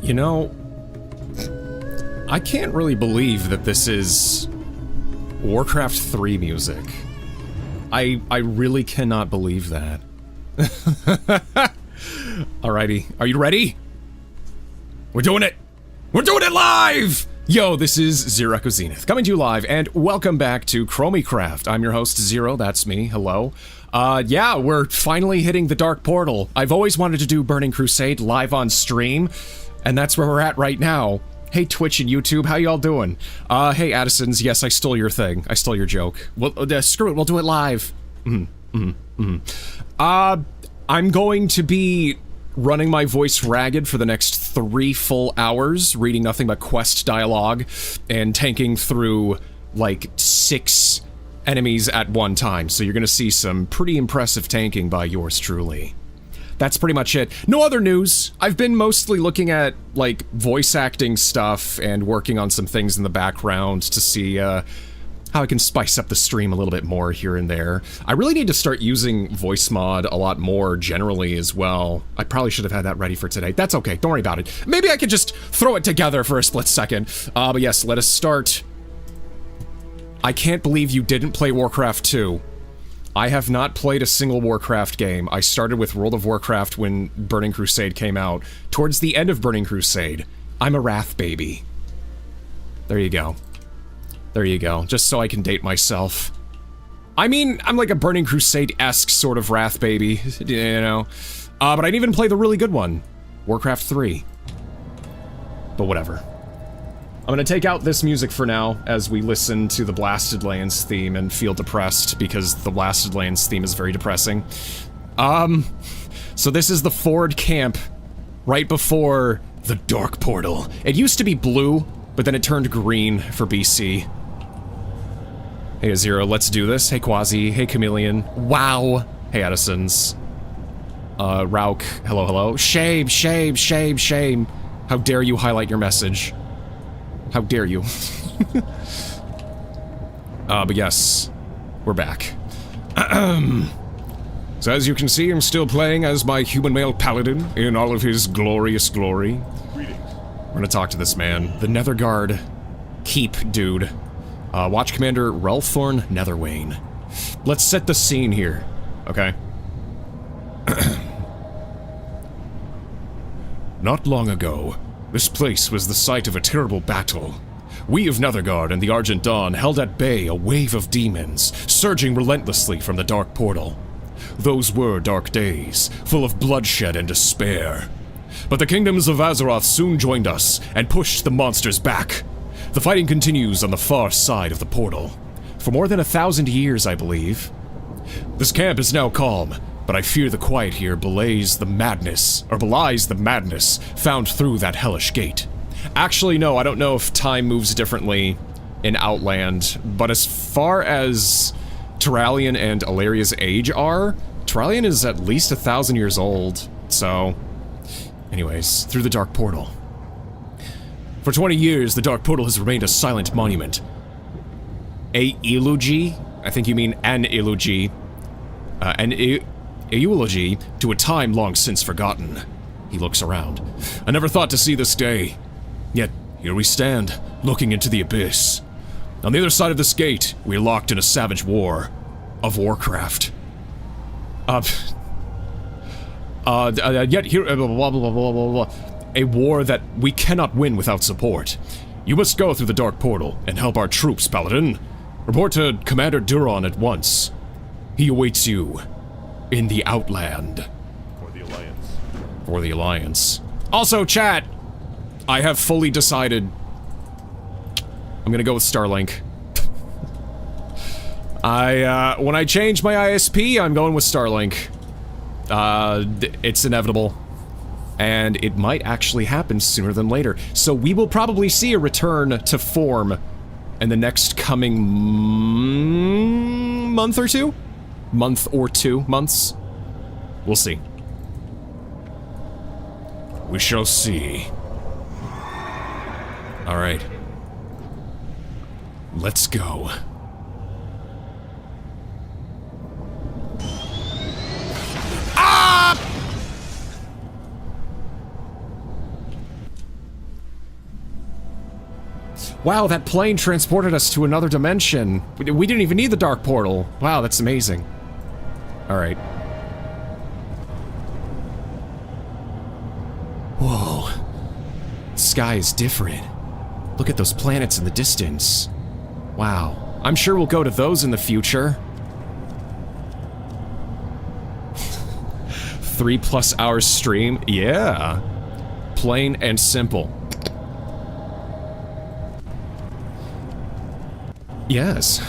You know, I can't really believe that this is Warcraft 3 music. I really cannot believe that. Alrighty, are you ready? We're doing it! We're doing it live! Yo, this is ZeroEchoZenith, coming to you live, and welcome back to ChromieCraft. I'm your host, Zero, that's me, hello. Yeah, we're finally hitting the Dark Portal. I've always wanted to do Burning Crusade live on stream, and that's where we're at right now. Hey, Twitch and YouTube, how y'all doing? Hey, Addisons, yes, I stole your thing. I stole your joke. Well, screw it, we'll do it live. I'm going to be running my voice ragged for the next 3 full hours, reading nothing but quest dialogue, and tanking through, like, 6 enemies at one time. So you're gonna see some pretty impressive tanking by yours truly. That's pretty much it. No other news. I've been mostly looking at, like, voice acting stuff and working on some things in the background to see, how I can spice up the stream a little bit more here and there. I really need to start using voice mod a lot more generally as well. I probably should have had that ready for today. That's okay, don't worry about it. Maybe I could just throw it together for a split second. But yes, let us start. I can't believe you didn't play Warcraft 2. I have not played a single Warcraft game. I started with World of Warcraft when Burning Crusade came out. Towards the end of Burning Crusade, I'm a Wrath baby. There you go. There you go, just so I can date myself. I mean, I'm like a Burning Crusade-esque sort of Wrath baby, you know? But I didn't even play the really good one, Warcraft 3. But whatever. I'm gonna take out this music for now, as we listen to the Blasted Lands theme and feel depressed, because the Blasted Lands theme is very depressing. So this is the Ford camp, right before the Dark Portal. It used to be blue, but then it turned green for BC. Hey, Zero, let's do this. Hey, Quasi. Hey, Chameleon. Wow. Hey, Addisons. Rauk. Hello, hello. Shame, shame, shame, shame. How dare you highlight your message. How dare you. But yes, we're back. So as you can see, I'm still playing as my human male paladin in all of his glorious glory. Greetings. We're gonna talk to this man, the Netherguard Keep dude. Watch Commander Relthorn Netherwane. Let's set the scene here, okay? Not long ago, this place was the site of a terrible battle. We of Netherguard and the Argent Dawn held at bay a wave of demons, surging relentlessly from the Dark Portal. Those were dark days, full of bloodshed and despair. But the kingdoms of Azeroth soon joined us and pushed the monsters back. The fighting continues on the far side of the portal. For more than 1,000 years, I believe. This camp is now calm, but I fear the quiet here belies the madness found through that hellish gate. Actually, no, I don't know if time moves differently in Outland, but as far as Turalyon and Alaria's age are, Turalyon is at least 1,000 years old, so... Anyways, through the Dark Portal. For 20 years, the Dark Portal has remained a silent monument. A eulogy? I think you mean an eulogy. A eulogy to a time long since forgotten. He looks around. I never thought to see this day. Yet, here we stand, looking into the abyss. On the other side of this gate, we're locked in a savage war of Warcraft. Yet here, blah, blah, blah, blah, blah, blah. A war that we cannot win without support. You must go through the Dark Portal and help our troops, Paladin. Report to Commander Duron at once. He awaits you in the Outland. For the Alliance. For the Alliance. Also, chat, I have fully decided I'm gonna go with Starlink. When I change my ISP, I'm going with Starlink. It's inevitable. And it might actually happen sooner than later. So we will probably see a return to form in the next coming month or two? Month or 2 months? We'll see. We shall see. Alright. Let's go. Wow, that plane transported us to another dimension. We didn't even need the dark portal. Wow, that's amazing. Alright. Whoa. The sky is different. Look at those planets in the distance. Wow. I'm sure we'll go to those in the future. 3+ hours stream? Yeah. Plain and simple. Yes.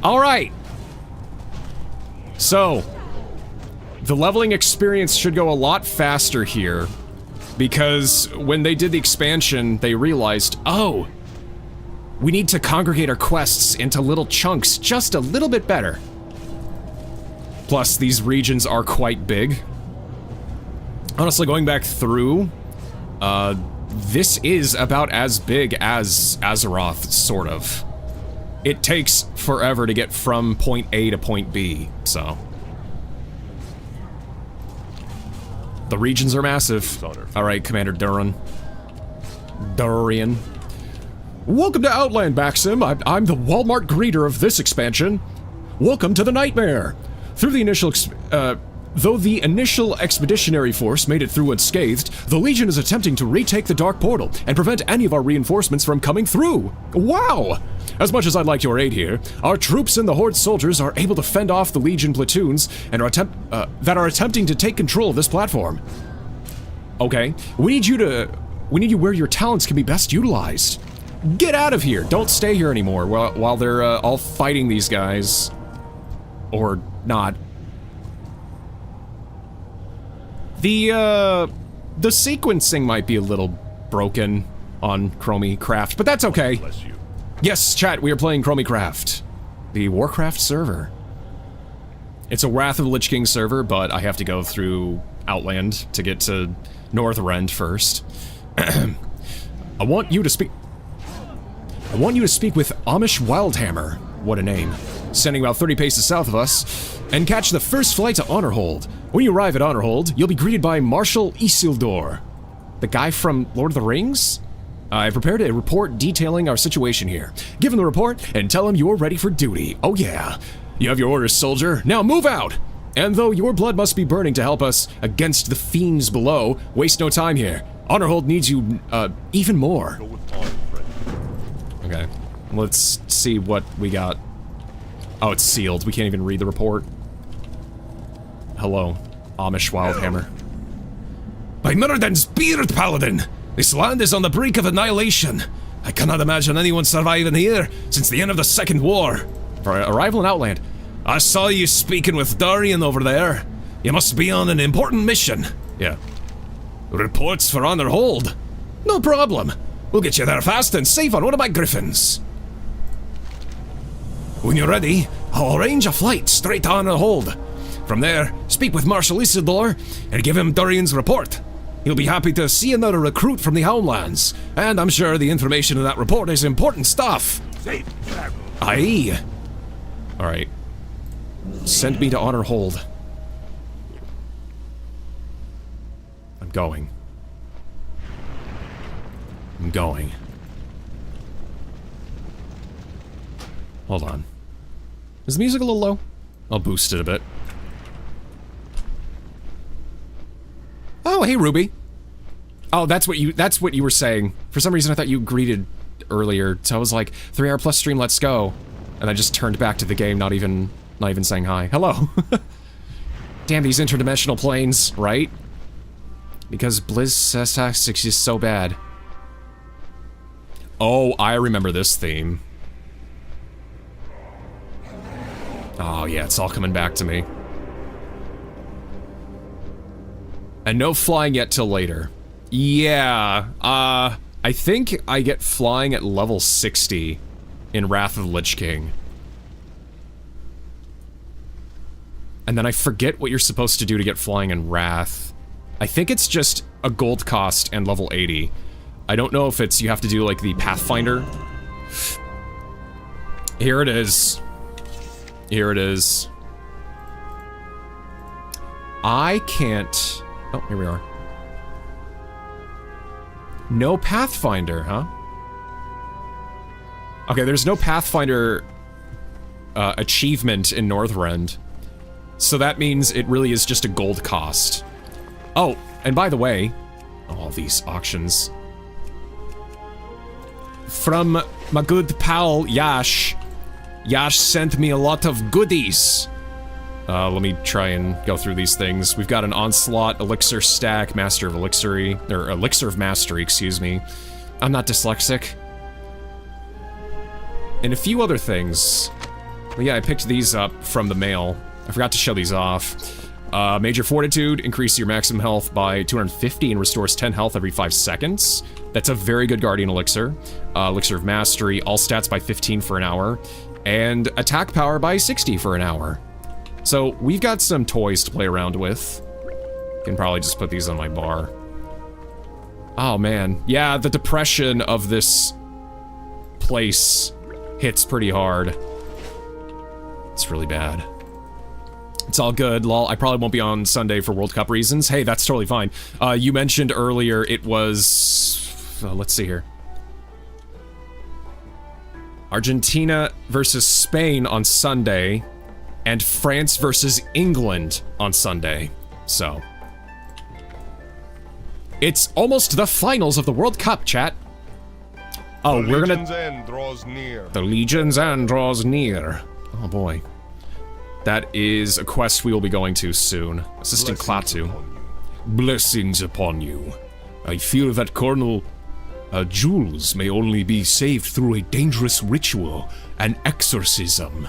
Alright. So, the leveling experience should go a lot faster here, because when they did the expansion, they realized, oh, we need to congregate our quests into little chunks just a little bit better. Plus, these regions are quite big. Honestly, going back through, this is about as big as Azeroth, sort of. It takes forever to get from point A to point B, so. The regions are massive. Alright, Commander Durian. Welcome to Outland, Maxim. I'm the Walmart greeter of this expansion. Welcome to the Nightmare. Through the initial Though the initial expeditionary force made it through unscathed, the Legion is attempting to retake the Dark Portal and prevent any of our reinforcements from coming through. Wow! As much as I'd like your aid here, our troops and the Horde soldiers are able to fend off the Legion platoons and that are attempting to take control of this platform. Okay, we need you where your talents can be best utilized. Get out of here! Don't stay here anymore while they're all fighting these guys. Or not. The sequencing might be a little broken on ChromieCraft, but that's okay. Bless you. Yes, chat, we are playing ChromieCraft, the Warcraft server. It's a Wrath of the Lich King server, but I have to go through Outland to get to Northrend first. I want you to speak with Amish Wildhammer. What a name. Standing about 30 paces south of us, and catch the first flight to Honorhold. When you arrive at Honorhold, you'll be greeted by Marshal Isildur, the guy from Lord of the Rings? I've prepared a report detailing our situation here. Give him the report and tell him you're ready for duty. Oh yeah. You have your orders, soldier. Now move out! And though your blood must be burning to help us against the fiends below, waste no time here. Honorhold needs you, even more. Go with honor, friend. Okay. Let's see what we got. Oh, it's sealed. We can't even read the report. Hello, Amish Wildhammer. By Mirrodin's beard, Paladin! This land is on the brink of annihilation. I cannot imagine anyone surviving here since the end of the Second War. For arrival in Outland. I saw you speaking with Durian over there. You must be on an important mission. Yeah. Reports for Honorhold. No problem. We'll get you there fast and safe on one of my griffins. When you're ready, I'll arrange a flight straight to Honorhold. From there, speak with Marshal Isildur and give him Durian's report. He'll be happy to see another recruit from the Outlands, and I'm sure the information in that report is important stuff. Safe travel. Aye. Alright. Send me to Honorhold. I'm going. Hold on. Is the music a little low? I'll boost it a bit. Oh, hey, Ruby. Oh, that's what you were saying. For some reason, I thought you greeted earlier. So I was like, 3-hour plus stream, let's go. And I just turned back to the game, not even saying hi. Hello. Damn these interdimensional planes, right? Because Blizz SS6 is so bad. Oh, I remember this theme. Oh yeah, it's all coming back to me. And no flying yet till later. Yeah, I think I get flying at level 60 in Wrath of the Lich King. And then I forget what you're supposed to do to get flying in Wrath. I think it's just a gold cost and level 80. I don't know if it's you have to do like the Pathfinder. Here it is. Here it is. I can't... Oh, here we are. No Pathfinder, huh? Okay, there's no Pathfinder achievement in Northrend. So that means it really is just a gold cost. Oh, and by the way, all these auctions. From my good pal, Yash. Yash sent me a lot of goodies. Let me try and go through these things. We've got an Onslaught, Elixir Stack, Master of Elixir, or Elixir of Mastery, excuse me. I'm not dyslexic. And a few other things. Well, yeah, I picked these up from the mail. I forgot to show these off. Major Fortitude, increase your maximum health by 250 and restores 10 health every 5 seconds. That's a very good Guardian Elixir. Elixir of Mastery, all stats by 15 for an hour. And attack power by 60 for an hour. So we've got some toys to play around with. Can probably just put these on my bar. Oh man, yeah, the depression of this place hits pretty hard. It's really bad. It's all good, lol. I probably won't be on Sunday for World Cup reasons. Hey, that's totally fine. You mentioned earlier it was... let's see here. Argentina versus Spain on Sunday, and France versus England on Sunday. So... it's almost the finals of the World Cup, chat. Oh, we're gonna... Legion's end draws near. The Legion's end draws near. Oh boy. That is a quest we will be going to soon. Assistant Klaatu. Blessings upon you. I fear that Colonel Jules may only be saved through a dangerous ritual, an exorcism.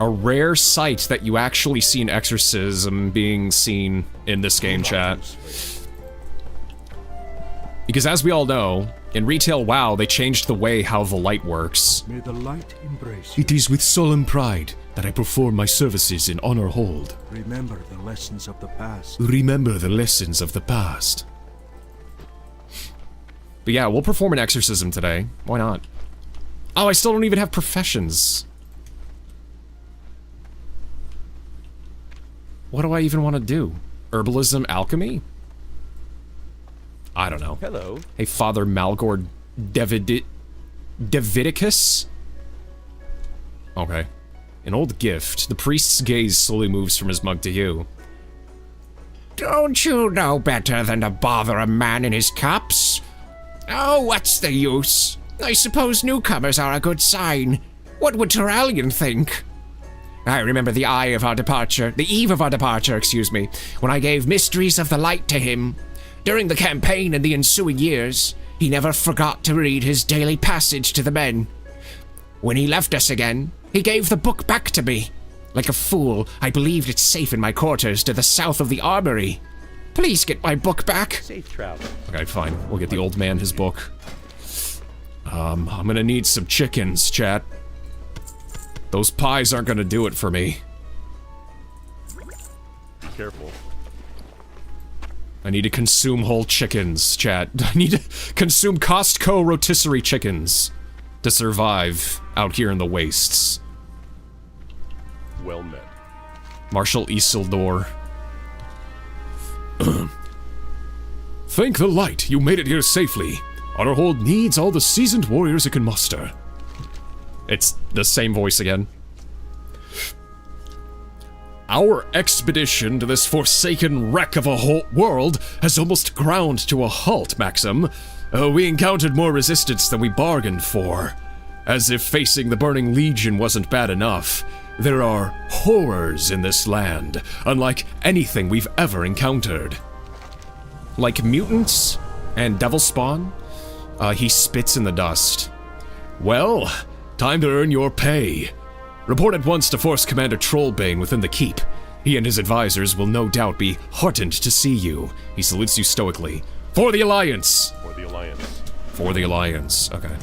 A rare sight that you actually see an exorcism being seen in this game, chat. Because as we all know, in retail WoW, they changed the way how the light works. May the light embrace you. It is with solemn pride that I perform my services in Honor Hold. Remember the lessons of the past. Remember the lessons of the past. But yeah, we'll perform an exorcism today. Why not? Oh, I still don't even have professions. What do I even want to do? Herbalism, alchemy? I don't know. Hello. Hey, Father Malgord Davidicus? Okay. An old gift. The priest's gaze slowly moves from his mug to you. Don't you know better than to bother a man in his cups? Oh, what's the use? I suppose newcomers are a good sign. What would Terralion think? I remember the eve of our departure, excuse me, when I gave Mysteries of the Light to him. During the campaign and the ensuing years, he never forgot to read his daily passage to the men. When he left us again, he gave the book back to me. Like a fool, I believed it's safe in my quarters to the south of the armory. Please get my book back. Safe travel. Okay, fine. We'll get the old man his book. I'm gonna need some chickens, chat. Those pies aren't gonna do it for me. Be careful. I need to consume whole chickens, chat. I need to consume Costco rotisserie chickens to survive out here in the wastes. Well met. Marshal Isildur. Thank the light, you made it here safely. Honorhold needs all the seasoned warriors it can muster. It's the same voice again. Our expedition to this forsaken wreck of a whole world has almost ground to a halt, Maxim. We encountered more resistance than we bargained for. As if facing the Burning Legion wasn't bad enough, there are horrors in this land, unlike anything we've ever encountered. Like mutants and devil spawn, he spits in the dust. Well, time to earn your pay. Report at once to Force Commander Trollbane within the keep. He and his advisors will no doubt be heartened to see you. He salutes you stoically. For the Alliance! For the Alliance. For the Alliance, okay.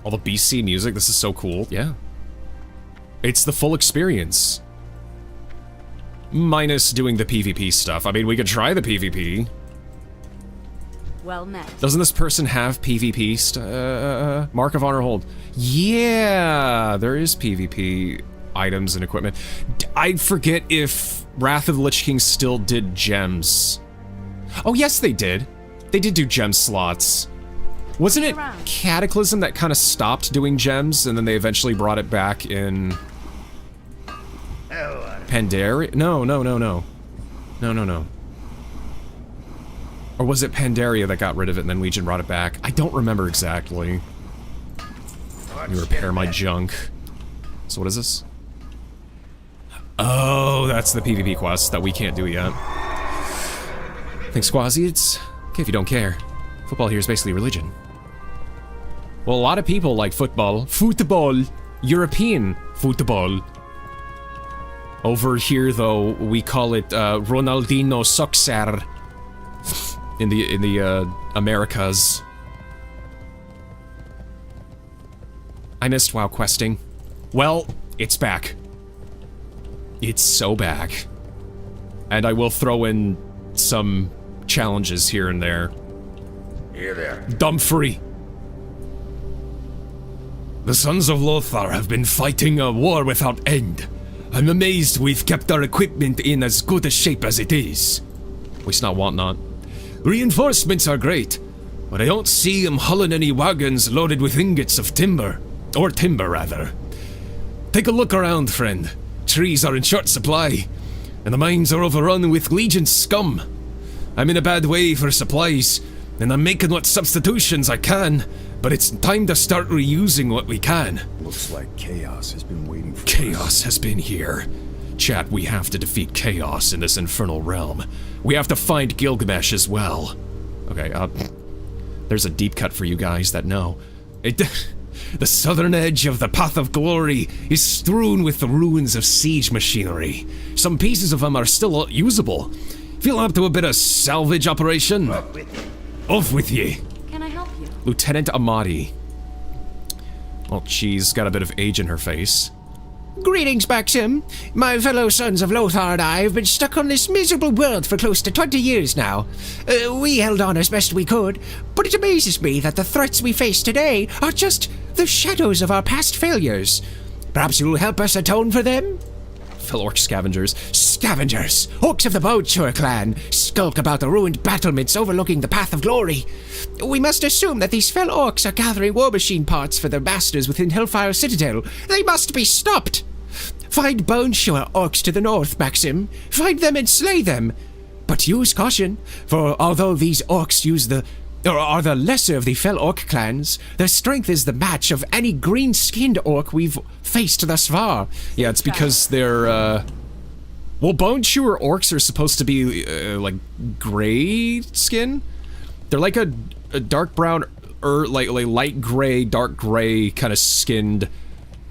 All the BC music, this is so cool. Yeah. It's the full experience. Minus doing the PvP stuff. I mean, we could try the PvP. Well met. Doesn't this person have PvP Mark of Honor hold? Yeah, there is PvP items and equipment. I forget if Wrath of the Lich King still did gems. Oh, yes, they did. They did do gem slots. Wasn't it Around. Cataclysm that kind of stopped doing gems, and then they eventually brought it back in... Pandaria? No. No. Or was it Pandaria that got rid of it and then Legion brought it back? I don't remember exactly. Let me repair my junk. So what is this? Oh, that's the PvP quest that we can't do yet. Thanks, Squazzy. It's okay if you don't care. Football here is basically religion. Well, a lot of people like football. Football. European football. Over here, though, we call it Ronaldinho Soccer. In the Americas. I missed WoW questing. Well, it's back. It's so back. And I will throw in some challenges here and there. Here there. Dumfrey. The Sons of Lothar have been fighting a war without end. I'm amazed we've kept our equipment in as good a shape as it is. At least not whatnot. Reinforcements are great, but I don't see them hauling any wagons loaded with ingots of timber. Or timber, rather. Take a look around, friend. Trees are in short supply, and the mines are overrun with Legion scum. I'm in a bad way for supplies, and I'm making what substitutions I can, but it's time to start reusing what we can. Looks like chaos has been waiting for Chaos has been here. Chat, we have to defeat chaos in this infernal realm. We have to find Gilgamesh as well. Okay, there's a deep cut for you guys that know. The southern edge of the Path of Glory is strewn with the ruins of siege machinery. Some pieces of them are still usable. Feel up to a bit of salvage operation? Off with ye. Can I help you? Lieutenant Amati. Well, she's got a bit of age in her face. Greetings, Maxim. My fellow Sons of Lothar and I have been stuck on this miserable world for close to 20 years now. We held on as best we could, but it amazes me that the threats we face today are just the shadows of our past failures. Perhaps you'll help us atone for them? Fellow orc scavengers. Scavengers! Orcs of the Bowcher clan skulk about the ruined battlements overlooking the Path of Glory. We must assume that these fell orcs are gathering war machine parts for their masters within Hellfire Citadel. They must be stopped! Find Bone Shore orcs to the north, Maxim. Find them and slay them. But use caution, for although these orcs are the lesser of the fell orc clans, their strength is the match of any green-skinned orc we've faced thus far. Yeah, it's because they're, well, Bone Chewer orcs are supposed to be, like, gray skin? They're like a dark brown, like light gray, dark gray kind of skinned,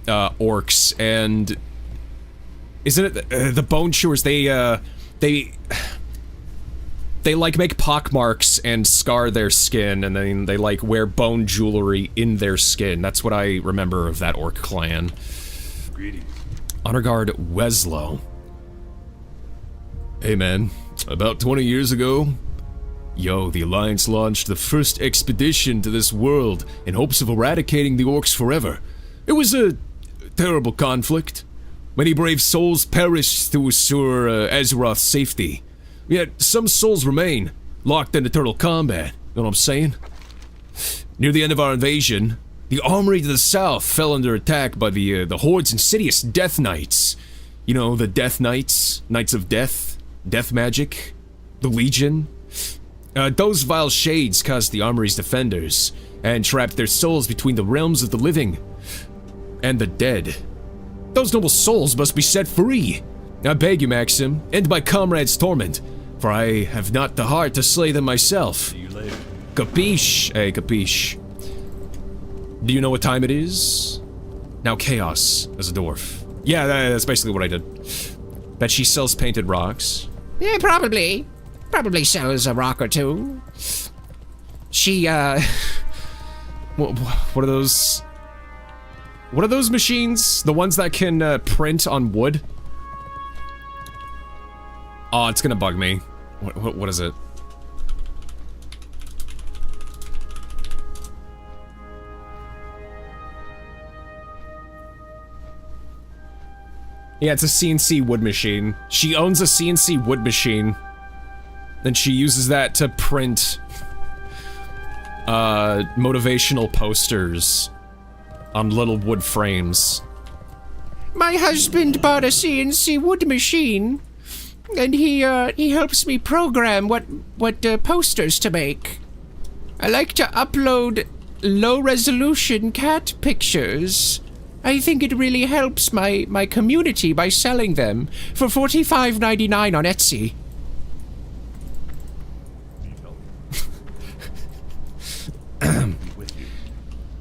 orcs, and... Isn't it, the Bone Chewers, they like make pockmarks and scar their skin, and then they like wear bone jewelry in their skin. That's what I remember of that orc clan. Greetings. Honor Guard Weslow. Hey man, about 20 years ago, the Alliance launched the first expedition to this world in hopes of eradicating the orcs forever. It was a terrible conflict. Many brave souls perished to assure Azeroth's safety. Yet, some souls remain, locked in eternal combat. Know what I'm saying? Near the end of our invasion, the armory to the south fell under attack by the Horde's insidious Death Knights. You know, the Death Knights, Knights of Death, Death Magic, the Legion. Those vile shades caused the armory's defenders, and trapped their souls between the realms of the living and the dead. Those noble souls must be set free. I beg you, Maxim, end my comrades' torment, for I have not the heart to slay them myself. See you later. Capiche? Hey, capiche. Do you know what time it is? Now chaos as a dwarf. Yeah, that's basically what I did. Bet she sells painted rocks. Yeah, probably. Probably sells a rock or two. She, what are those? What are those machines? The ones that can print on wood? Oh, it's gonna bug me. What is it? Yeah, it's a CNC wood machine. She owns a CNC wood machine. Then she uses that to print motivational posters on little wood frames. My husband bought a CNC wood machine, and he helps me program what posters to make. I like to upload low-resolution cat pictures. I think it really helps my community by selling them for $45.99 on Etsy.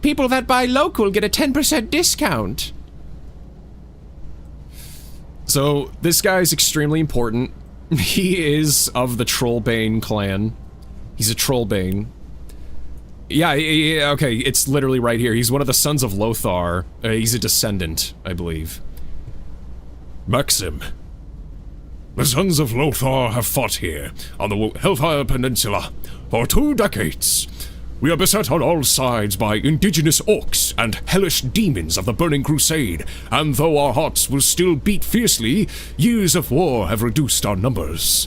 People that buy local get a 10% discount. So, this guy's extremely important. He is of the Trollbane clan. He's a Trollbane. Yeah, okay, it's literally right here. He's one of the sons of Lothar. He's a descendant, I believe. Maxim. The sons of Lothar have fought here, on the Hellfire Peninsula, for 2 decades. We are beset on all sides by indigenous orcs and hellish demons of the Burning Crusade, and though our hearts will still beat fiercely, years of war have reduced our numbers.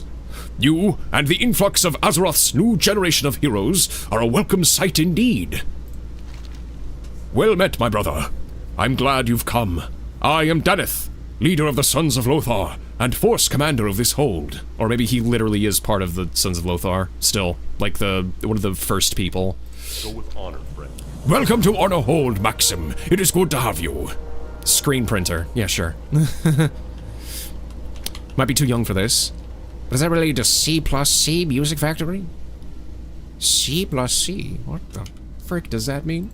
You and the influx of Azeroth's new generation of heroes are a welcome sight indeed. Well met, my brother. I'm glad you've come. I am Daneth, leader of the Sons of Lothar, and Force Commander of this hold. Or maybe he literally is part of the Sons of Lothar, still. Like one of the first people. Go with honor, friend. Welcome to Honor Hold, Maxim. It is good to have you. Screen printer. Yeah, sure. Might be too young for this. Does that relate to C+C Music Factory? C+C? What the frick does that mean?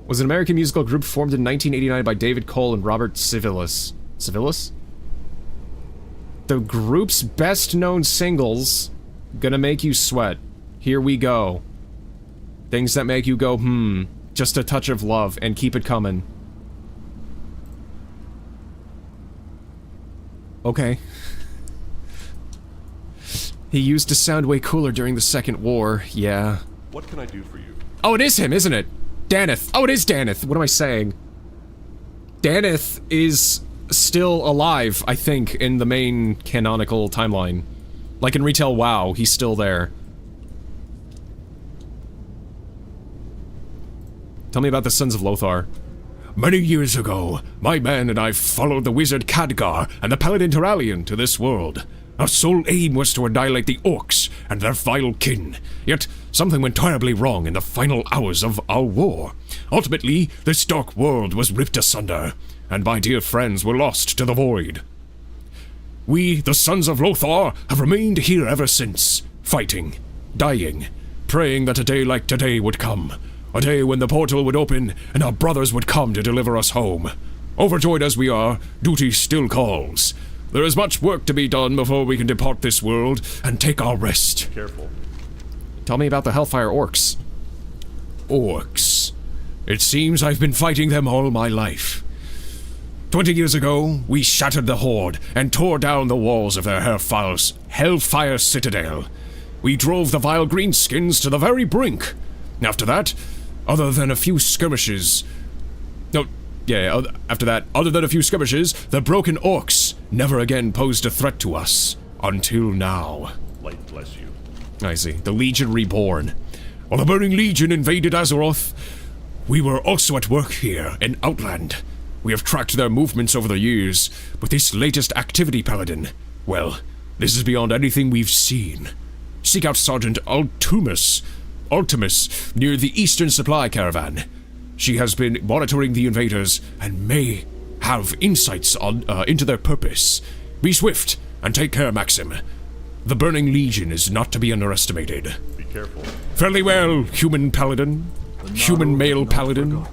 Was an American musical group formed in 1989 by David Cole and Robert Civilis. Civilis? The group's best-known singles, Gonna Make You Sweat, Here We Go, Things That Make You Go, Just a Touch of Love, and Keep It Comin'. Okay. He used to sound way cooler during the Second War, yeah. What can I do for you? Oh, it is him, isn't it? Daneth. Oh, it is Daneth. What am I saying? Daneth is still alive, I think, in the main canonical timeline. Like in Retail WoW, he's still there. Tell me about the Sons of Lothar. Many years ago, my man and I followed the wizard Khadgar and the paladin Terralion to this world. Our sole aim was to annihilate the orcs and their vile kin. Yet, something went terribly wrong in the final hours of our war. Ultimately, this dark world was ripped asunder, and my dear friends were lost to the void. We, the Sons of Lothar, have remained here ever since, fighting, dying, praying that a day like today would come. A day when the portal would open and our brothers would come to deliver us home. Overjoyed as we are, duty still calls. There is much work to be done before we can depart this world and take our rest. Careful. Tell me about the Hellfire Orcs. Orcs. It seems I've been fighting them all my life. 20 years ago, we shattered the Horde and tore down the walls of their Hellfire Citadel. We drove the vile greenskins to the very brink. After that, other than a few skirmishes... other than a few skirmishes, the broken orcs never again posed a threat to us. Until now. Light bless you. I see. The Legion Reborn. While the Burning Legion invaded Azeroth, we were also at work here in Outland. We have tracked their movements over the years, but this latest activity, Paladin, well, this is beyond anything we've seen. Seek out Sergeant Ultimus near the Eastern Supply Caravan. She has been monitoring the invaders and may have insights into their purpose. Be swift and take care, Maxim. The Burning Legion is not to be underestimated. Be careful. Fairly well, human paladin. Human male paladin.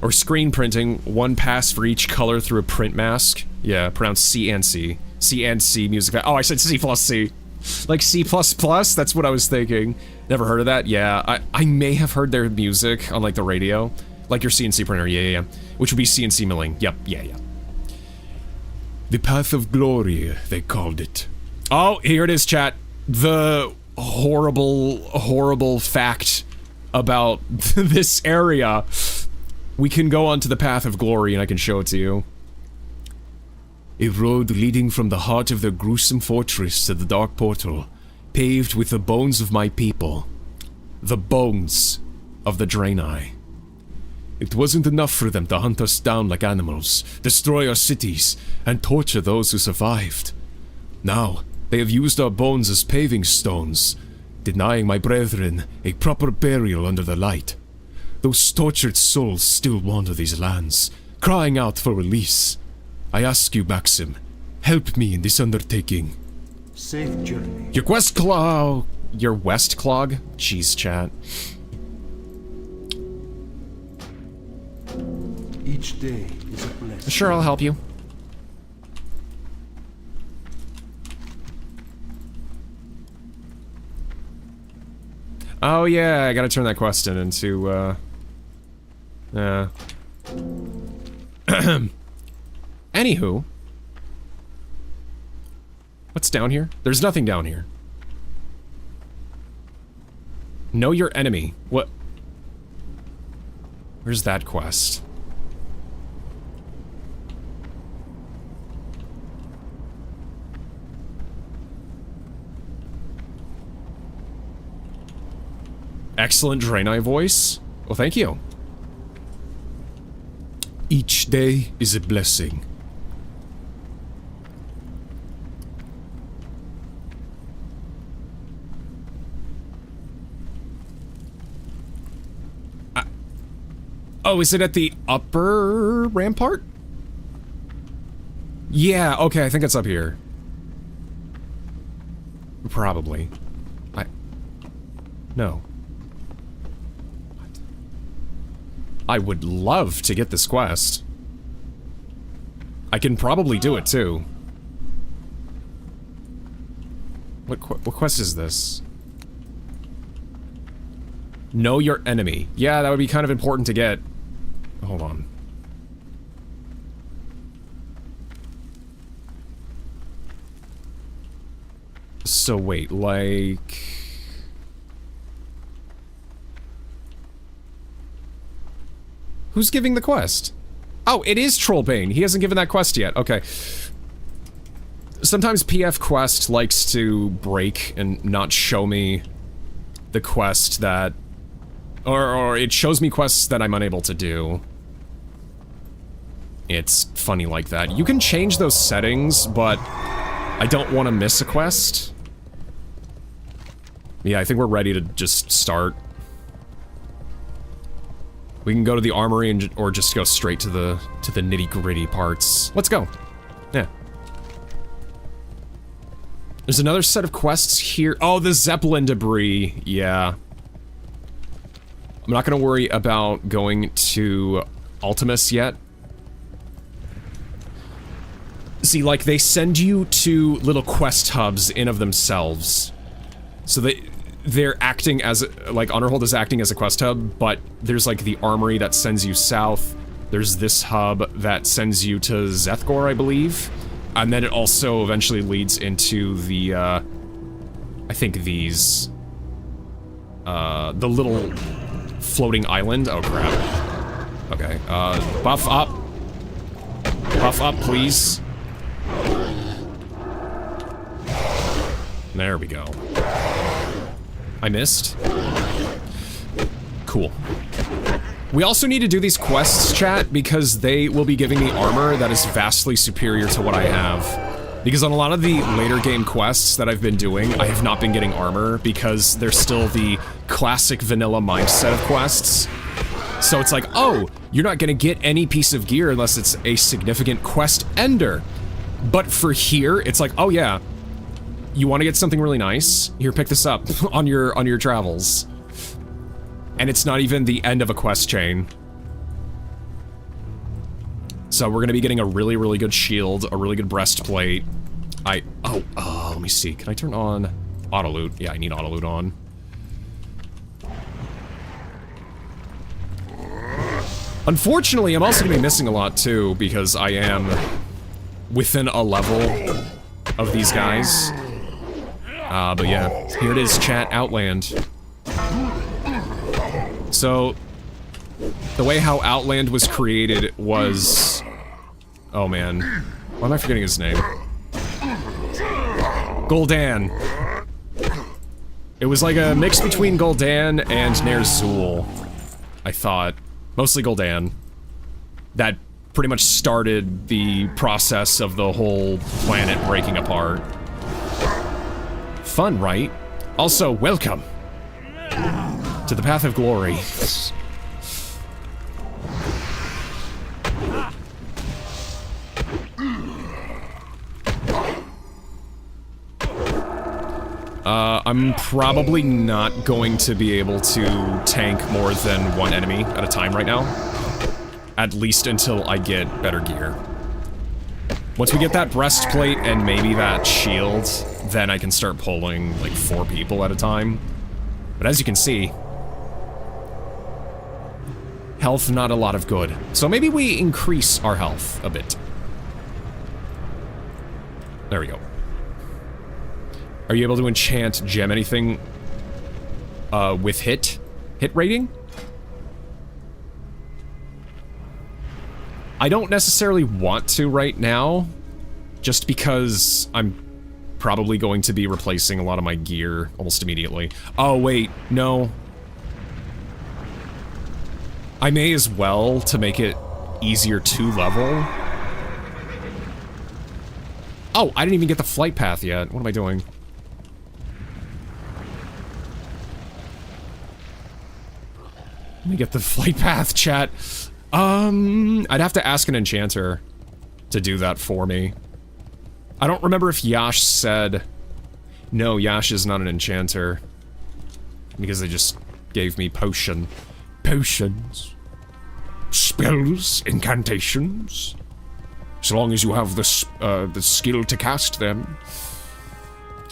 Or screen printing, one pass for each color through a print mask. Yeah, pronounced CNC. CNC music. Oh, I said C++. Like C++? That's what I was thinking. Never heard of that? Yeah, I may have heard their music on, like, the radio. Like your CNC printer, yeah. Which would be CNC milling. Yep, yeah. The Path of Glory, they called it. Oh, here it is, chat. The horrible fact about this area. We can go onto the Path of Glory and I can show it to you. A road leading from the heart of the gruesome fortress to the dark portal, paved with the bones of my people. The bones of the Draenei. It wasn't enough for them to hunt us down like animals, destroy our cities, and torture those who survived. Now, they have used our bones as paving stones, denying my brethren a proper burial under the light. Those tortured souls still wander these lands, crying out for release. I ask you, Maxim, help me in this undertaking. Safe journey. Your quest clog... Your west clog? Jeez, chat. Each day is a blessing. Sure, I'll help you. Oh yeah, I gotta turn that quest into, Anywho. What's down here? There's nothing down here. Know your enemy. What? Where's that quest? Excellent Draenei voice. Well, thank you. Each day is a blessing. Oh, is it at the upper rampart? Yeah, okay, I think it's up here. Probably. No. What? I would love to get this quest. I can probably do it, too. What quest is this? Know your enemy. Yeah, that would be kind of important to get. Hold on. So wait, like... Who's giving the quest? Oh, it is Trollbane. He hasn't given that quest yet. Okay. Sometimes PF Quest likes to break and not show me the quest that... Or it shows me quests that I'm unable to do. It's funny like that. You can change those settings, but I don't want to miss a quest. Yeah, I think we're ready to just start. We can go to the armory and or just go straight to the nitty-gritty parts. Let's go. Yeah. There's another set of quests here. Oh, the Zeppelin debris. Yeah. I'm not gonna worry about going to Ultimus yet. See, like, they send you to little quest hubs in of themselves. So they're acting as, like, Honorhold is acting as a quest hub, but there's, like, the armory that sends you south. There's this hub that sends you to Zethgor, I believe. And then it also eventually leads into the, I think these, the little floating island. Oh, crap. Okay, buff up. Buff up, please. There we go. I missed. Cool. We also need to do these quests, chat, because they will be giving me armor that is vastly superior to what I have. Because on a lot of the later game quests that I've been doing, I have not been getting armor because they're still the classic vanilla mindset of quests. So it's like, oh, you're not gonna get any piece of gear unless it's a significant quest ender. But for here, it's like, oh yeah, you want to get something really nice? Here, pick this up on your travels. And it's not even the end of a quest chain. So we're gonna be getting a really, really good shield, a really good breastplate. Let me see. Can I turn on auto loot? Yeah, I need auto loot on. Unfortunately, I'm also gonna be missing a lot too, because I am within a level of these guys. But yeah, here it is, chat, Outland. So, the way how Outland was created was... Oh man. Why am I forgetting his name? Gul'dan. It was like a mix between Gul'dan and Ner'zhul, I thought. Mostly Gul'dan. That pretty much started the process of the whole planet breaking apart. Fun, right? Also, welcome to the Path of Glory. I'm probably not going to be able to tank more than one enemy at a time right now. At least until I get better gear. Once we get that breastplate and maybe that shield, then I can start pulling like 4 people at a time. But as you can see, health not a lot of good. So maybe we increase our health a bit. There we go. Are you able to enchant gem anything with hit rating? I don't necessarily want to right now, just because I'm probably going to be replacing a lot of my gear almost immediately. Oh wait, no. I may as well to make it easier to level. Oh, I didn't even get the flight path yet. What am I doing? Let me get the flight path, chat. I'd have to ask an enchanter to do that for me. I don't remember if Yash said... No, Yash is not an enchanter. Because they just gave me potions. Spells, incantations. As long as you have the skill to cast them.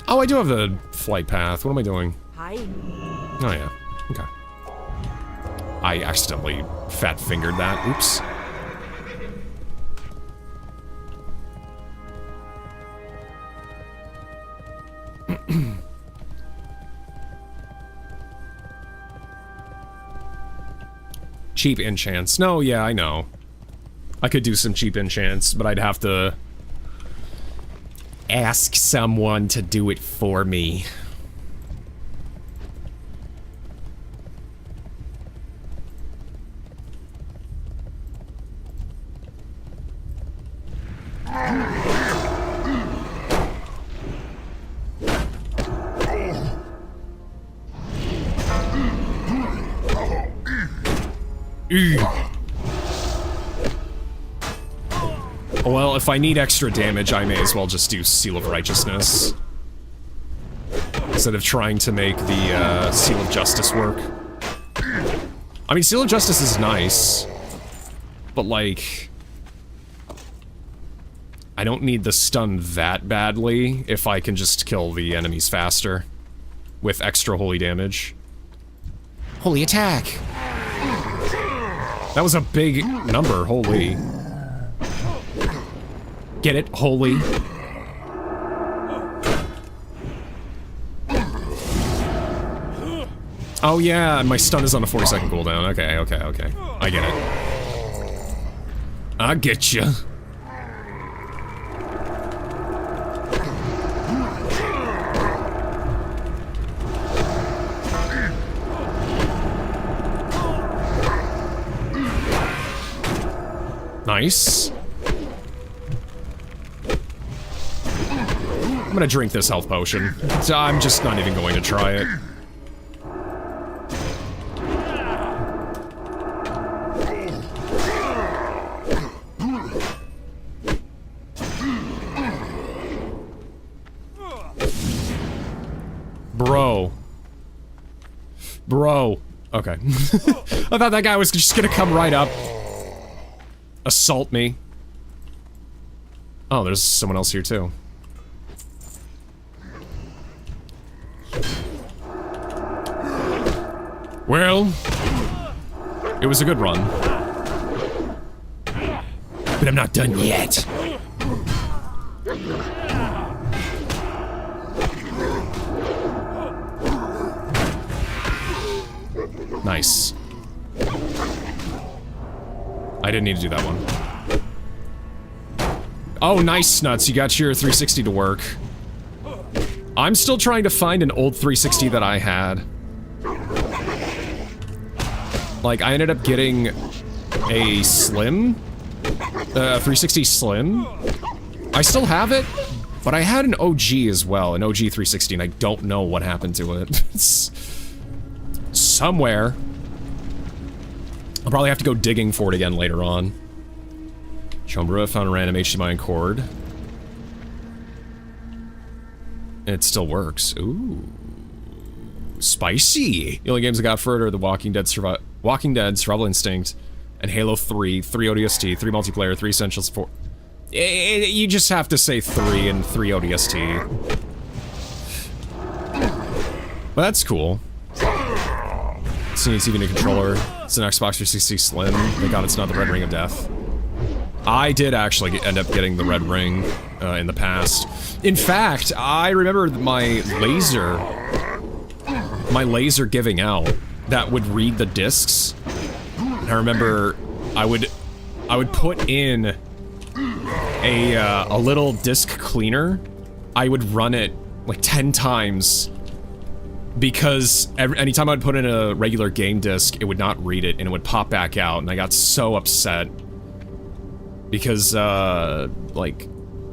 Oh, I do have the flight path. What am I doing? Hi. Oh, yeah. Okay. I accidentally fat-fingered that. Oops. Cheap enchants. No, yeah, I know. I could do some cheap enchants, but I'd have to ask someone to do it for me. Well, if I need extra damage, I may as well just do Seal of Righteousness. Instead of trying to make the Seal of Justice work. I mean, Seal of Justice is nice, but like... I don't need the stun that badly if I can just kill the enemies faster with extra holy damage. Holy attack! That was a big number, holy. Get it? Holy. Oh yeah, and my stun is on a 40-second cooldown. Okay, okay, okay. I get it. I get you. Nice. I'm gonna drink this health potion. So I'm just not even going to try it. Bro. Okay. I thought that guy was just gonna come right up. Assault me. Oh, there's someone else here too. Well, it was a good run. But I'm not done yet. Nice. I didn't need to do that one. Oh, nice, Snuts. You got your 360 to work. I'm still trying to find an old 360 that I had. Like, I ended up getting a Slim? 360 Slim? I still have it, but I had an OG as well, an OG 360, and I don't know what happened to it. It's somewhere. I'll probably have to go digging for it again later on. Chombrua found a random HDMI cord. It still works. Ooh. Spicy! The only games I got for it are The Walking Dead, Survival Instinct, and Halo 3, 3 ODST, 3 multiplayer, 3 essentials, 4... You just have to say 3 and 3 ODST. But that's cool. It's an TV controller. It's an Xbox 360 Slim. Thank God it's not the Red Ring of Death. I did actually end up getting the Red Ring in the past. In fact, I remember my laser giving out that would read the discs. And I remember I would put in a little disc cleaner. I would run it like 10 times because anytime I'd put in a regular game disc, it would not read it and it would pop back out, and I got so upset because like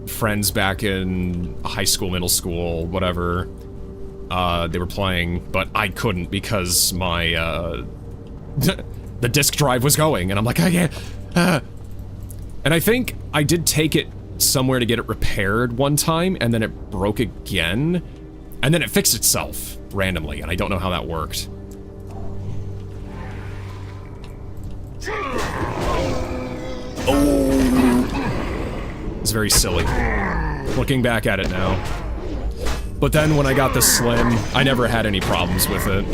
friends back in high school, middle school, whatever, they were playing, but I couldn't because my the disk drive was going, and I'm like, I can't. And I think I did take it somewhere to get it repaired one time, and then it broke again, and then it fixed itself randomly, and I don't know how that worked. Oh! It's very silly. Looking back at it now. But then when I got the Slim, I never had any problems with it.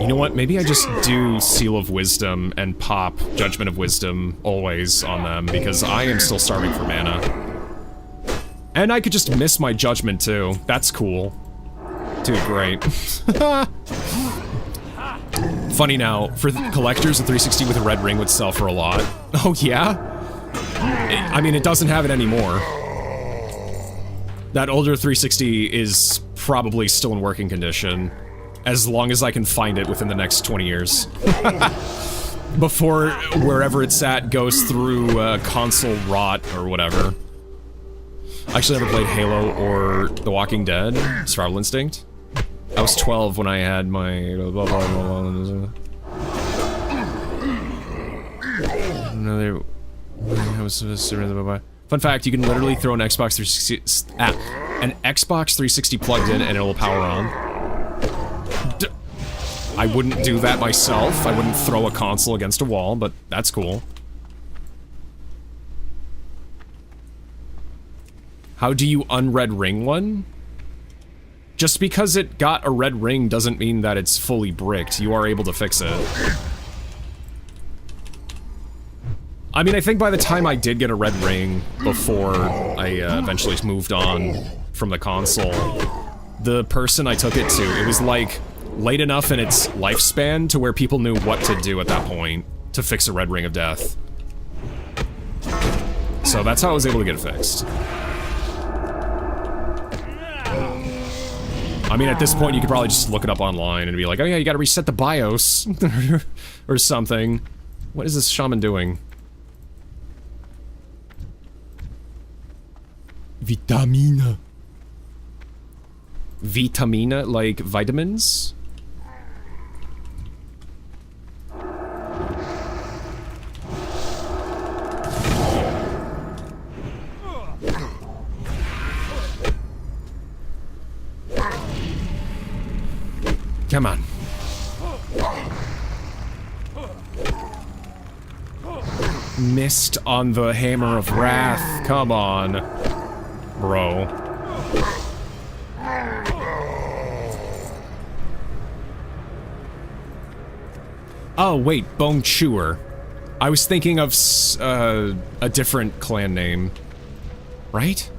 You know what, maybe I just do Seal of Wisdom and pop Judgment of Wisdom always on them, because I am still starving for mana. And I could just miss my Judgment too. That's cool. Dude, great. Funny now, for collectors, a 360 with a red ring would sell for a lot. Oh yeah? I mean, it doesn't have it anymore. That older 360 is probably still in working condition. As long as I can find it within the next 20 years. Before wherever it's at goes through console rot or whatever. I actually never played Halo or The Walking Dead, Survival Instinct. I was 12 when I had my... Fun fact, you can literally throw an Xbox 360 plugged in and it will power on. I wouldn't do that myself. I wouldn't throw a console against a wall, but that's cool. How do you unred ring one? Just because it got a red ring doesn't mean that it's fully bricked. You are able to fix it. I mean, I think by the time I did get a red ring, before I eventually moved on from the console, the person I took it to, it was like late enough in its lifespan to where people knew what to do at that point to fix a red ring of death. So that's how I was able to get it fixed. I mean, at this point, you could probably just look it up online and be like, oh yeah, you gotta reset the BIOS. Or something. What is this shaman doing? Vitamina. Vitamina, like vitamins? Come on. Missed on the Hammer of Wrath. Come on, bro. Oh, wait, Bone Chewer. I was thinking of a different clan name. Right?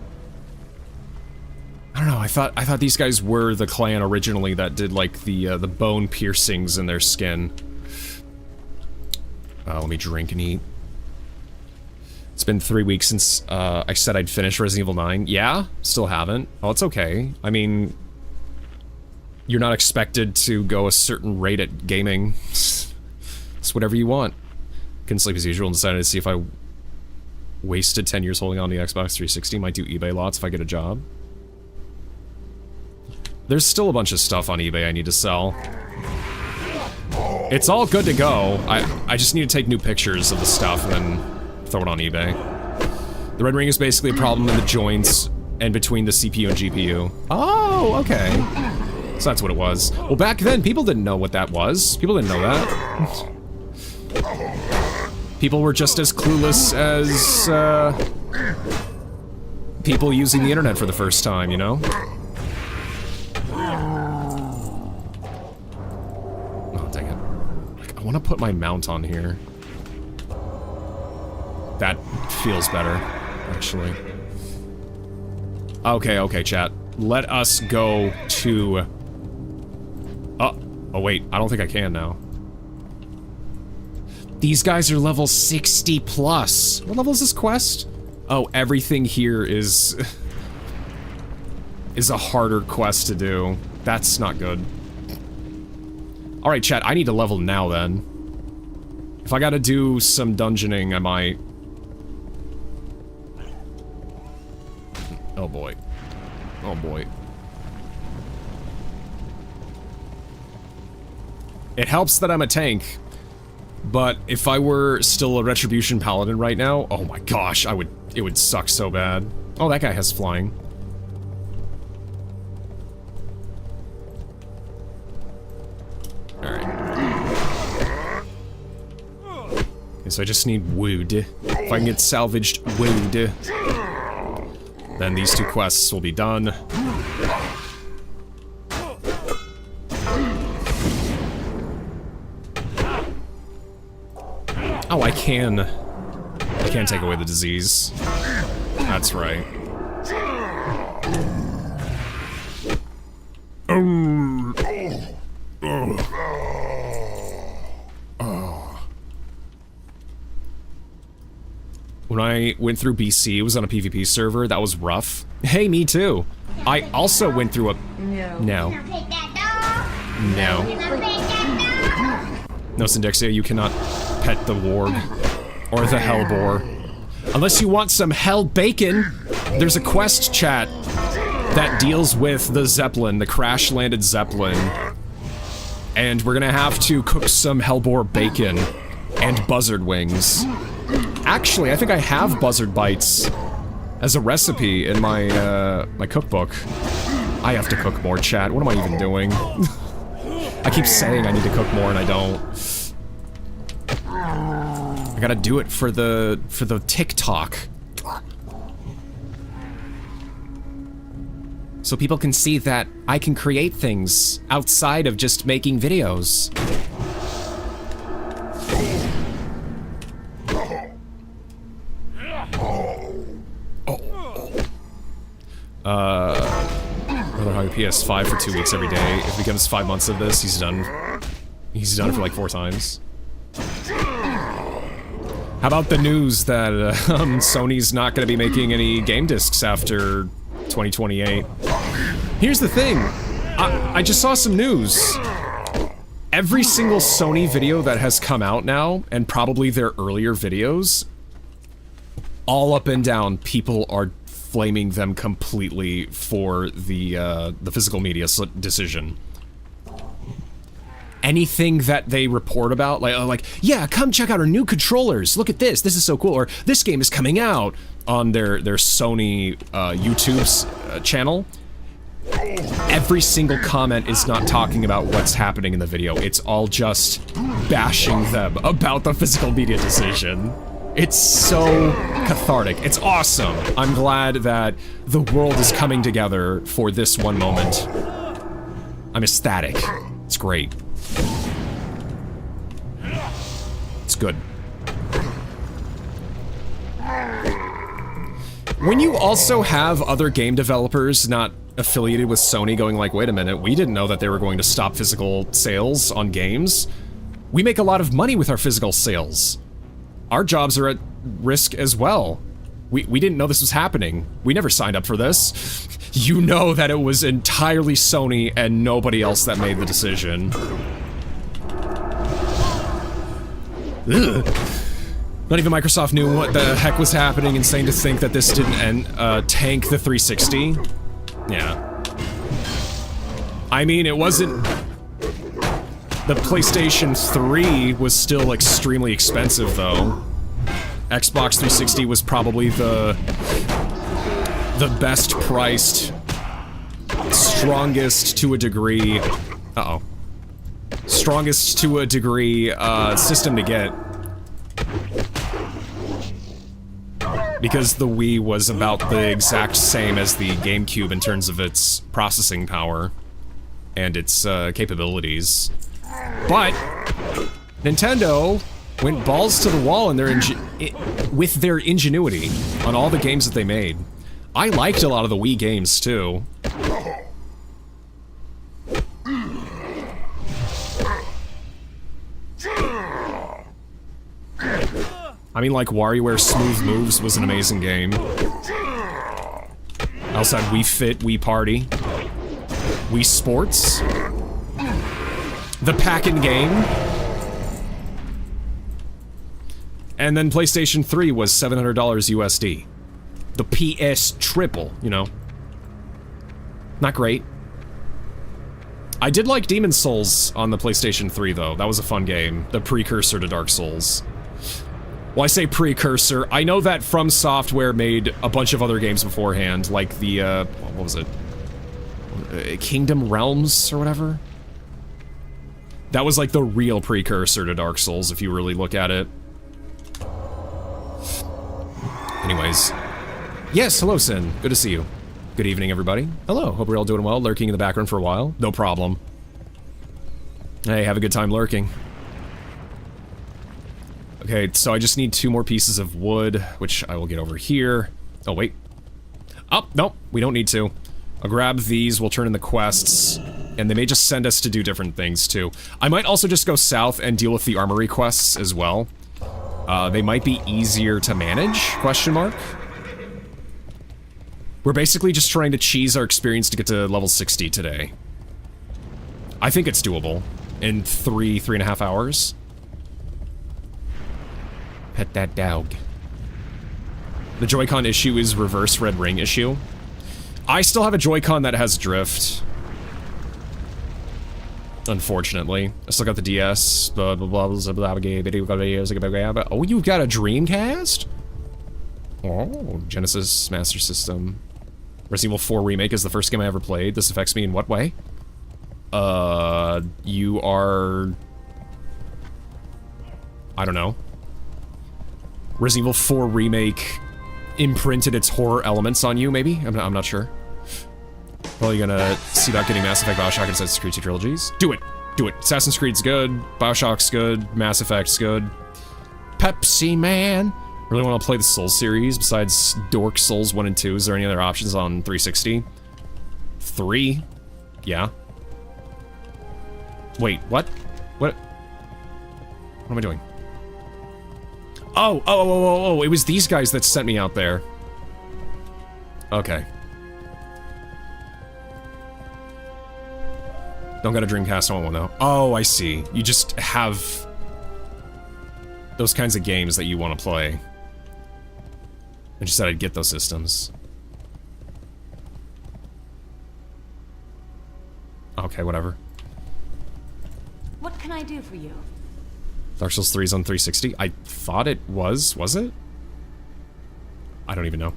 I don't know, I thought these guys were the clan originally that did, like, the bone piercings in their skin. Let me drink and eat. It's been 3 weeks since, I said I'd finish Resident Evil 9. Yeah? Still haven't. Oh, it's okay. I mean, you're not expected to go a certain rate at gaming. It's whatever you want. Couldn't sleep as usual and decided to see if I wasted 10 years holding on to the Xbox 360. Might do eBay lots if I get a job. There's still a bunch of stuff on eBay I need to sell. It's all good to go. I just need to take new pictures of the stuff and then throw it on eBay. The red ring is basically a problem in the joints and between the CPU and GPU. Oh, okay. So that's what it was. Well, back then, people didn't know what that was. People didn't know that. People were just as clueless as, people using the internet for the first time, you know? Oh, dang it. I want to put my mount on here. That feels better, actually. Okay, chat. Let us go to... Oh, wait, I don't think I can now. These guys are level 60 plus. What level is this quest? Oh, everything here is a harder quest to do. That's not good. Alright, chat, I need to level now then. If I gotta do some dungeoning, I might. Oh boy. Oh boy. It helps that I'm a tank, but if I were still a Retribution Paladin right now, oh my gosh, it would suck so bad. Oh, that guy has flying. Alright. Okay, so I just need wood. If I can get salvaged wood, then these two quests will be done. Oh, I can take away the disease. That's right. When I went through BC, it was on a PvP server. That was rough. Hey, me too. I also went through a... No. No, Syndexia, you cannot pet the warg. Or the hellboar. Unless you want some hell bacon. There's a quest, chat, that deals with the Zeppelin, the crash-landed Zeppelin. And we're gonna have to cook some hellboar bacon and buzzard wings. Actually, I think I have buzzard bites as a recipe in my, my cookbook. I have to cook more, chat. What am I even doing? I keep saying I need to cook more and I don't. I gotta do it for the TikTok. So people can see that I can create things outside of just making videos. Brother hug PS5 for 2 weeks every day. If it becomes 5 months of this, he's done. He's done it for like 4 times. How about the news that Sony's not going to be making any game discs after 2028? Here's the thing. I just saw some news. Every single Sony video that has come out now, and probably their earlier videos, all up and down, people are flaming them completely for the physical media decision. Anything that they report about, like, yeah, come check out our new controllers, look at this is so cool, or this game is coming out on their Sony YouTube's channel, every single comment is not talking about what's happening in the video, it's all just bashing them about the physical media decision. It's so cathartic. It's awesome. I'm glad that the world is coming together for this one moment. I'm ecstatic. It's great. It's good. When you also have other game developers not affiliated with Sony going like, wait a minute, we didn't know that they were going to stop physical sales on games. We make a lot of money with our physical sales. Our jobs are at risk as well. We didn't know this was happening. We never signed up for this. You know that it was entirely Sony and nobody else that made the decision. Ugh. Not even Microsoft knew what the heck was happening. Insane to think that this didn't tank the 360. Yeah. I mean, it wasn't... The PlayStation 3 was still extremely expensive, though. Xbox 360 was probably the best priced, strongest to a degree... Uh-oh. Strongest to a degree, system to get. Because the Wii was about the exact same as the GameCube in terms of its processing power and its capabilities. But Nintendo went balls to the wall in with their ingenuity on all the games that they made. I liked a lot of the Wii games too. I mean, like, WarioWare Smooth Moves was an amazing game. I also had Wii Fit, Wii Party, Wii Sports, the Pack-In Game, and then PlayStation 3 was $700 USD. The PS triple, you know. Not great. I did like Demon's Souls on the PlayStation 3, though. That was a fun game. The precursor to Dark Souls. Well, I say precursor. I know that From Software made a bunch of other games beforehand, like the, what was it? Kingdom Realms, or whatever? That was like the real precursor to Dark Souls, if you really look at it. Anyways. Yes, hello, Sin. Good to see you. Good evening, everybody. Hello, hope you're all doing well. Lurking in the background for a while. No problem. Hey, have a good time lurking. Okay, so I just need 2 more pieces of wood, which I will get over here. Oh, wait. Oh, no, we don't need to. I'll grab these, we'll turn in the quests, and they may just send us to do different things, too. I might also just go south and deal with the armory quests as well. They might be easier to manage, question mark. We're basically just trying to cheese our experience to get to level 60 today. I think it's doable. In 3.5 hours. Pet that dog. The Joy-Con issue is reverse red ring issue. I still have a Joy-Con that has drift. Unfortunately. I still got the DS. Blah, blah, blah, blah, blah, blah. Oh, you've got a Dreamcast? Oh, Genesis Master System. Resident Evil 4 Remake is the first game I ever played. This affects me in what way? You are... I don't know. Resident Evil 4 Remake imprinted its horror elements on you, maybe? I'm not sure. Probably gonna see about getting Mass Effect, Bioshock, and Assassin's Creed 2 trilogies. Do it! Do it! Assassin's Creed's good, Bioshock's good, Mass Effect's good. Pepsi Man! Really want to play the Souls series besides Dork Souls 1 and 2. Is there any other options on 360? 3? Yeah. Wait, what? What? What am I doing? Oh, it was these guys that sent me out there. Okay. Don't got a Dreamcast, I want one though. Oh, I see. You just have those kinds of games that you want to play. I just said I'd get those systems. Okay, whatever. What can I do for you? Dark Souls 3 is on 360? I thought it was it? I don't even know.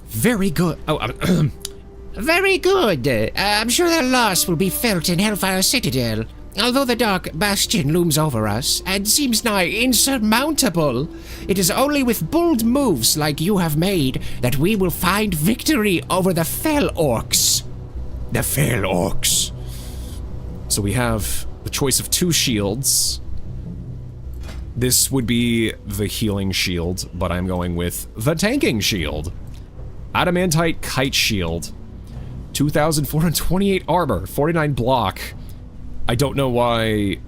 Very good. Oh, Very good. I'm sure their loss will be felt in Hellfire Citadel. Although the Dark Bastion looms over us and seems nigh insurmountable, it is only with bold moves like you have made that we will find victory over the Fell Orcs. The Fell Orcs. So we have the choice of 2 shields. This would be the healing shield, but I'm going with the tanking shield. Adamantite kite shield. 2,428 armor, 49 block. I don't know why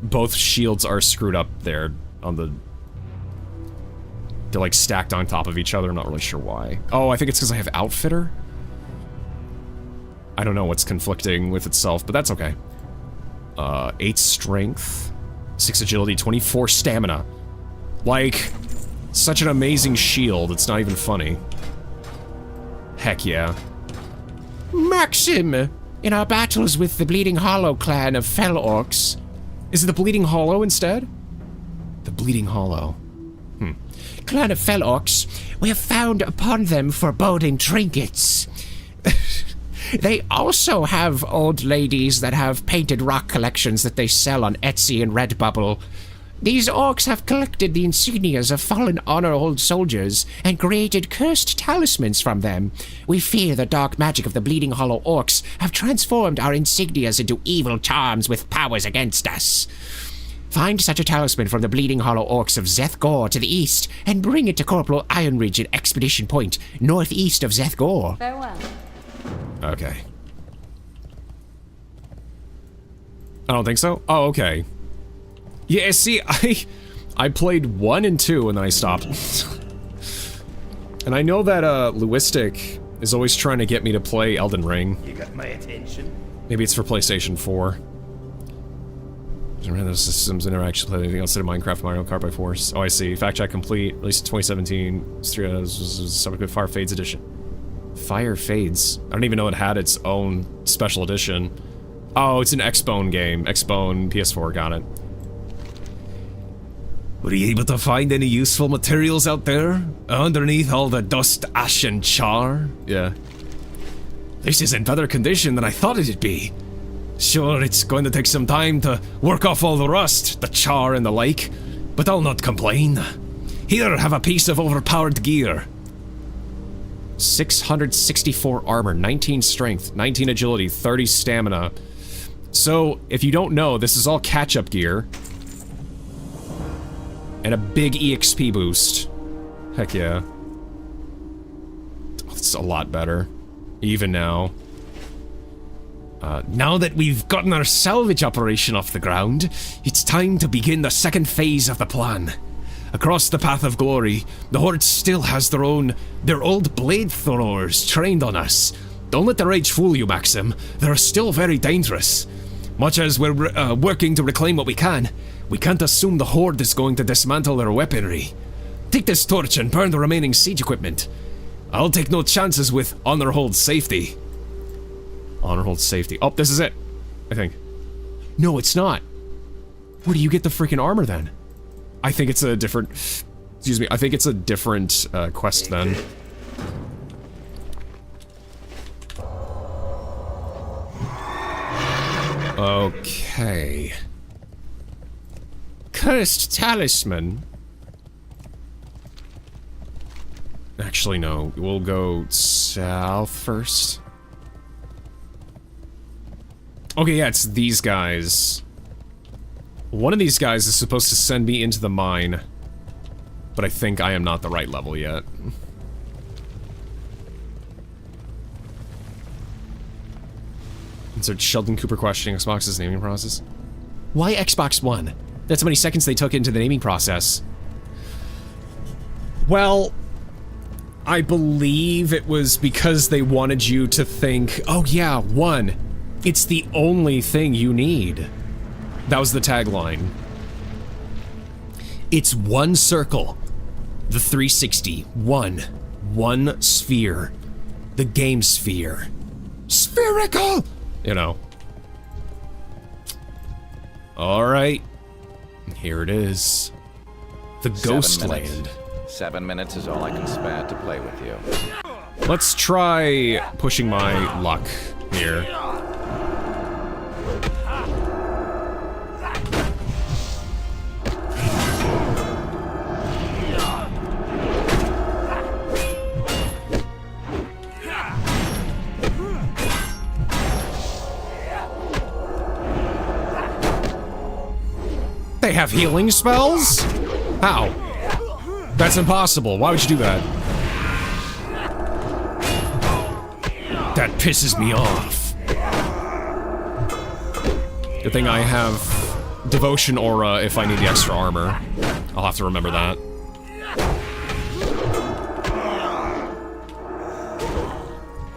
both shields are screwed up there on the... They're like stacked on top of each other, I'm not really sure why. Oh, I think it's because I have Outfitter? I don't know what's conflicting with itself, but that's okay. 8 strength, 6 agility, 24 stamina. Like, such an amazing shield, it's not even funny. Heck yeah. Maxim! In our battles with the Bleeding Hollow clan of Fell Orcs... Is it the Bleeding Hollow instead? The Bleeding Hollow. Clan of Fell Orcs, we have found upon them foreboding trinkets. They also have old ladies that have painted rock collections that they sell on Etsy and Redbubble. These orcs have collected the insignias of fallen honor-old soldiers and created cursed talismans from them. We fear the dark magic of the Bleeding Hollow orcs have transformed our insignias into evil charms with powers against us. Find such a talisman from the Bleeding Hollow orcs of Zethgor to the east and bring it to Corporal Ironridge at Expedition Point, northeast of Zethgor. Farewell. Okay. I don't think so? Oh, okay. Yeah, see, I played 1 and 2 and then I stopped. And I know that, Lewistic is always trying to get me to play Elden Ring. You got my attention. Maybe it's for PlayStation 4. Random systems interaction with anything outside of Minecraft, Mario Kart by Force. Oh, I see. Fact check complete. At least 2017. Subsequent Fire Fades edition. Fire Fades. I don't even know it had its own special edition. Oh, it's an Xbone game. Xbone PS4, got it. Were you able to find any useful materials out there? Underneath all the dust, ash, and char? Yeah. This is in better condition than I thought it'd be. Sure, it's going to take some time to work off all the rust, the char and the like, but I'll not complain. Here, have a piece of overpowered gear. 664 armor, 19 strength, 19 agility, 30 stamina. So, if you don't know, this is all catch-up gear. And a big EXP boost. Heck yeah. It's a lot better. Even now. Now that we've gotten our salvage operation off the ground, it's time to begin the second phase of the plan. Across the path of glory, the Horde still has their old blade throwers trained on us. Don't let the rage fool you, Maxim. They're still very dangerous. Much as we're working to reclaim what we can't assume the Horde is going to dismantle their weaponry. Take this torch and burn the remaining siege equipment. I'll take no chances with Honor Hold Safety. Honor Hold Safety. Oh, this is it, I think. No, it's not. Where do you get the freaking armor then? I think it's a different... Excuse me, I think it's a different quest then. Okay. Cursed Talisman. Actually, no. We'll go south first. Okay, yeah, it's these guys. One of these guys is supposed to send me into the mine. But I think I am not the right level yet. Insert Sheldon Cooper questioning Xbox's naming process. Why Xbox One? That's how many seconds they took into the naming process. Well, I believe it was because they wanted you to think, oh yeah, one. It's the only thing you need. That was the tagline. It's one circle. The 360. One sphere. The game sphere. Spherical! You know. Alright. Here it is. The Ghostland. 7 minutes is all I can spare to play with you. Let's try pushing my luck here. They have healing spells? How? That's impossible. Why would you do that? That pisses me off. Good thing I have Devotion Aura if I need the extra armor. I'll have to remember that.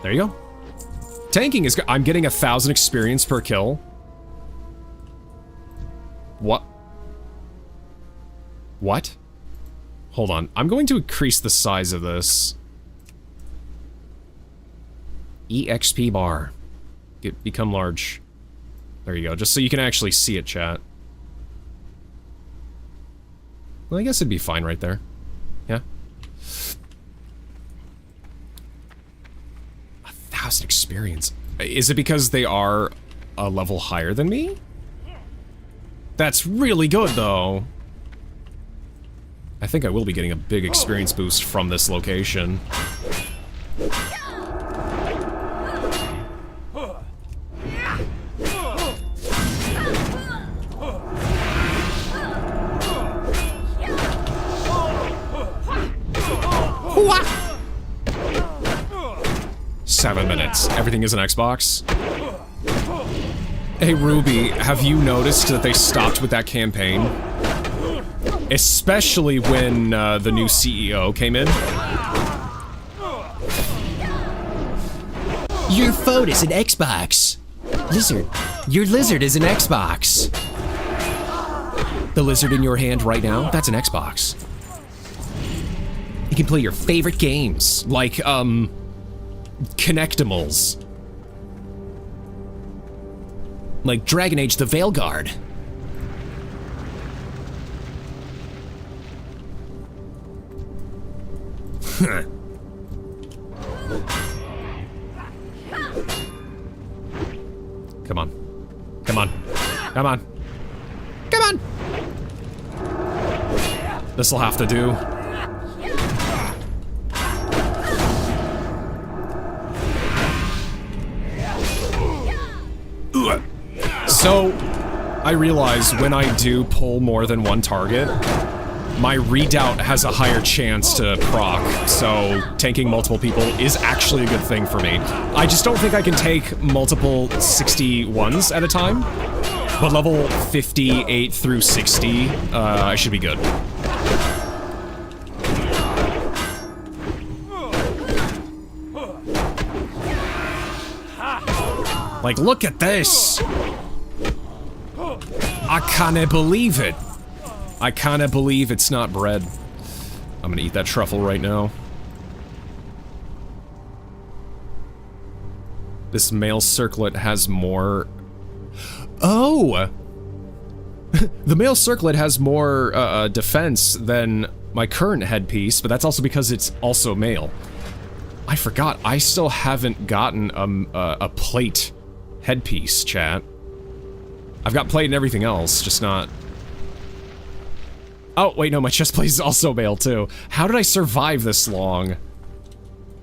There you go. Tanking is good. I'm getting 1,000 experience per kill. What? What? Hold on. I'm going to increase the size of this. EXP bar. Become large. There you go. Just so you can actually see it, chat. Well, I guess it'd be fine right there. Yeah. 1,000 experience. Is it because they are a level higher than me? That's really good, though. I think I will be getting a big experience boost from this location. What? 7 minutes. Everything is an Xbox. Hey, Ruby, have you noticed that they stopped with that campaign? Especially when the new CEO came in. Your phone is an Xbox. Lizard. Your lizard is an Xbox. The lizard in your hand right now, that's an Xbox. You can play your favorite games, like, Connectimals. Like Dragon Age the Veilguard. Come on. Come on. Come on. Come on! This'll have to do. So, I realize when I do pull more than one target, my redoubt has a higher chance to proc, so tanking multiple people is actually a good thing for me. I just don't think I can take multiple 61s at a time, but level 58 through 60, I should be good. Like, look at this! I can't believe it! I can't believe it's not bread. I'm gonna eat that truffle right now. This male circlet has more... Oh! The male circlet has more defense than my current headpiece, but that's also because it's also male. I forgot, I still haven't gotten a plate headpiece, chat. I've got plate and everything else, just not... Oh, wait, no, my chestplate is also male, too. How did I survive this long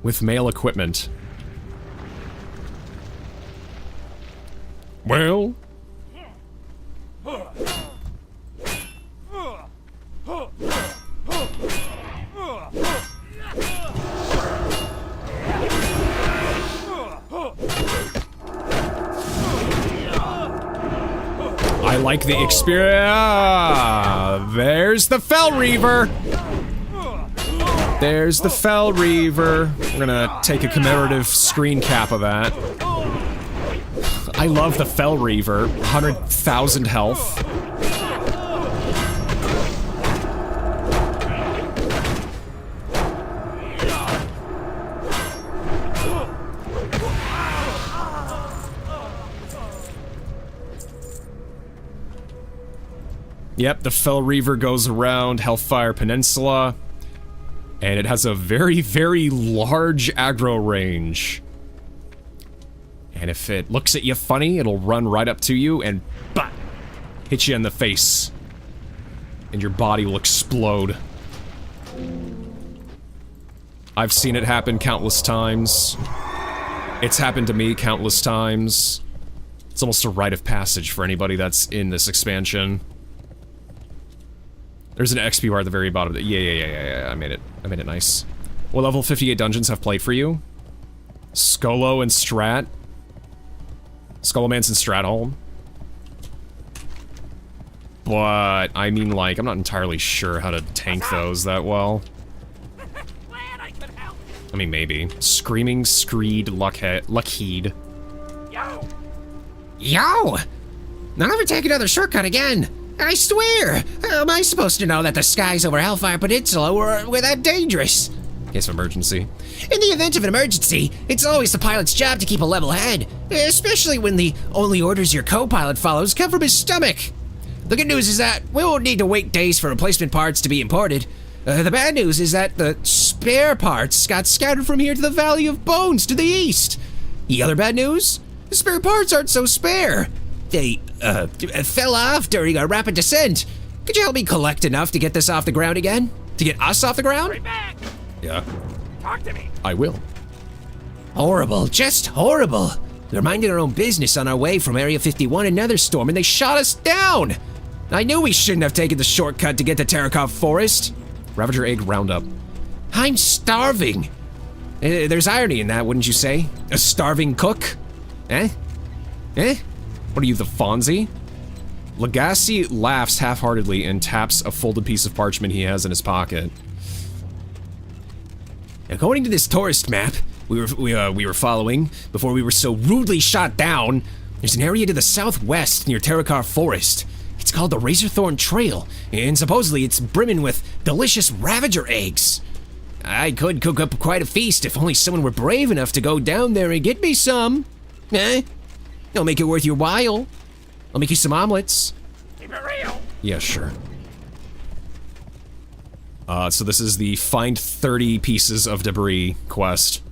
with male equipment? Well... I like the experience. There's the Fell Reaver. There's the Fell Reaver. We're gonna take a commemorative screen cap of that. I love the Fell Reaver. 100,000 health. Yep, the Fell Reaver goes around Hellfire Peninsula, and it has a very, very large aggro range. And if it looks at you funny, it'll run right up to you and bah, hit you in the face. And your body will explode. I've seen it happen countless times. It's happened to me countless times. It's almost a rite of passage for anybody that's in this expansion. There's an XP bar at the very bottom. Yeah, I made it. I made it nice. What level 58 dungeons have played for you? Skolo and Strat. Skolomance and Stratholm. But, I mean, like, I'm not entirely sure how to tank those that well. I mean, maybe. Screaming Screed Lockheed. Yo! Not ever take another shortcut again. I swear. How am I supposed to know that the skies over Hellfire Peninsula were that dangerous? In case of emergency. In the event of an emergency, it's always the pilot's job to keep a level head, especially when the only orders your co-pilot follows come from his stomach. The good news is that we won't need to wait days for replacement parts to be imported. The bad news is that the spare parts got scattered from here to the Valley of Bones to the east. The other bad news? The spare parts aren't so spare. They, fell off during our rapid descent. Could you help me collect enough to get this off the ground again? To get us off the ground? Hurry back! Yeah. Talk to me! I will. Horrible, just horrible. We were minding our own business on our way from Area 51 in Netherstorm and they shot us down. I knew we shouldn't have taken the shortcut to get to Terracoff Forest. Ravager Egg Roundup. I'm starving. There's irony in that, wouldn't you say? A starving cook? Eh? Eh? What are you, the Fonzie? Legacy laughs half-heartedly and taps a folded piece of parchment he has in his pocket. According to this tourist map we were following before we were so rudely shot down, there's an area to the southwest near Terracoff Forest. It's called the Razorthorn Trail, and supposedly it's brimming with delicious Ravager eggs. I could cook up quite a feast if only someone were brave enough to go down there and get me some. Eh? I'll make it worth your while. I'll make you some omelets. Keep it real! Yeah, sure. So this is the find 30 pieces of debris quest.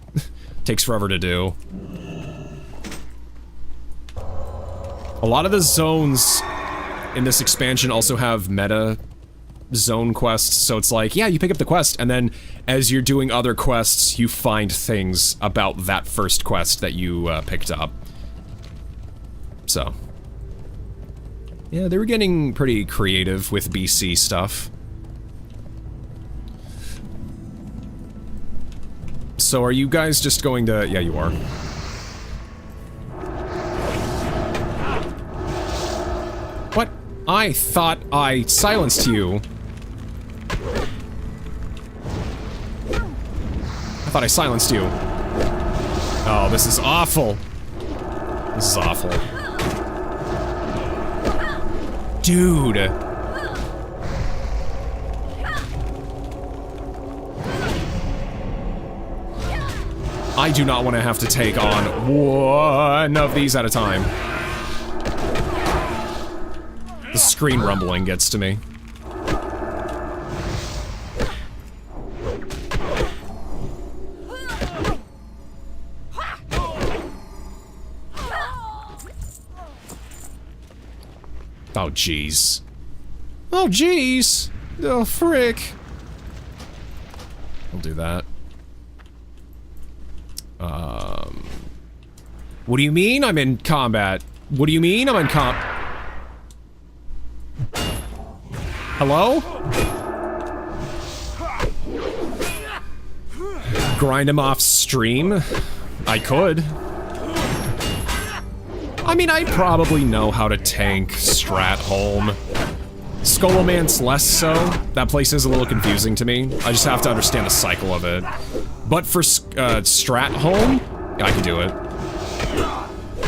Takes forever to do. A lot of the zones in this expansion also have meta zone quests, so it's like, yeah, you pick up the quest, and then as you're doing other quests, you find things about that first quest that you picked up. So. Yeah, they were getting pretty creative with BC stuff. So are you guys just going to... Yeah, you are. What? I thought I silenced you. I thought I silenced you. Oh, this is awful. This is awful. Dude. I do not want to have to take on one of these at a time. The screen rumbling gets to me. Oh, jeez. Oh, jeez. Oh, frick. I'll do that. What do you mean I'm in combat? What do you mean I'm in Hello? Grind him off stream? I could. I mean, I probably know how to tank Stratholm. Skolomance less so. That place is a little confusing to me. I just have to understand the cycle of it. But for Stratholm, yeah, I can do it.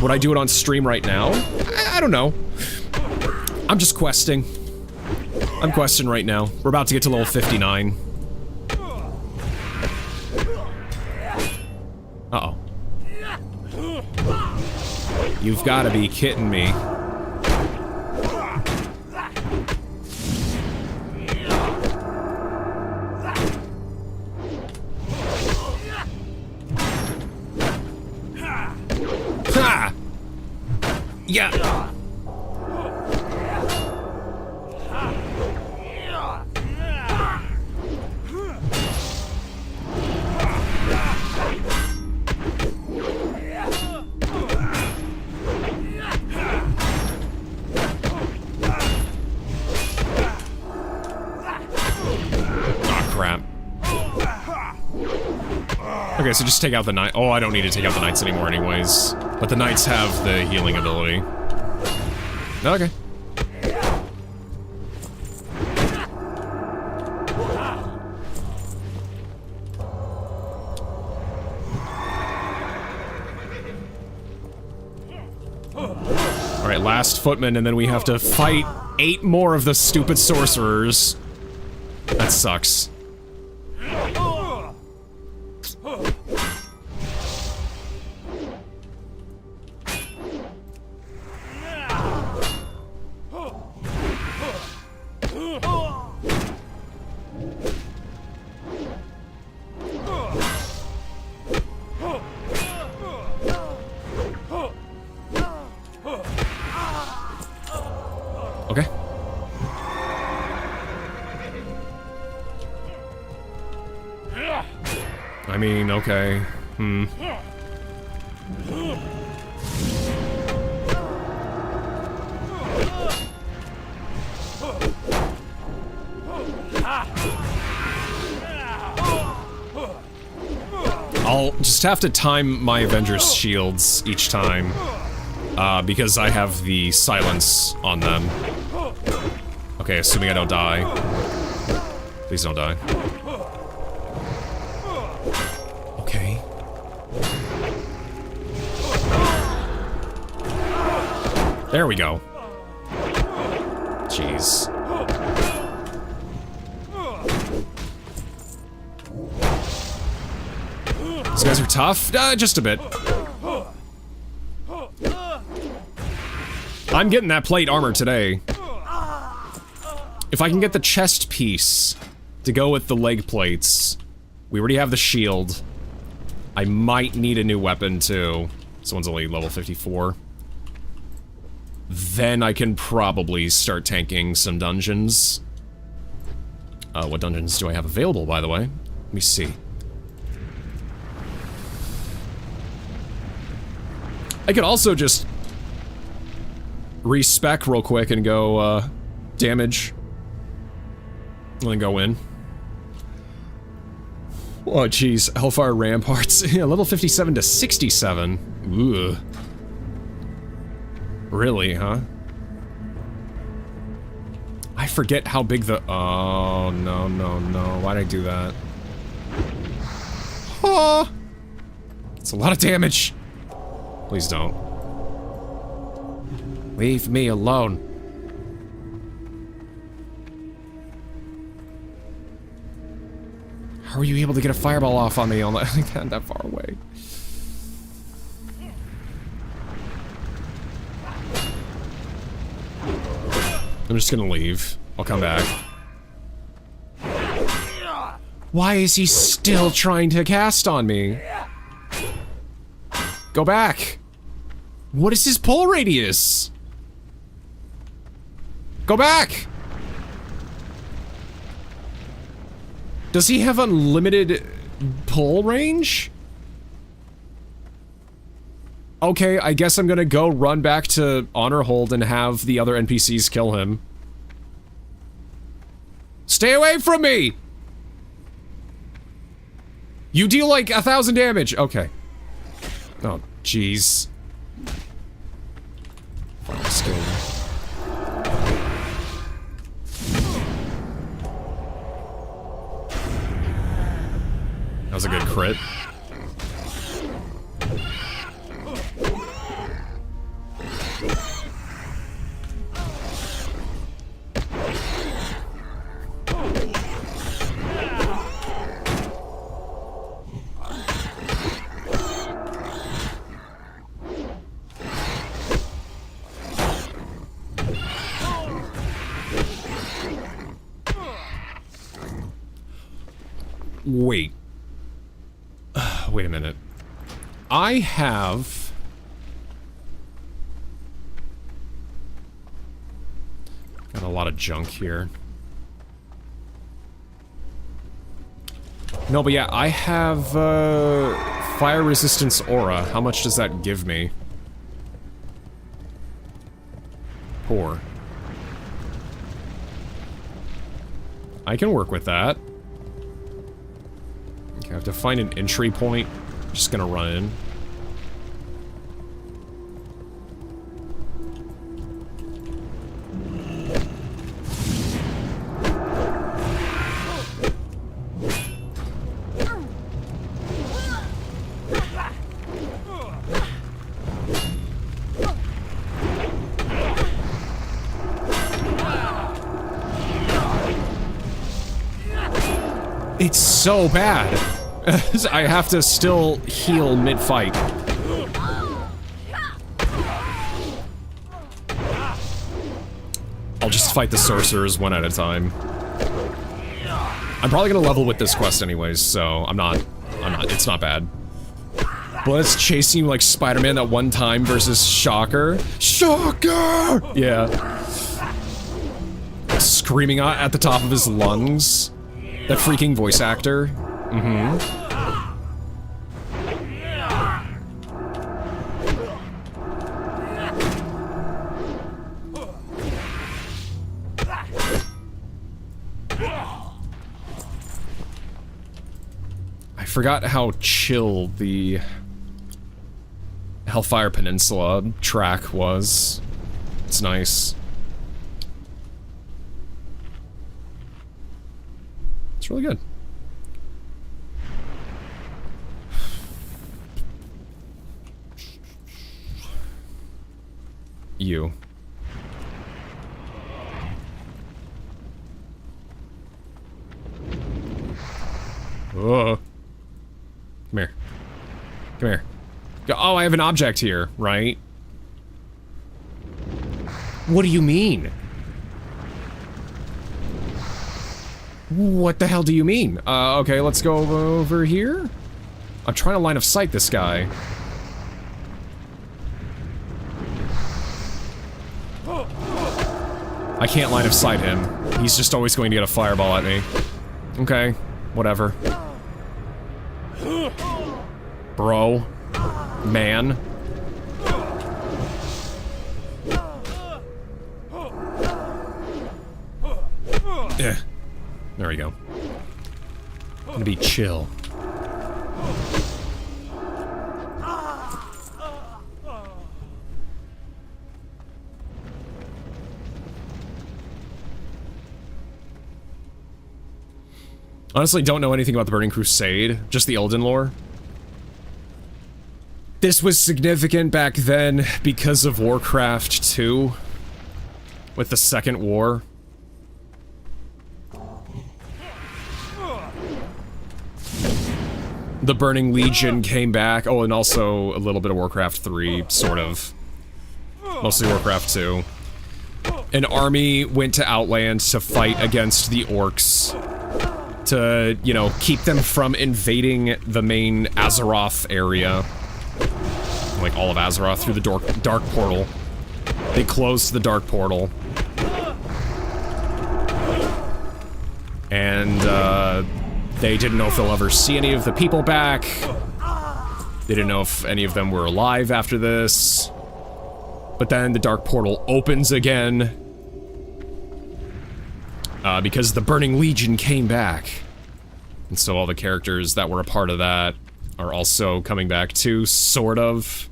Would I do it on stream right now? I don't know. I'm just questing. I'm questing right now. We're about to get to level 59. Uh-oh. You've got to be kidding me. Ha! Yeah. Okay, so just take out the knight. Oh, I don't need to take out the knights anymore anyways. But the knights have the healing ability. Okay. Alright, last footman, and then we have to fight 8 more of the stupid sorcerers. That sucks. Okay. I mean, okay. I'll just have to time my Avengers shields each time, because I have the silence on them. Okay, assuming I don't die. Please don't die. Okay. There we go. Jeez. These guys are tough? Just a bit. I'm getting that plate armor today. If I can get the chest piece to go with the leg plates, we already have the shield. I might need a new weapon too. This one's only level 54. Then I can probably start tanking some dungeons. What dungeons do I have available, by the way? Let me see. I could also just respec real quick and go, damage. And then go in. Oh, jeez. Hellfire Ramparts. Yeah, level 57 to 67. Ooh. Really, huh? I forget how big the... Oh, no, no, no. Why'd I do that? Oh! It's a lot of damage. Please don't. Leave me alone. How are you able to get a fireball off on me on that far away? I'm just gonna leave. I'll come back. Why is he still trying to cast on me? Go back. What is his pull radius? Go back. Does he have unlimited pull range? Okay, I guess I'm gonna go run back to Honor Hold and have the other NPCs kill him. Stay away from me! You deal like 1,000 damage. Okay. Oh, jeez. That was a good crit. Wait. Wait a minute. I have... got a lot of junk here. No, but yeah, I have, fire resistance aura. How much does that give me? Poor. I can work with that. Okay, I have to find an entry point. I'm just gonna run in. It's so bad. I have to still heal mid-fight. I'll just fight the sorcerers one at a time. I'm probably gonna level with this quest anyways, so I'm not, it's not bad. Blood's chasing you like Spider-Man that one time versus Shocker. Shocker! Yeah. Screaming at the top of his lungs. That freaking voice actor. Mm-hmm. I forgot how chill the Hellfire Peninsula track was. It's nice. It's really good. You. Oh. Come here. Come here. Oh, I have an object here, right? What do you mean? What the hell do you mean? Okay, let's go over here. I'm trying to line of sight this guy. I can't line of sight him. He's just always going to get a fireball at me. Okay, whatever. Bro. Man. Yeah. There we go. Gonna be chill. Honestly, don't know anything about the Burning Crusade, just the Elden lore. This was significant back then because of Warcraft 2, with the Second War. The Burning Legion came back. Oh, and also a little bit of Warcraft 3, sort of. Mostly Warcraft 2. An army went to Outlands to fight against the orcs. To, you know, keep them from invading the main Azeroth area. Like all of Azeroth through the dark portal. They closed the dark portal. And, they didn't know if they'll ever see any of the people back. They didn't know if any of them were alive after this. But then the dark portal opens again. Because the Burning Legion came back. And so all the characters that were a part of that are also coming back too, sort of.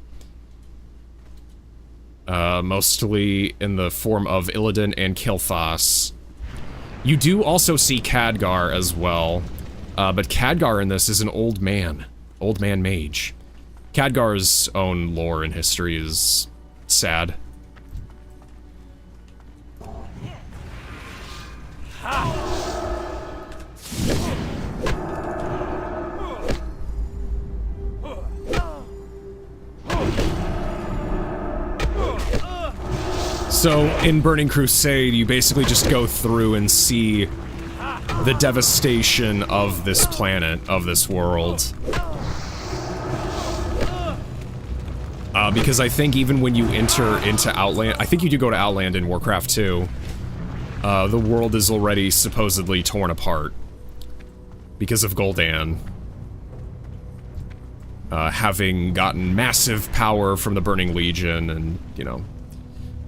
Mostly in the form of Illidan and Kil'thas. You do also see Khadgar as well. But Khadgar in this is an old man mage. Khadgar's own lore and history is sad. So, in Burning Crusade, you basically just go through and see the devastation of this planet, of this world. Because I think even when you enter into Outland, I think you do go to Outland in Warcraft 2, the world is already supposedly torn apart. Because of Gul'dan. Having gotten massive power from the Burning Legion, and, you know,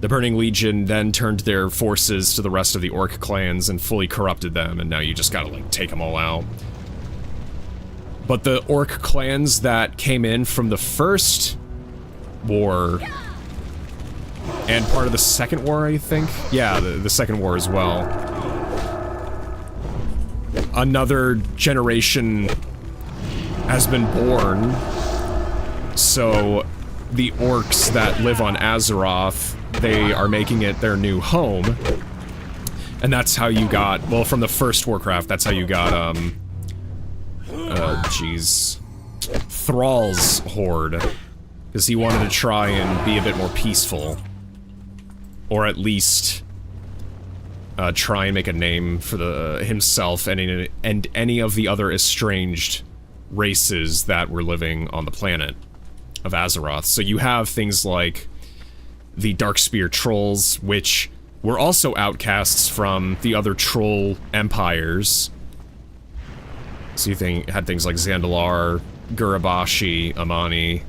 the Burning Legion then turned their forces to the rest of the orc clans and fully corrupted them, and now you just gotta, like, take them all out. But the orc clans that came in from the first war, and part of the second war, I think? Yeah, the second war as well. Another generation has been born, so the orcs that live on Azeroth, they are making it their new home. And that's how you got, well, from the first Warcraft, that's how you got, Thrall's horde. Because he wanted to try and be a bit more peaceful. Or at least, try and make a name for himself and any of the other estranged races that were living on the planet of Azeroth. So you have things like the Darkspear trolls, which were also outcasts from the other troll empires. So you had things like Zandalar, Gurabashi, Amani,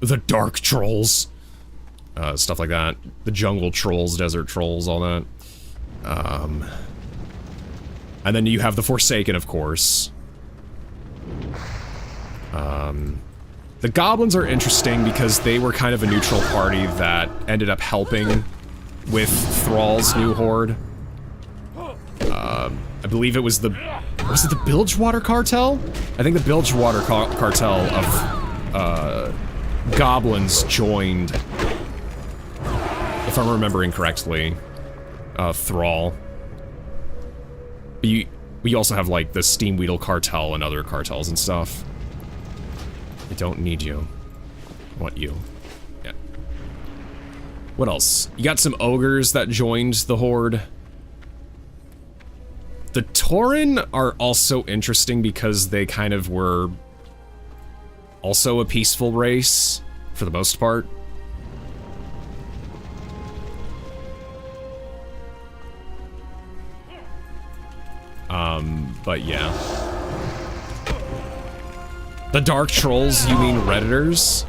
the Dark Trolls, stuff like that. The Jungle Trolls, Desert Trolls, all that. And then you have the Forsaken, of course. The Goblins are interesting because they were kind of a neutral party that ended up helping with Thrall's new horde. I believe it was the... Was it the Bilgewater Cartel? I think the Bilgewater Cartel of Goblins joined, if I'm remembering correctly, Thrall. We also have, like, the Steamweedle Cartel and other cartels and stuff. I don't need you. I want you. Yeah. What else? You got some ogres that joined the horde. The Tauren are also interesting because they kind of were also a peaceful race, for the most part. But yeah. The Dark Trolls, you mean Redditors?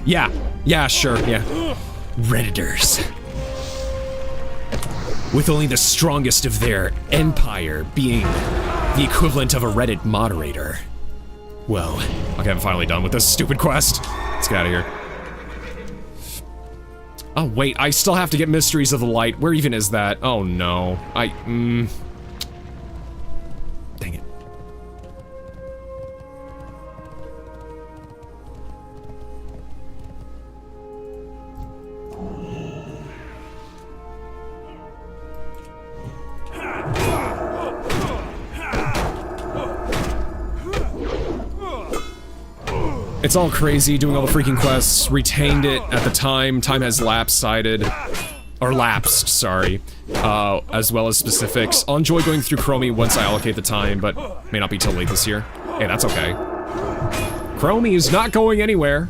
Yeah, sure, yeah. Redditors. With only the strongest of their empire being the equivalent of a Reddit moderator. Well, okay, I'm finally done with this stupid quest. Let's get out of here. Oh, wait, I still have to get Mysteries of the Light. Where even is that? Oh, no. Dang it. It's all crazy doing all the freaking quests. Retained it at the time. Time has lapsed, sorry. As well as specifics. I'll enjoy going through Chromie once I allocate the time, but may not be till late this year. Hey, that's okay. Chromie is not going anywhere.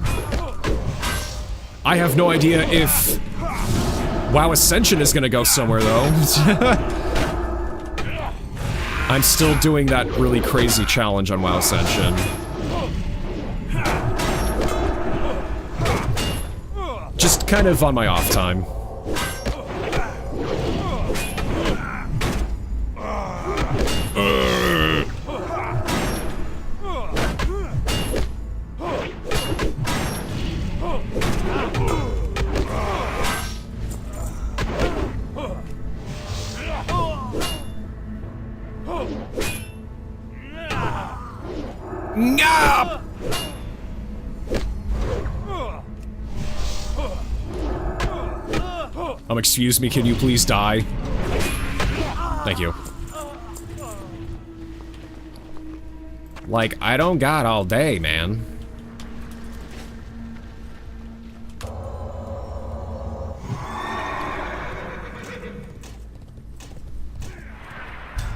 I have no idea if WoW Ascension is gonna go somewhere, though. I'm still doing that really crazy challenge on WoW Ascension. Just kind of on my off time. Ngap! Excuse me, can you please die? Thank you. Like, I don't got all day, man.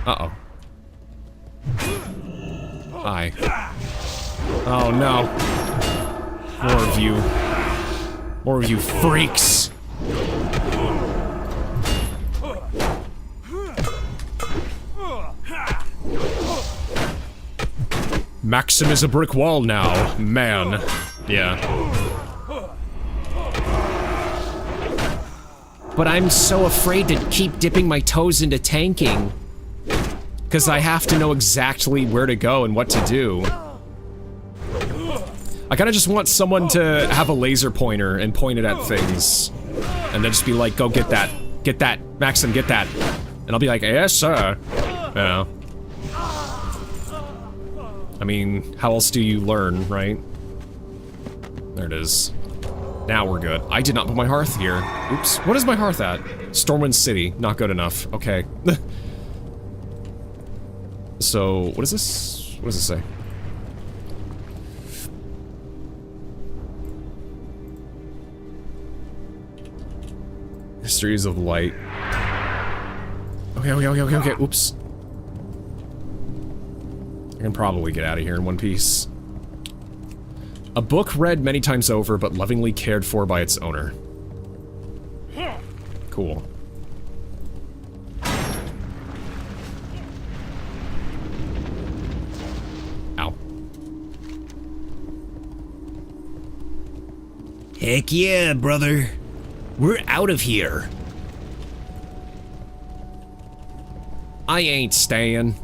Uh-oh. Hi. Oh, no. More of you. More of you freaks. Maxim is a brick wall now, man. Yeah. But I'm so afraid to keep dipping my toes into tanking. Because I have to know exactly where to go and what to do. I kind of just want someone to have a laser pointer and point it at things. And then just be like, go get that. Get that. Maxim, get that. And I'll be like, yes, sir. Yeah. I mean, how else do you learn, right? There it is. Now we're good. I did not put my hearth here. Oops. What is my hearth at? Stormwind City. Not good enough. Okay. So, what is this? What does it say? Histories of Light. Okay. Oops. I can probably get out of here in one piece. A book read many times over, but lovingly cared for by its owner. Cool. Ow. Heck yeah, brother. We're out of here. I ain't staying.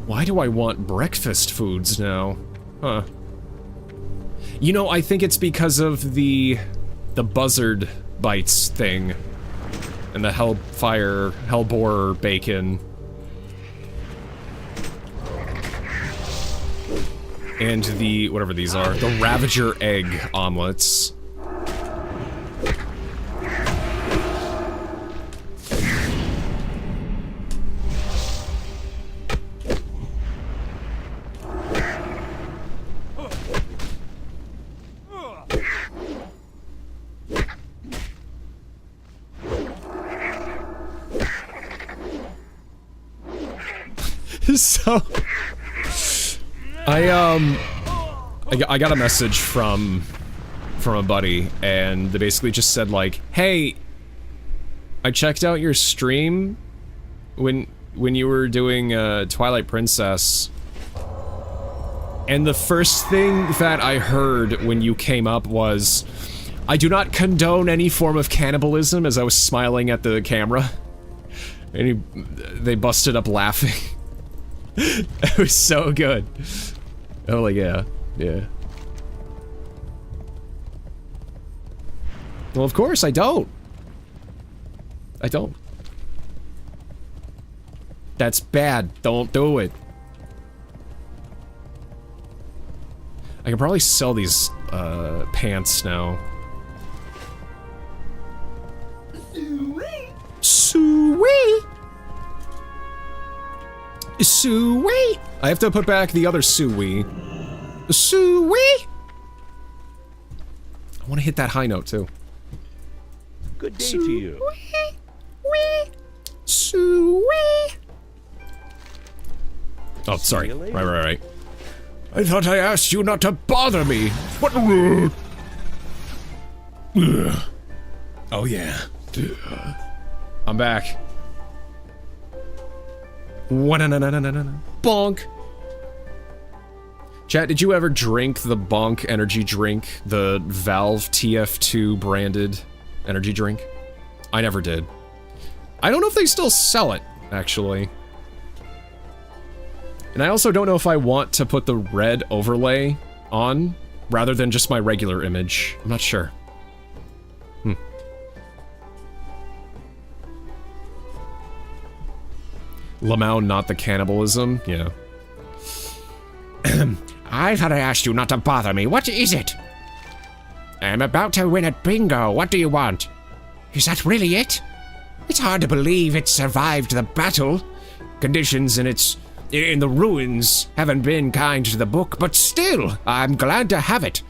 Why do I want breakfast foods now? Huh. You know, I think it's because of the buzzard bites thing. And the hellboar bacon. And the, whatever these are, the Ravager egg omelets. So, I got a message from a buddy, and they basically just said like, "Hey, I checked out your stream when you were doing Twilight Princess, and the first thing that I heard when you came up was, I do not condone any form of cannibalism," as I was smiling at the camera, and they busted up laughing. It was so good. Oh, like, yeah. Well, of course, I don't. That's bad. Don't do it. I can probably sell these, pants now. Sweet! Suey! I have to put back the other Suey. Suey! I want to hit that high note, too. Good day to you. Suey! Oh, sorry. you later. Right. I thought I asked you not to bother me. What? Oh, yeah. I'm back. Bonk. Chat, did you ever drink the Bonk energy drink? The Valve TF2 branded energy drink? I never did. I don't know if they still sell it, actually. And I also don't know if I want to put the red overlay on, rather than just my regular image. I'm not sure. Lamau, not the cannibalism? Yeah. I thought I asked you not to bother me. What is it? I'm about to win at bingo. What do you want? Is that really it? It's hard to believe it survived the battle. Conditions in the ruins haven't been kind to the book, but still, I'm glad to have it.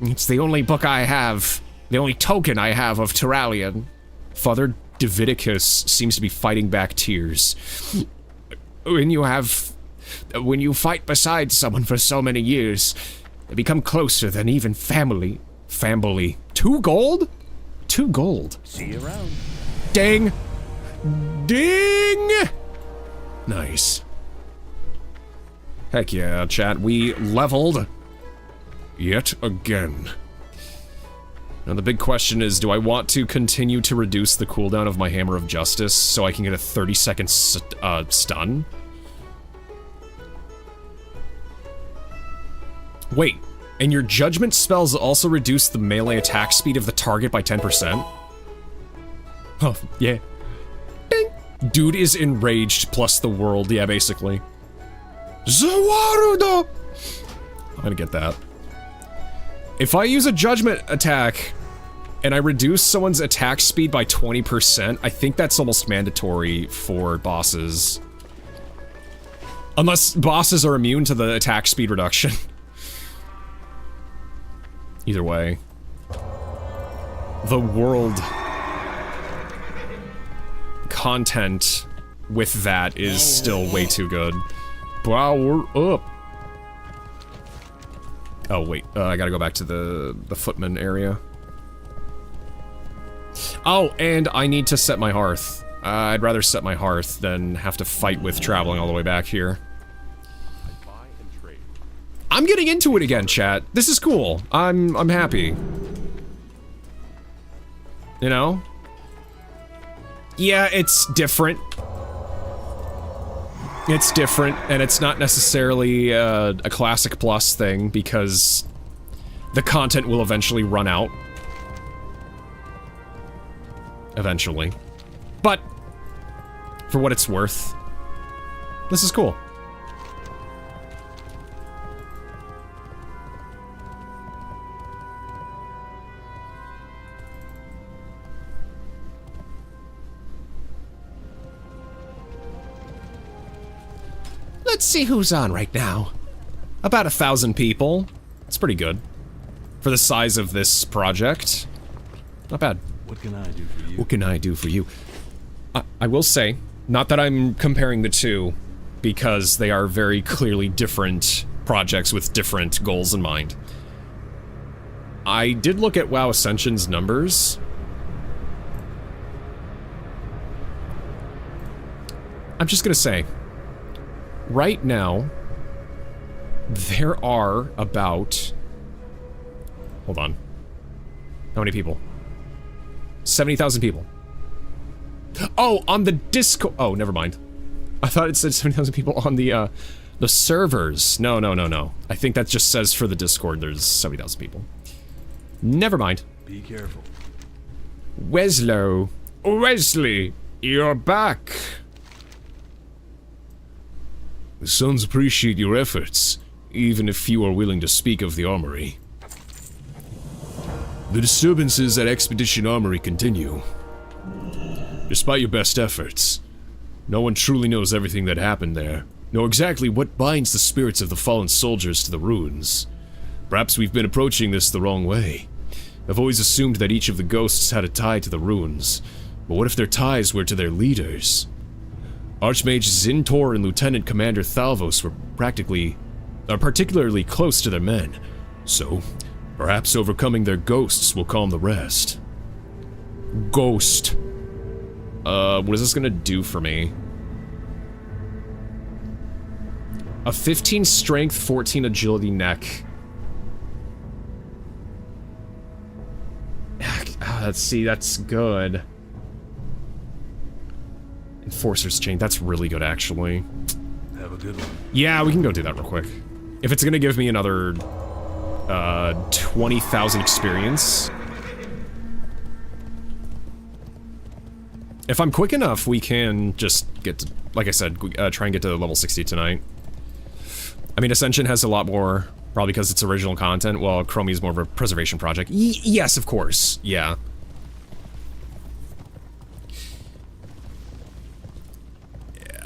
It's the only book I have, the only token I have of Tyrallion. Father Davidicus seems to be fighting back tears. When you fight beside someone for so many years, they become closer than even family. Family. 2 gold? 2 gold. See you around. Ding! Ding! Nice. Heck yeah, chat. We leveled yet again. Now the big question is, do I want to continue to reduce the cooldown of my Hammer of Justice so I can get a 30-second stun? Wait, and your Judgment spells also reduce the melee attack speed of the target by 10%? Oh, yeah. Ding. Dude is enraged plus the world, yeah, basically. Zawaruda! I'm gonna get that. If I use a Judgment attack and I reduce someone's attack speed by 20%, I think that's almost mandatory for bosses. Unless bosses are immune to the attack speed reduction. Either way. The world content with that is still way too good. Power up. Oh wait, I gotta go back to the footman area. Oh, and I need to set my hearth. I'd rather set my hearth than have to fight with traveling all the way back here. I'm getting into it again, chat. This is cool. I'm happy. You know? Yeah, it's different. It's different, and it's not necessarily a Classic Plus thing, because the content will eventually run out. Eventually. But, for what it's worth, this is cool. Let's see who's on right now. About 1,000 people. It's pretty good. For the size of this project. Not bad. What can I do for you? What can I do for you? I will say, not that I'm comparing the two, because they are very clearly different projects with different goals in mind. I did look at WoW Ascension's numbers. I'm just gonna say, right now, there are about... Hold on. How many people? 70,000 people. Oh, on the Discord... Oh, never mind. I thought it said 70,000 people on the servers. No. I think that just says for the Discord there's 70,000 people. Never mind. Be careful. Weslow. Wesley, you're back. The Sons appreciate your efforts, even if you are willing to speak of the armory. The disturbances at Expedition Armory continue. Despite your best efforts, no one truly knows everything that happened there, nor exactly what binds the spirits of the fallen soldiers to the ruins. Perhaps we've been approaching this the wrong way. I've always assumed that each of the ghosts had a tie to the ruins, but what if their ties were to their leaders? Archmage Zintor and Lieutenant Commander Thalvos were particularly close to their men, so perhaps overcoming their ghosts will calm the rest. Ghost. What is this gonna do for me? A 15 strength, 14 agility neck. Let's see, that's good. Enforcer's Chain, that's really good, actually. Have a good one. Yeah, we can go do that real quick. If it's gonna give me another, 20,000 experience. If I'm quick enough, we can just get to, like I said, try and get to level 60 tonight. I mean, Ascension has a lot more, probably because it's original content, while Chromie is more of a preservation project. Yes, of course, yeah.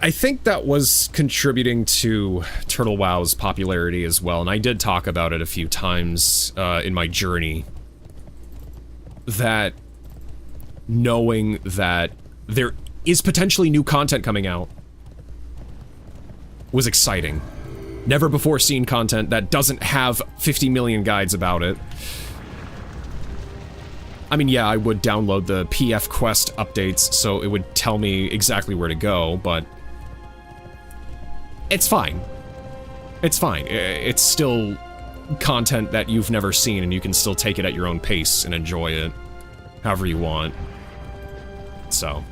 I think that was contributing to Turtle WoW's popularity as well, and I did talk about it a few times in my journey. That knowing that there is potentially new content coming out was exciting. Never before seen content that doesn't have 50 million guides about it. I mean, yeah, I would download the PF Quest updates so it would tell me exactly where to go, but it's fine. It's fine. It's still content that you've never seen, and you can still take it at your own pace and enjoy it however you want. So,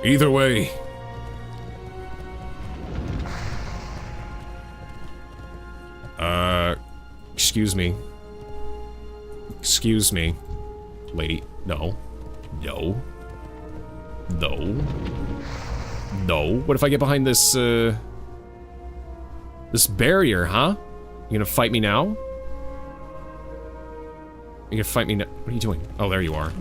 either way. Excuse me. Excuse me. Lady. No. No. No. No. What if I get behind this, this barrier, huh? You gonna fight me now? You gonna fight me now? What are you doing? Oh, there you are.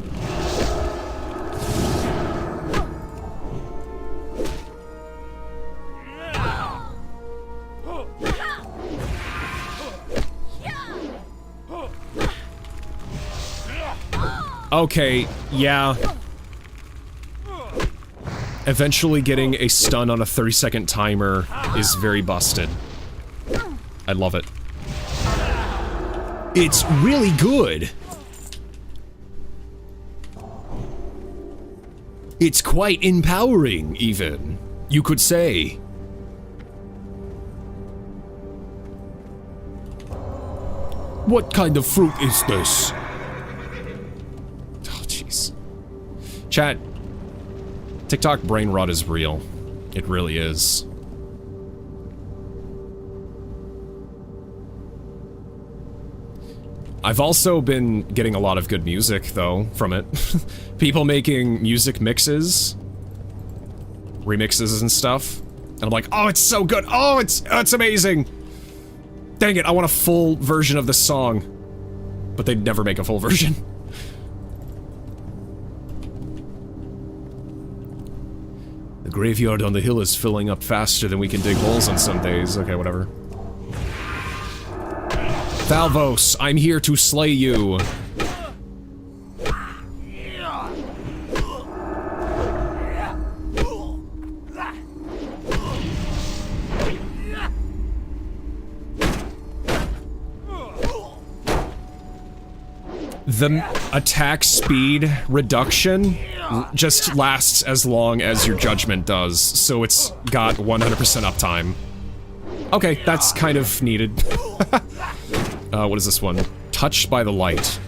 Okay, yeah. Eventually getting a stun on a 30-second timer is very busted. I love it. It's really good. It's quite empowering, even, you could say. What kind of fruit is this? Oh, jeez. Chat. TikTok brain rot is real. It really is. I've also been getting a lot of good music, though, from it. People making music mixes, remixes and stuff, and I'm like, oh, it's so good! Oh, it's amazing! Dang it, I want a full version of the song. But they'd never make a full version. The graveyard on the hill is filling up faster than we can dig holes on some days. Okay, whatever. Thalvos, I'm here to slay you. The attack speed reduction just lasts as long as your judgment does, so it's got 100% uptime. Okay, that's kind of needed. What is this one? Touched by the light.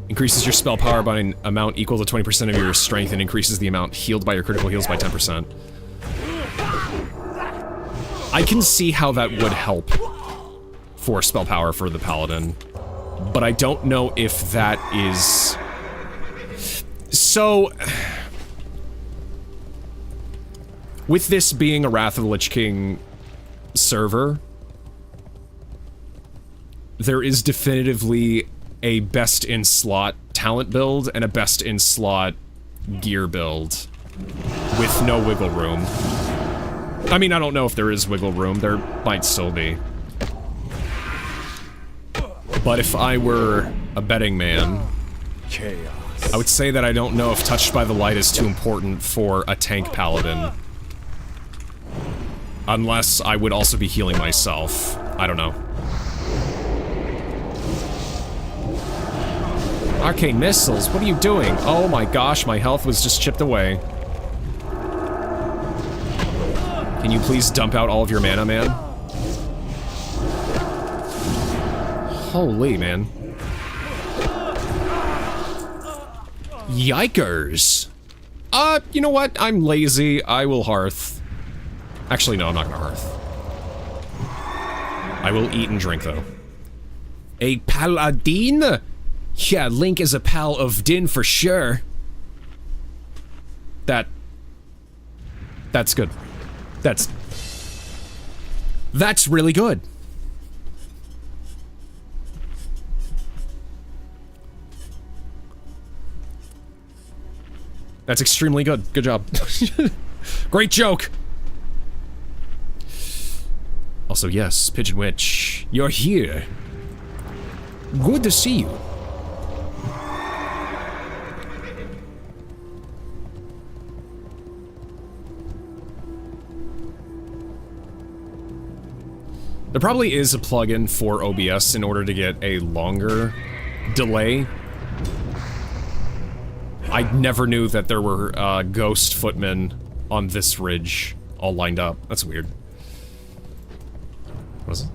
Increases your spell power by an amount equal to 20% of your strength and increases the amount healed by your critical heals by 10%. I can see how that would help for spell power for the paladin, but I don't know if that is... So... With this being a Wrath of the Lich King server, there is definitively a best-in-slot talent build and a best-in-slot gear build with no wiggle room. I mean, I don't know if there is wiggle room. There might still be. But if I were a betting man, I would say that I don't know if Touched by the Light is too important for a tank paladin. Unless I would also be healing myself. I don't know. Arcane missiles, what are you doing? Oh my gosh, my health was just chipped away. Can you please dump out all of your mana, man? Holy, man. Yikers. You know what? I'm lazy. I will hearth. Actually, no, I'm not gonna hearth. I will eat and drink, though. A paladin? Yeah, Link is a pal of Din for sure. That's good. That's really good. That's extremely good. Good job. Great joke. Also, yes, Pigeon Witch, you're here. Good to see you. There probably is a plugin for OBS in order to get a longer delay. I never knew that there were ghost footmen on this ridge all lined up. That's weird. What is it?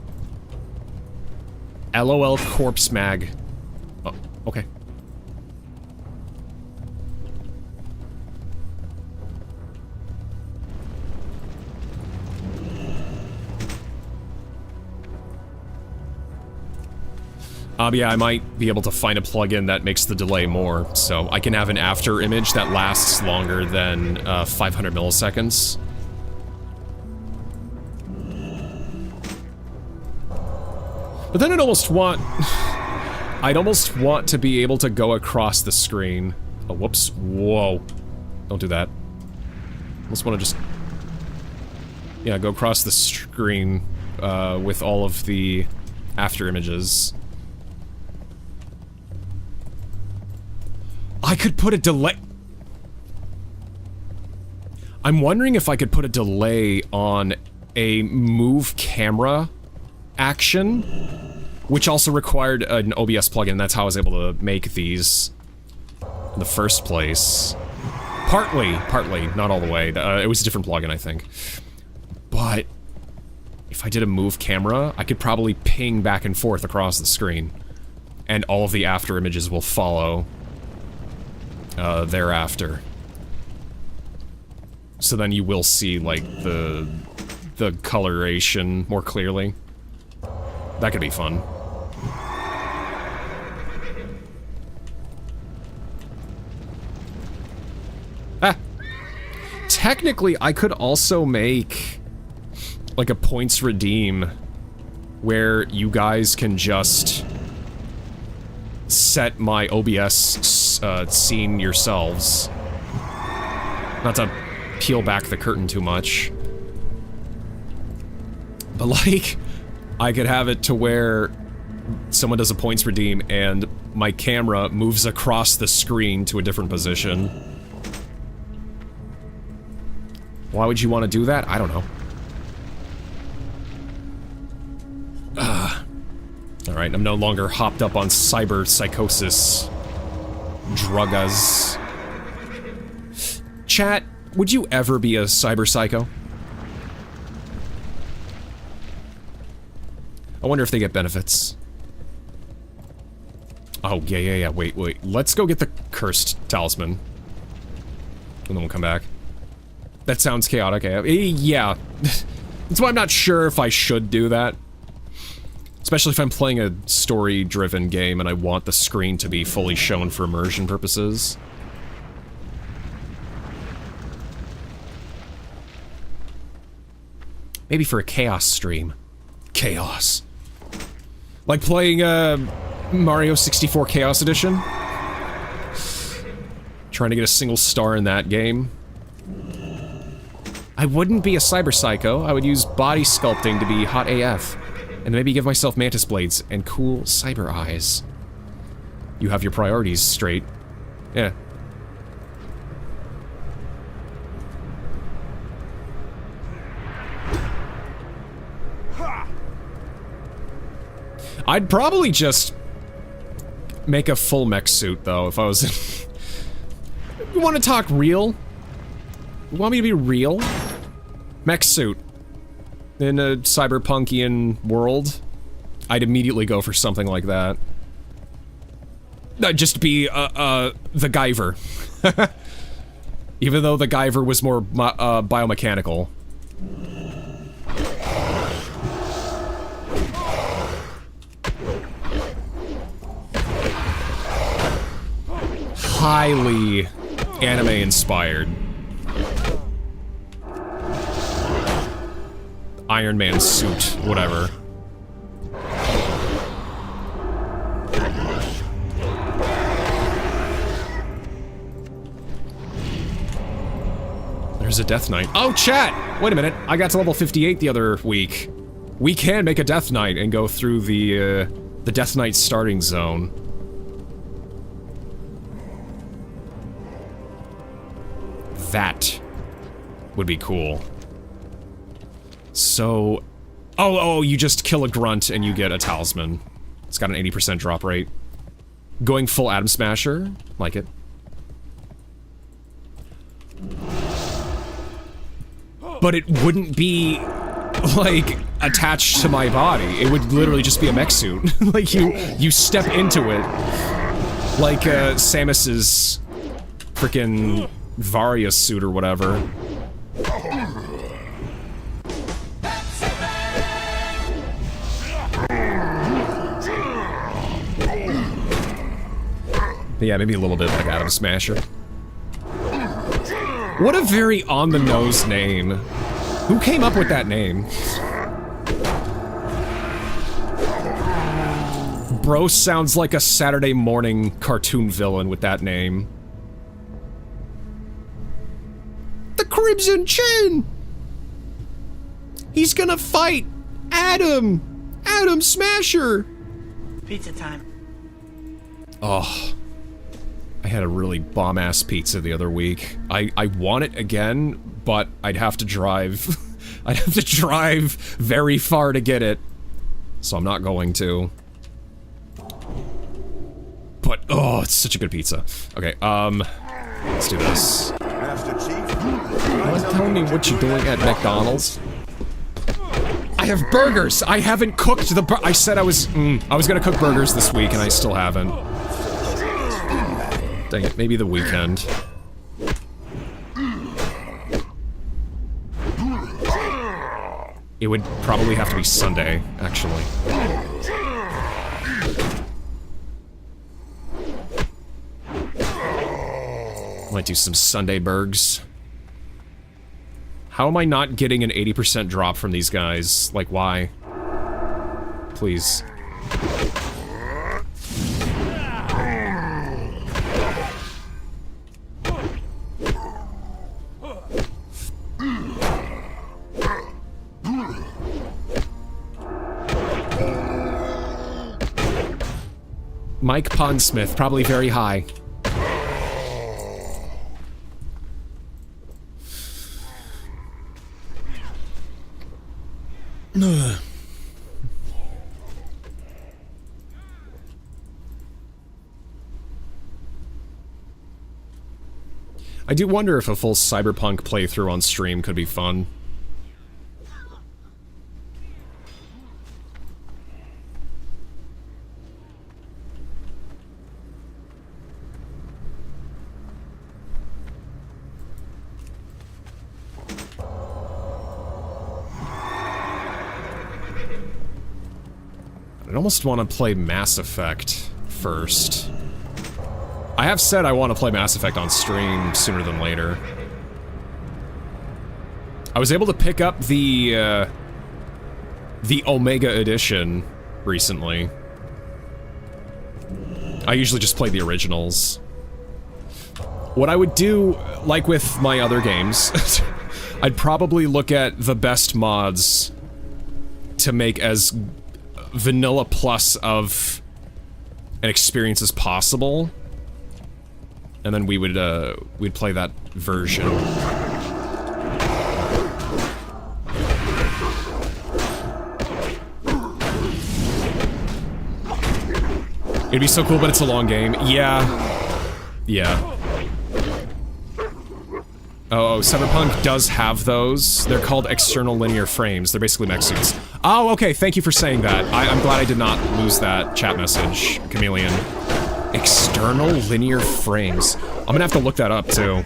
LOL corpse mag. Oh, okay. Yeah, I might be able to find a plugin that makes the delay more, so I can have an after image that lasts longer than 500 milliseconds. But then I'd almost want to be able to go across the screen. Oh, whoops. Whoa. Don't do that. Almost want to just... yeah, go across the screen with all of the after images. I could put a delay... I'm wondering if I could put a delay on a move camera action, which also required an OBS plugin. That's how I was able to make these in the first place. Partly, not all the way. It was a different plugin, I think. But if I did a move camera, I could probably ping back and forth across the screen, and all of the after images will follow thereafter. So then you will see, like, the coloration more clearly. That could be fun. Ah! Technically, I could also make, like, a points redeem where you guys can just set my OBS scene yourselves. Not to peel back the curtain too much. But, like, I could have it to where someone does a points redeem and my camera moves across the screen to a different position. Why would you want to do that? I don't know. Alright, I'm no longer hopped up on cyber psychosis drugas. Chat, would you ever be a cyber psycho? I wonder if they get benefits. Oh, yeah, wait. Let's go get the cursed talisman. And then we'll come back. That sounds chaotic. Yeah. That's why I'm not sure if I should do that. Especially if I'm playing a story-driven game and I want the screen to be fully shown for immersion purposes. Maybe for a chaos stream. Chaos. Like playing, Mario 64 Chaos Edition. Trying to get a single star in that game. I wouldn't be a cyber psycho. I would use body sculpting to be hot AF. And maybe give myself mantis blades and cool cyber eyes. You have your priorities straight. Yeah. I'd probably just make a full mech suit, though, if I was... You want to talk real? You want me to be real? Mech suit. In a cyberpunkian world, I'd immediately go for something like that. I'd just be, the Guyver. Even though the Guyver was more, biomechanical. Highly anime-inspired. Iron Man suit, whatever. There's a Death Knight. Oh, chat! Wait a minute, I got to level 58 the other week. We can make a Death Knight and go through the Death Knight starting zone. That would be cool. So... Oh, you just kill a grunt and you get a talisman. It's got an 80% drop rate. Going full Atom Smasher. Like it. But it wouldn't be, like, attached to my body. It would literally just be a mech suit. Like, you step into it. Like, Samus's frickin' Varia suit or whatever. Yeah, maybe a little bit like Atom Smasher. What a very on-the-nose name. Who came up with that name? Bro sounds like a Saturday morning cartoon villain with that name. The Crimson Chin! He's gonna fight Atom Smasher! Pizza time. Oh. I had a really bomb-ass pizza the other week. I want it again, but I'd have to drive. I'd have to drive very far to get it. So I'm not going to. But, oh, it's such a good pizza. Okay, let's do this. Tell me what you're doing at McDonald's. I have burgers! I haven't cooked the I said I was gonna cook burgers this week, and I still haven't. Dang it, maybe the weekend. It would probably have to be Sunday, actually. Might do some Sunday burgers. How am I not getting an 80% drop from these guys? Like, why? Please. Mike Pondsmith, probably very high. I do wonder if a full Cyberpunk playthrough on stream could be fun. I almost want to play Mass Effect first. I have said I want to play Mass Effect on stream sooner than later. I was able to pick up the Omega Edition recently. I usually just play the originals. What I would do, like with my other games, I'd probably look at the best mods to make as vanilla plus of an experience as possible, and then we'd play that version. It'd be so cool, but it's a long game. Yeah. Yeah. Oh, Cyberpunk does have those. They're called external linear frames. They're basically mech suits. Oh, okay, thank you for saying that. I'm glad I did not lose that chat message, Chameleon. External linear frames. I'm gonna have to look that up, too.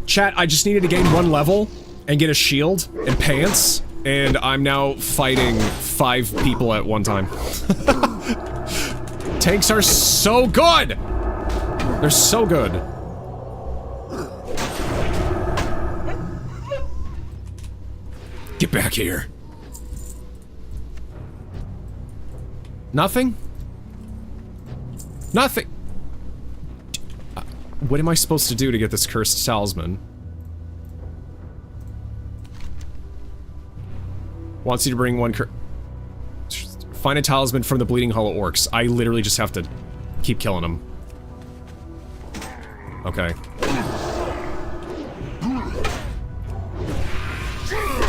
Chat, I just needed to gain 1 level and get a shield and pants, and I'm now fighting 5 people at one time. Tanks are so good! They're so good. Get back here. Nothing? Nothing! What am I supposed to do to get this cursed talisman? Wants you to bring one find a talisman from the Bleeding Hollow Orcs. I literally just have to keep killing them. Okay.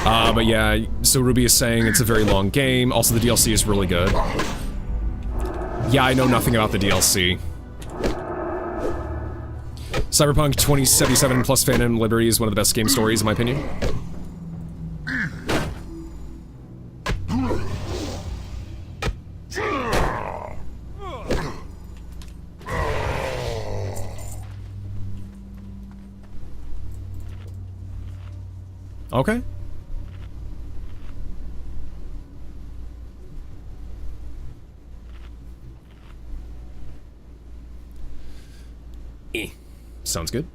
But yeah, so Ruby is saying it's a very long game. Also, the DLC is really good. Yeah, I know nothing about the DLC. Cyberpunk 2077 plus Phantom Liberty is one of the best game stories, in my opinion. Okay. Sounds good.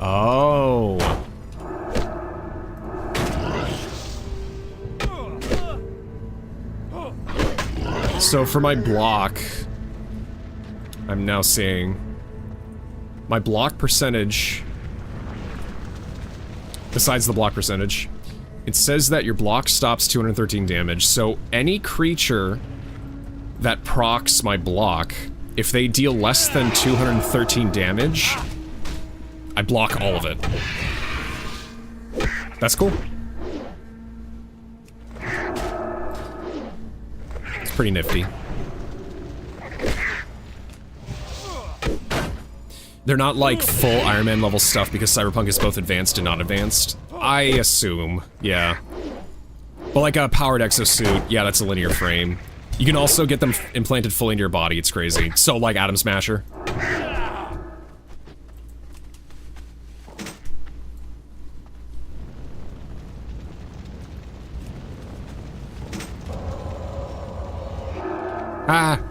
Oh. So for my block, I'm now seeing my block percentage, besides the block percentage, it says that your block stops 213 damage, so any creature that procs my block, if they deal less than 213 damage, I block all of it. That's cool. It's pretty nifty. They're not like full Iron Man level stuff because Cyberpunk is both advanced and not advanced. I assume, yeah. But like a powered exosuit, yeah, that's a linear frame. You can also get them implanted fully into your body, it's crazy. So like Atom Smasher. Ah!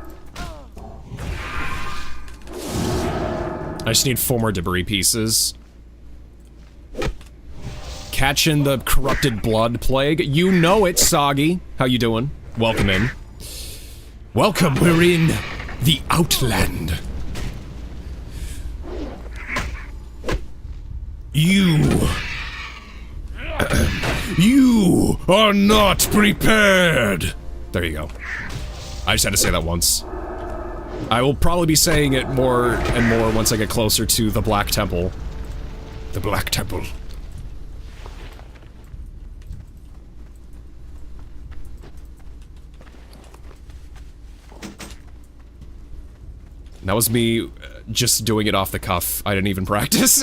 I just need 4 more debris pieces. Catching the corrupted blood plague. You know it, Soggy. How you doing? Welcome in. Welcome, we're in the Outland. You are not prepared. There you go. I just had to say that once. I will probably be saying it more and more once I get closer to the Black Temple. The Black Temple. That was me just doing it off the cuff. I didn't even practice.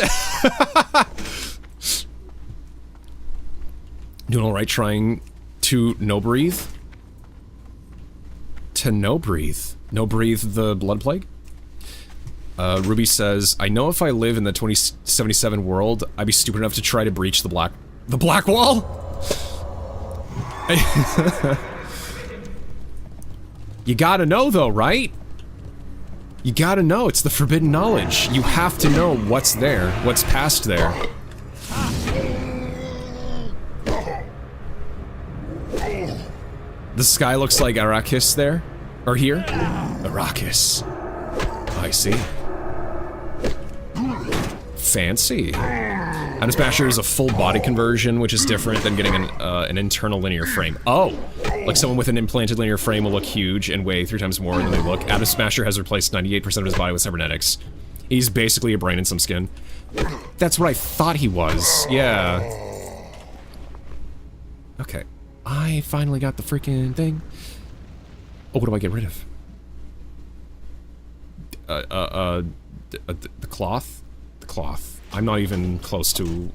Doing alright trying to no-breathe? To no-breathe? No-breathe the blood plague? Ruby says, I know if I live in the 2077 world, I'd be stupid enough to try to breach the black wall? You gotta know though, right? You gotta know, it's the forbidden knowledge. You have to know what's there, what's past there. The sky looks like Arrakis there. Or here? Arrakis. I see. Fancy. Atom Smasher is a full body conversion, which is different than getting an internal linear frame. Oh! Like someone with an implanted linear frame will look huge and weigh 3 times more than they look. Atom Smasher has replaced 98% of his body with cybernetics. He's basically a brain and some skin. That's what I thought he was. Yeah. Okay. I finally got the freaking thing. Oh, what do I get rid of? The cloth? The cloth. I'm not even close to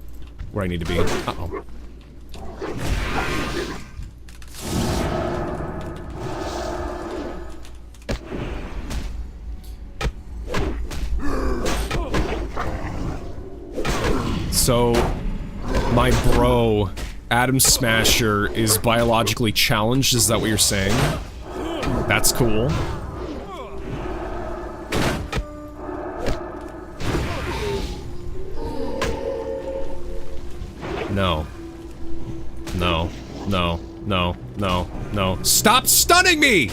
where I need to be. Uh-oh. So, my bro, Atom Smasher, is biologically challenged, is that what you're saying? That's cool. No. No. No. No. No. No. Stop stunning me!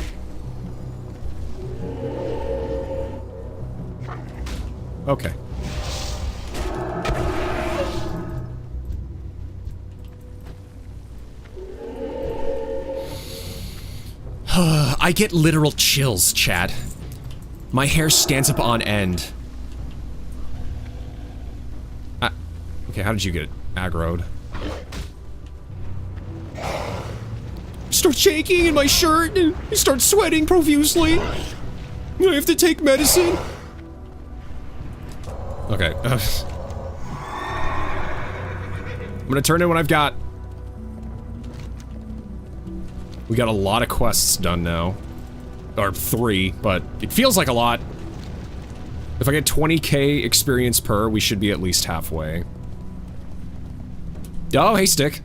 Okay. I get literal chills, chat. My hair stands up on end. Okay, how did you get aggroed? Start shaking in my shirt, and I start sweating profusely. I have to take medicine. Okay. I'm gonna turn in what I've got. We got a lot of quests done now. Or 3, but it feels like a lot. If I get 20k experience per, we should be at least halfway. Oh, hey, Stick.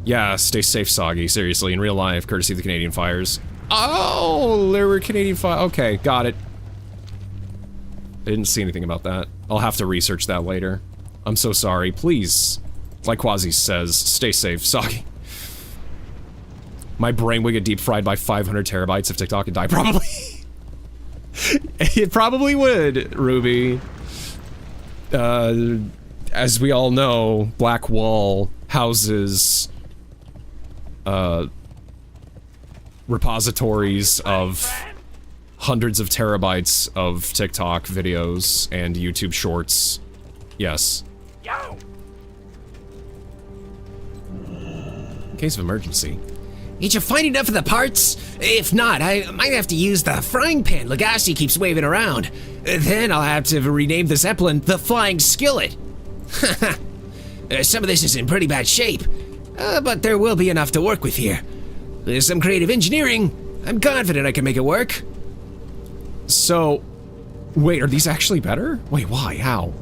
Yeah, stay safe, Soggy. Seriously, in real life, courtesy of the Canadian fires. Oh, there were Canadian fires. Okay, got it. I didn't see anything about that. I'll have to research that later. I'm so sorry. Please, like Quasi says, stay safe, Soggy. My brain would get deep fried by 500 terabytes of TikTok and die, probably. It probably would, Ruby. As we all know, Blackwall houses repositories of hundreds of terabytes of TikTok videos and YouTube shorts. Yes. Yo! In case of emergency. Did you find enough of the parts? If not, I might have to use the frying pan Legacy keeps waving around. Then I'll have to rename the Zeppelin the Flying Skillet. Some of this is in pretty bad shape, but there will be enough to work with here. With some creative engineering, I'm confident I can make it work. So, wait, are these actually better? Wait, why? How?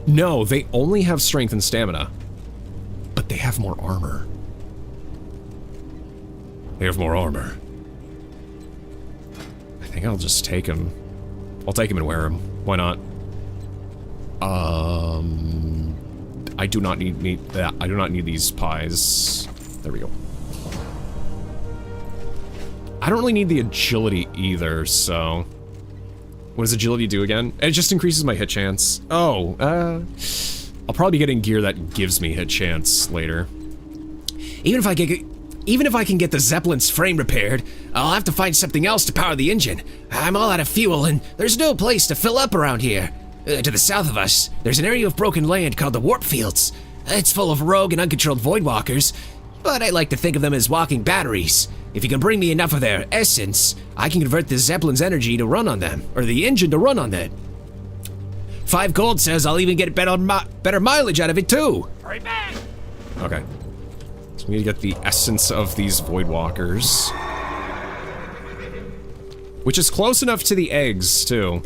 No, they only have strength and stamina, but they have more armor. They have more armor. I think I'll just take them. I'll take them and wear them. Why not? I do not need that. I do not need these pies. There we go. I don't really need the agility either, so... What does agility do again? It just increases my hit chance. Oh, I'll probably be getting gear that gives me hit chance later. Even if I can get the Zeppelin's frame repaired, I'll have to find something else to power the engine. I'm all out of fuel, and there's no place to fill up around here. To the south of us, there's an area of broken land called the Warp Fields. It's full of rogue and uncontrolled voidwalkers, but I like to think of them as walking batteries. If you can bring me enough of their essence, I can convert the Zeppelin's energy to run on them, or the engine to run on that. 5 gold says I'll even get better mileage out of it too. Hurry back! Okay. So we need to get the essence of these voidwalkers. Which is close enough to the eggs, too.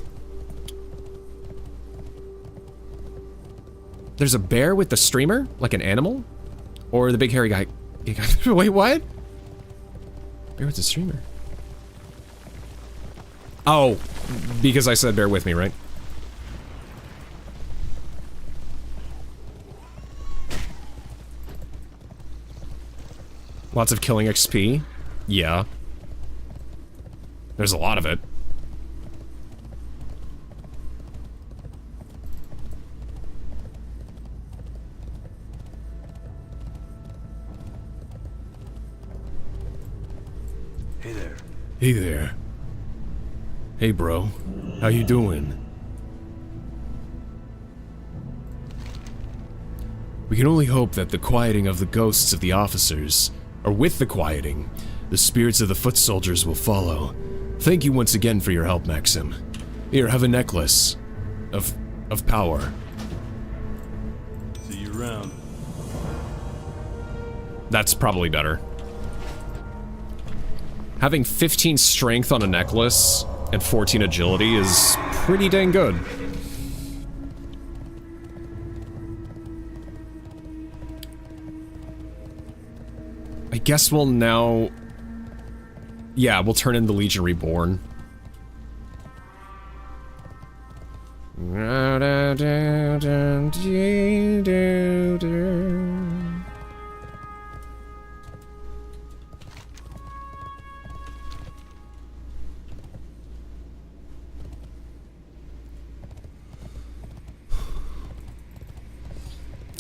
There's a bear with the streamer? Like an animal? Or the big hairy guy? Wait, what? Bear with the streamer. Oh, because I said bear with me, right? Lots of killing XP? Yeah. There's a lot of it. Hey there. Hey there. Hey, bro. How you doing? We can only hope that the quieting of the ghosts of the officers, or with the quieting, the spirits of the foot soldiers will follow. Thank you once again for your help, Maxim. Here, have a necklace of power. See you around. That's probably better. Having 15 strength on a necklace and 14 agility is pretty dang good. I guess we'll now... Yeah, we'll turn in the Legion Reborn.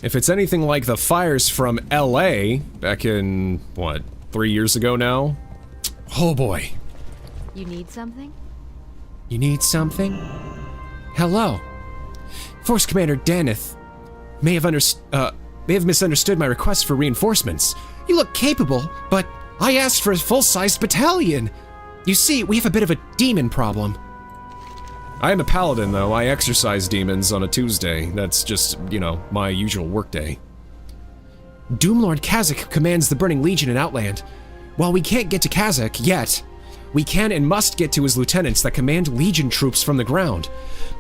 If it's anything like the fires from LA back in, what, 3 years ago now? Oh boy. You need something? You need something? Hello. Force Commander Daneth may have misunderstood my request for reinforcements. You look capable, but I asked for a full-sized battalion. You see, we have a bit of a demon problem. I am a paladin, though. I exercise demons on a Tuesday. That's just, you know, my usual workday. Doomlord Kazakh commands the Burning Legion in Outland. While we can't get to Kazakh yet, we can and must get to his lieutenants that command Legion troops from the ground.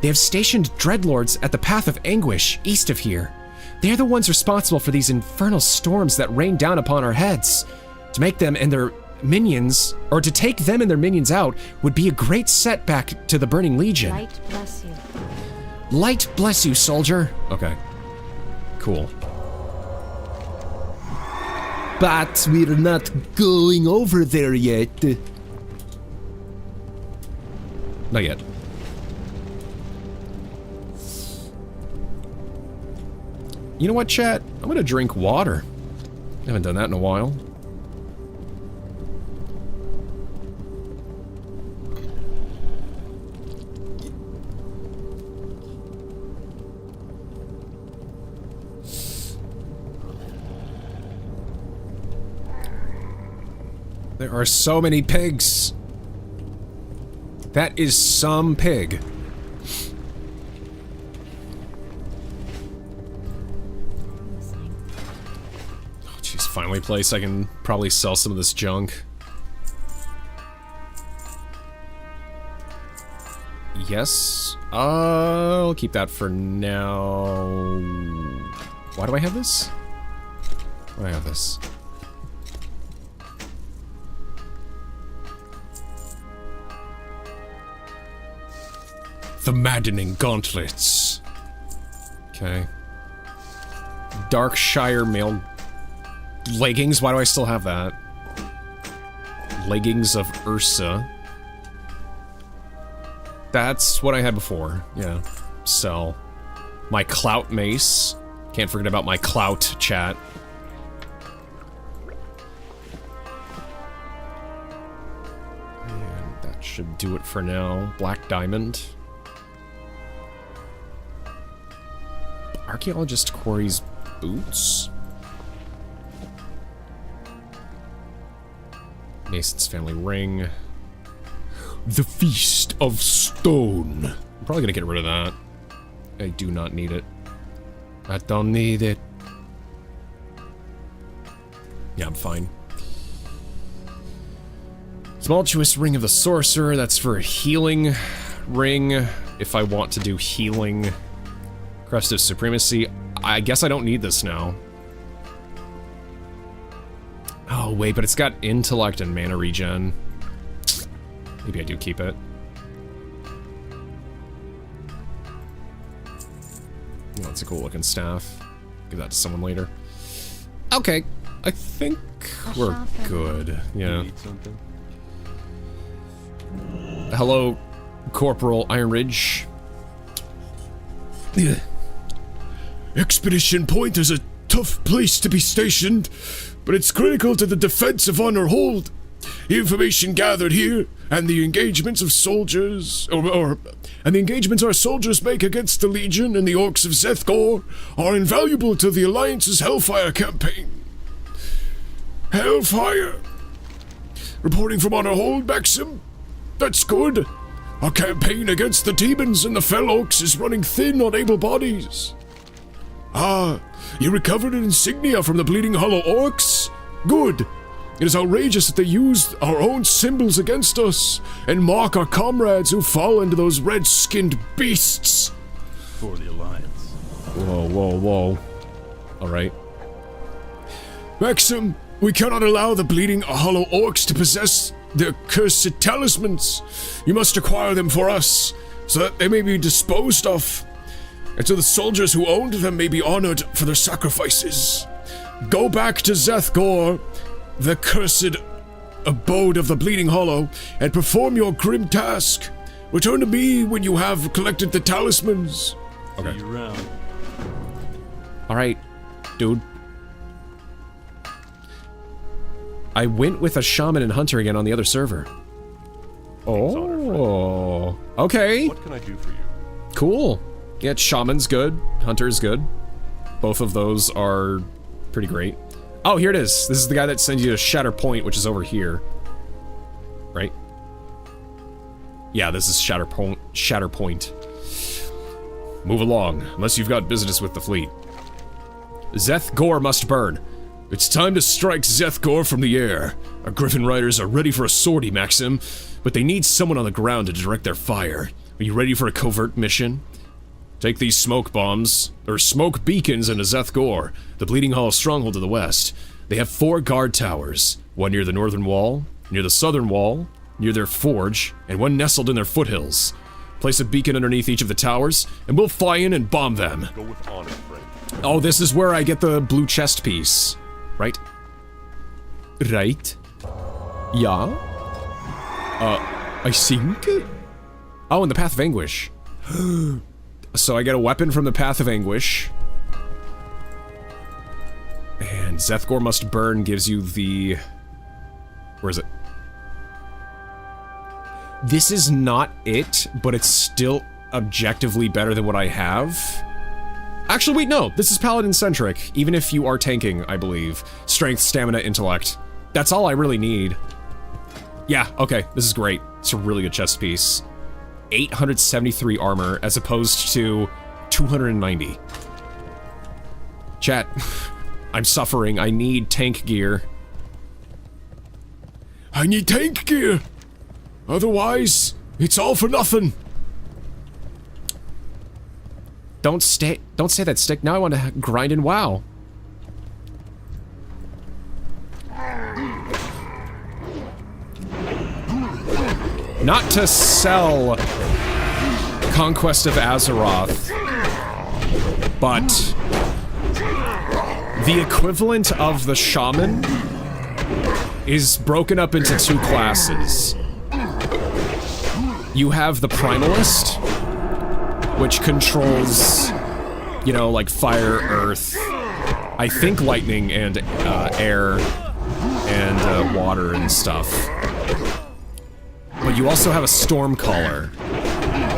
They have stationed dreadlords at the Path of Anguish, east of here. They're the ones responsible for these infernal storms that rain down upon our heads. To make them and their minions, or to take them and their minions out, would be a great setback to the Burning Legion. Light bless you. Light bless you, soldier. Okay. Cool. But we're not going over there yet. Not yet. You know what, chat? I'm gonna drink water. I haven't done that in a while. There are so many pigs. That is some pig. Oh, jeez, finally a place I can probably sell some of this junk. Yes. I'll keep that for now. Why do I have this? Why do I have this? The maddening gauntlets. Okay. Darkshire mail leggings. Why do I still have that? Leggings of Ursa. That's what I had before. Yeah. Sell. My clout mace. Can't forget about my clout, chat. And that should do it for now. Black diamond. Archaeologist quarries boots? Mason's family ring. The Feast of Stone. I'm probably gonna get rid of that. I do not need it. I don't need it. Yeah, I'm fine. Tumultuous Ring of the Sorcerer. That's for a healing ring. If I want to do healing. Crest of Supremacy. I guess I don't need this now. Oh, wait, but it's got intellect and mana regen. Maybe I do keep it. Oh, it's a cool looking staff. Give that to someone later. Okay, I think we're good. Yeah. Need something? Hello, Corporal Iron Ridge. Expedition Point is a tough place to be stationed, but it's critical to the defense of Honor Hold. The information gathered here, and the engagements of soldiers, and the engagements our soldiers make against the Legion and the Orcs of Zethgor are invaluable to the Alliance's Hellfire campaign. Hellfire! Reporting from Honor Hold, Maxim? That's good. Our campaign against the demons and the Fell Orcs is running thin on able bodies. Ah, you recovered an insignia from the Bleeding Hollow Orcs? Good. It is outrageous that they used our own symbols against us and mock our comrades who fall into those red-skinned beasts. For the Alliance. Whoa, whoa, whoa. Alright. Maxim, we cannot allow the Bleeding Hollow Orcs to possess their cursed talismans. You must acquire them for us, so that they may be disposed of, and so the soldiers who owned them may be honored for their sacrifices. Go back to Zethgor, the cursed abode of the Bleeding Hollow, and perform your grim task. Return to me when you have collected the talismans. Okay. See you around. Alright, dude. I went with a shaman and hunter again on the other server. Oh, okay. What can I do for you? Cool. Yeah, shaman's good. Hunter's good. Both of those are pretty great. Oh, here it is. This is the guy that sends you to Shatter Point, which is over here. Right? Yeah, this is Shatter Point. Move along, unless you've got business with the fleet. Zeth Gore must burn. It's time to strike Zeth Gore from the air. Our Griffin Riders are ready for a sortie, Maxim, but they need someone on the ground to direct their fire. Are you ready for a covert mission? Take these smoke bombs, or smoke beacons into Zeth Gore, the Bleeding Hollow stronghold to the west. They have 4 guard towers, one near the northern wall, near the southern wall, near their forge, and one nestled in their foothills. Place a beacon underneath each of the towers, and we'll fly in and bomb them. Go with honor, friend. Oh, this is where I get the blue chest piece. Right? Right? Yeah? I think? Oh, and the Path of Anguish. So I get a weapon from the Path of Anguish. And Zeth Gore Must Burn gives you the... Where is it? This is not it, but it's still objectively better than what I have. Actually, wait, no. This is Paladin-centric, even if you are tanking, I believe. Strength, stamina, intellect. That's all I really need. Yeah, okay, this is great. It's a really good chest piece. 873 armor, as opposed to 290. Chat, I'm suffering. I need tank gear. I need tank gear! Otherwise, it's all for nothing! Don't say that, Stick. Now I want to grind in WoW. Not to sell Conquest of Azeroth, but the equivalent of the Shaman is broken up into 2 classes. You have the Primalist, which controls, you know, like fire, earth, I think lightning and air and water and stuff. But you also have a Stormcaller.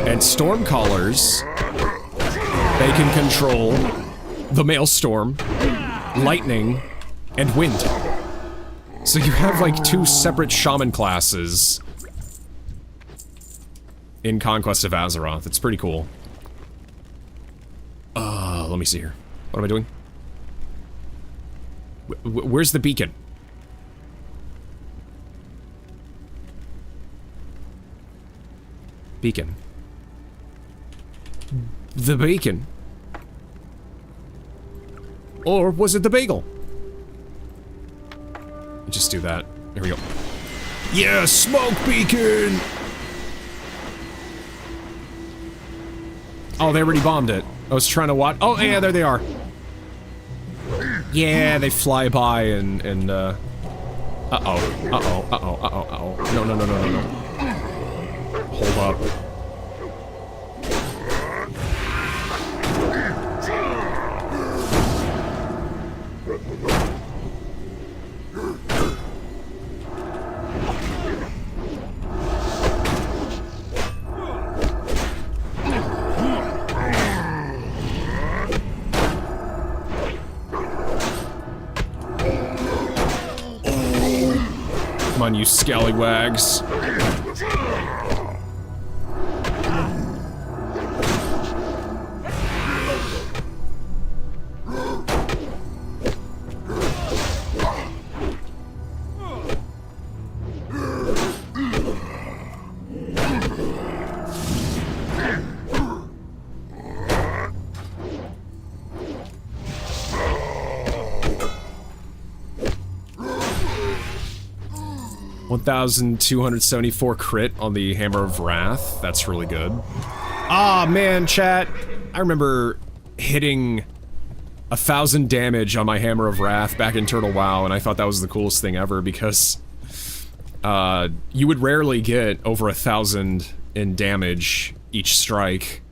And Stormcallers, they can control the Maelstrom, lightning, and wind. So you have like 2 separate shaman classes in Conquest of Azeroth. It's pretty cool. Let me see here. What am I doing? Where's the beacon? Beacon. The beacon. Or was it the bagel? Just do that. Here we go. Yeah, smoke beacon! Oh, they already bombed it. I was trying to watch. Oh, yeah, there they are. Yeah, they fly by and uh-oh. Uh-oh. Uh-oh. Uh-oh. Uh-oh. Uh-oh. No, no, no, no, no, no. Hold up. 'Come on, you scallywags. 1,274 crit on the Hammer of Wrath. That's really good. Ah, man, chat. I remember hitting 1,000 damage on my Hammer of Wrath back in Turtle WoW, and I thought that was the coolest thing ever because you would rarely get over 1,000 in damage each strike.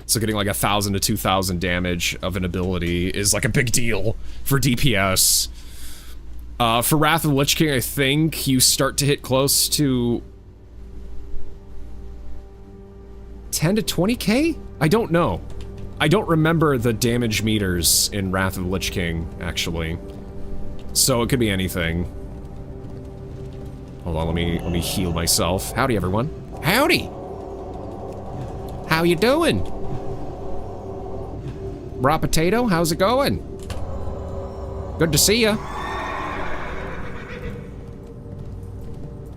So getting like 1,000 to 2,000 damage of an ability is like a big deal for DPS. For Wrath of the Lich King, I think you start to hit close to 10 to 20k? I don't know. I don't remember the damage meters in Wrath of the Lich King, actually. So it could be anything. Hold on, let me heal myself. Howdy, everyone. Howdy. How you doing? Raw Potato, how's it going? Good to see ya.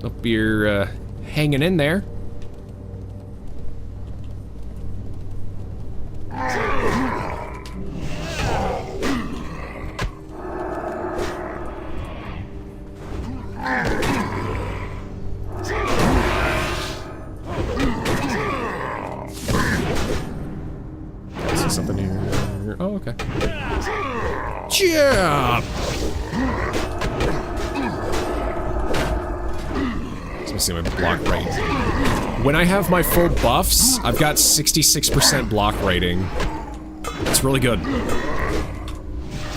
Hope you're hanging in there. See something here. Oh, okay. Yeah. Let me see my block rate. When I have my full buffs, I've got 66% block rating. It's really good.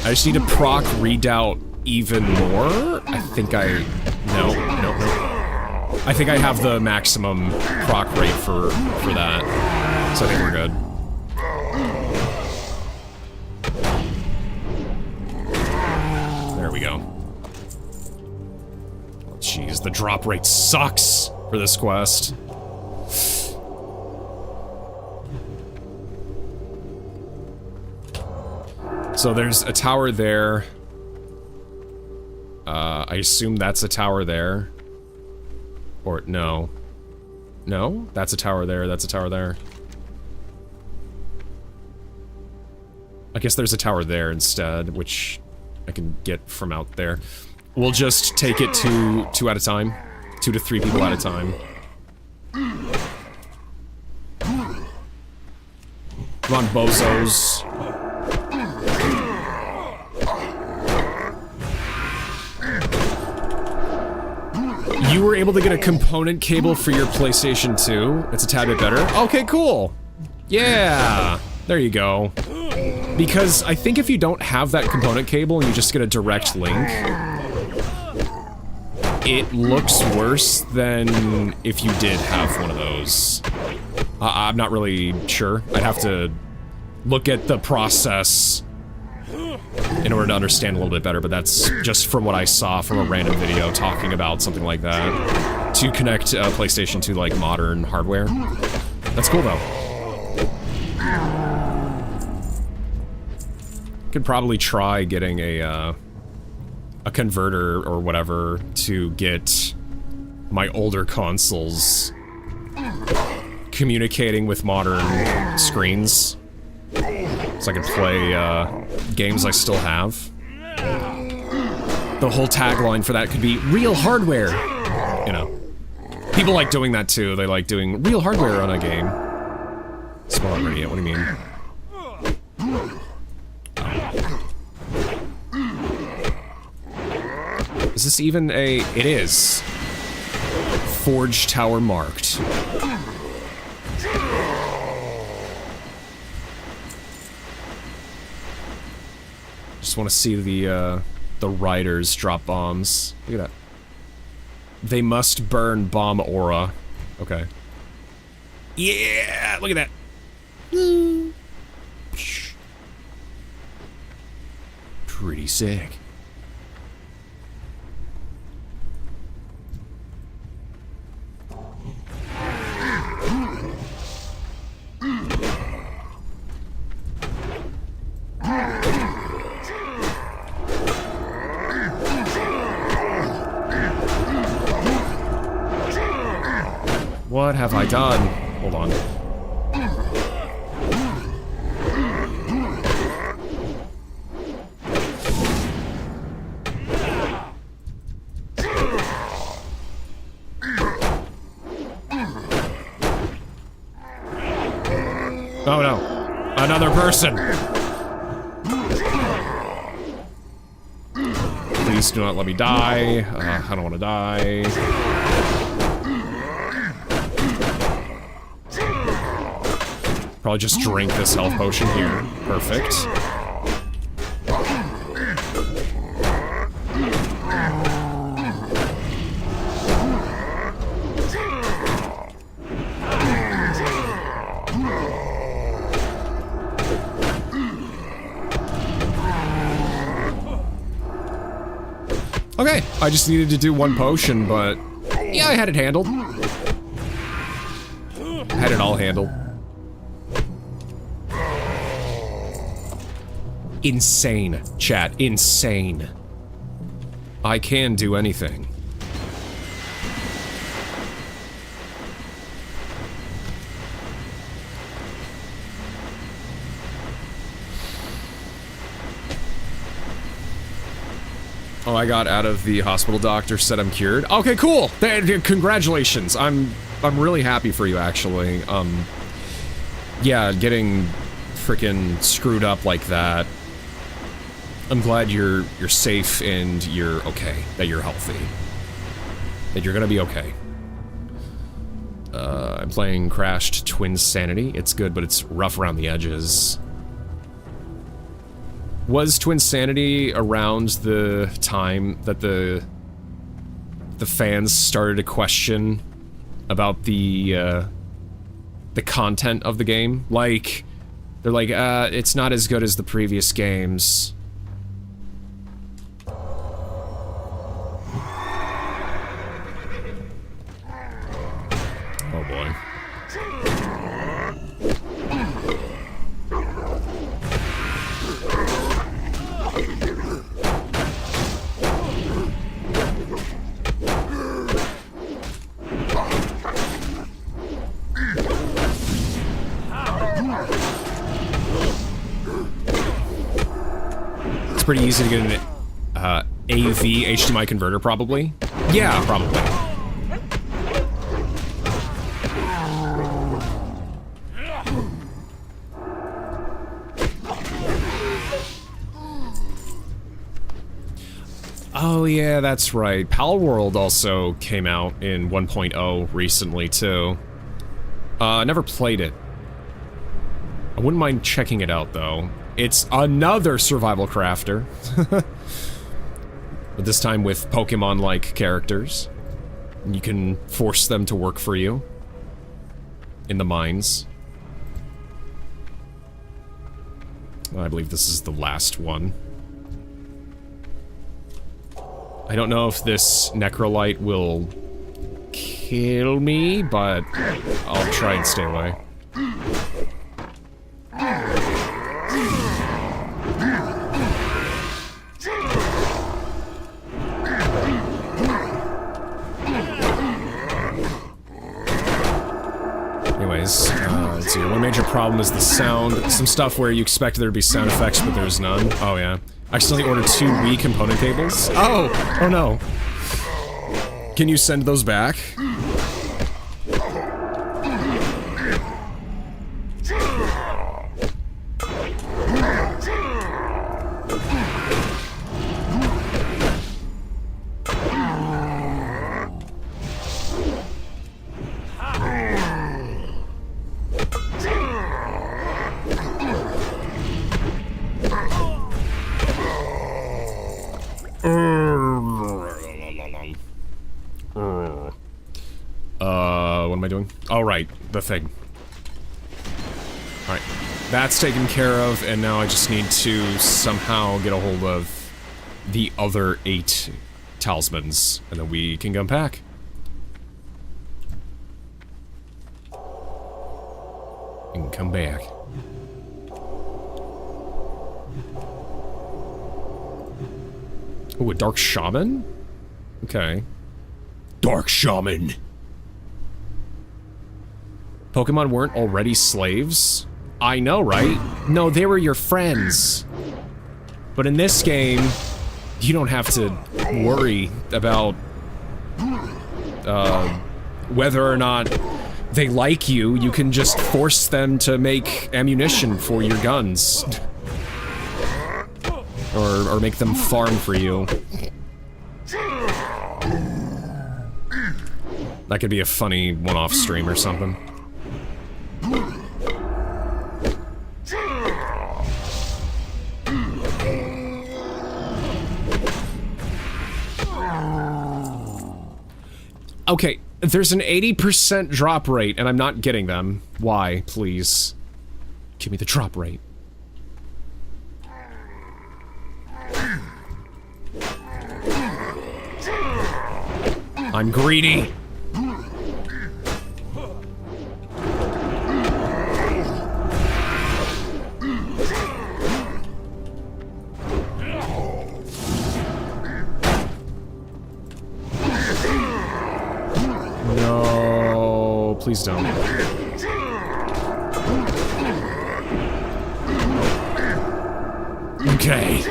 I just need to proc redoubt even more. I think I... No. I think I have the maximum proc rate for that. So I think we're good. There we go. Oh, jeez, the drop rate sucks for this quest. So there's a tower there. I assume that's a tower there. Or, no. No? That's a tower there, that's a tower there. I guess there's a tower there instead, which I can get from out there. We'll just take it two at a time. 2 to 3 people at a time. Come on, bozos. You were able to get a component cable for your PlayStation 2. It's a tad bit better. Okay, cool. Yeah, there you go. Because I think if you don't have that component cable and you just get a direct link, it looks worse than if you did have one of those. I'm not really sure. I'd have to look at the process in order to understand a little bit better, but that's just from what I saw from a random video talking about something like that. To connect PlayStation to, like, modern hardware. That's cool, though. Could probably try getting a converter or whatever to get my older consoles communicating with modern screens. So I can play games I still have. The whole tagline for that could be real hardware. You know, people like doing that too. They like doing real hardware on a game. Small radio. What do you mean? Is this even a... It is. Forge Tower marked. Just want to see the riders drop bombs. Look at that. They must burn bomb aura. Okay. Yeah! Look at that. Pretty sick. What have I done? Hold on. Oh no. Another person! Please do not let me die. I don't want to die. Probably just drink this health potion here. Perfect. Okay, I just needed to do one potion, but yeah, I had it handled. Had it all handled. Insane, chat, insane. I can do anything. Oh, I got out of the hospital. Doctor said I'm cured. Okay, cool. Congratulations. I'm really happy for you, actually. Yeah, getting freaking screwed up like that. I'm glad you're safe and you're okay. That you're healthy. That you're gonna be okay. I'm playing Crashed Twin Sanity. It's good, but it's rough around the edges. Was Twin Sanity around the time that the fans started to question about the content of the game? Like, they're like, it's not as good as the previous games. Oh boy. It's pretty easy to get an AV HDMI converter, probably. Yeah, probably. Oh yeah, that's right. Pal World also came out in 1.0 recently, too. Never played it. I wouldn't mind checking it out, though. It's another survival crafter. But this time with Pokemon-like characters. You can force them to work for you. In the mines. I believe this is the last one. I don't know if this Necrolite will kill me, but I'll try and stay away. Anyways, let's see. One major problem is the sound. Some stuff where you expect there to be sound effects, but there's none. Oh yeah. I accidentally ordered 2 Wii component cables. Oh! Oh no. Can you send those back? What am I doing? Oh, right. The thing. Alright. That's taken care of, and now I just need to somehow get a hold of the other 8 talismans, and then we can come back. And come back. Ooh, a Dark Shaman? Okay. Dark Shaman! Pokemon weren't already slaves? I know, right? No, they were your friends. But in this game, you don't have to worry about whether or not they like you. You can just force them to make ammunition for your guns. Or make them farm for you. That could be a funny one-off stream or something. Okay, there's an 80% drop rate, and I'm not getting them. Why, please? Give me the drop rate. I'm greedy. No, please don't. Okay.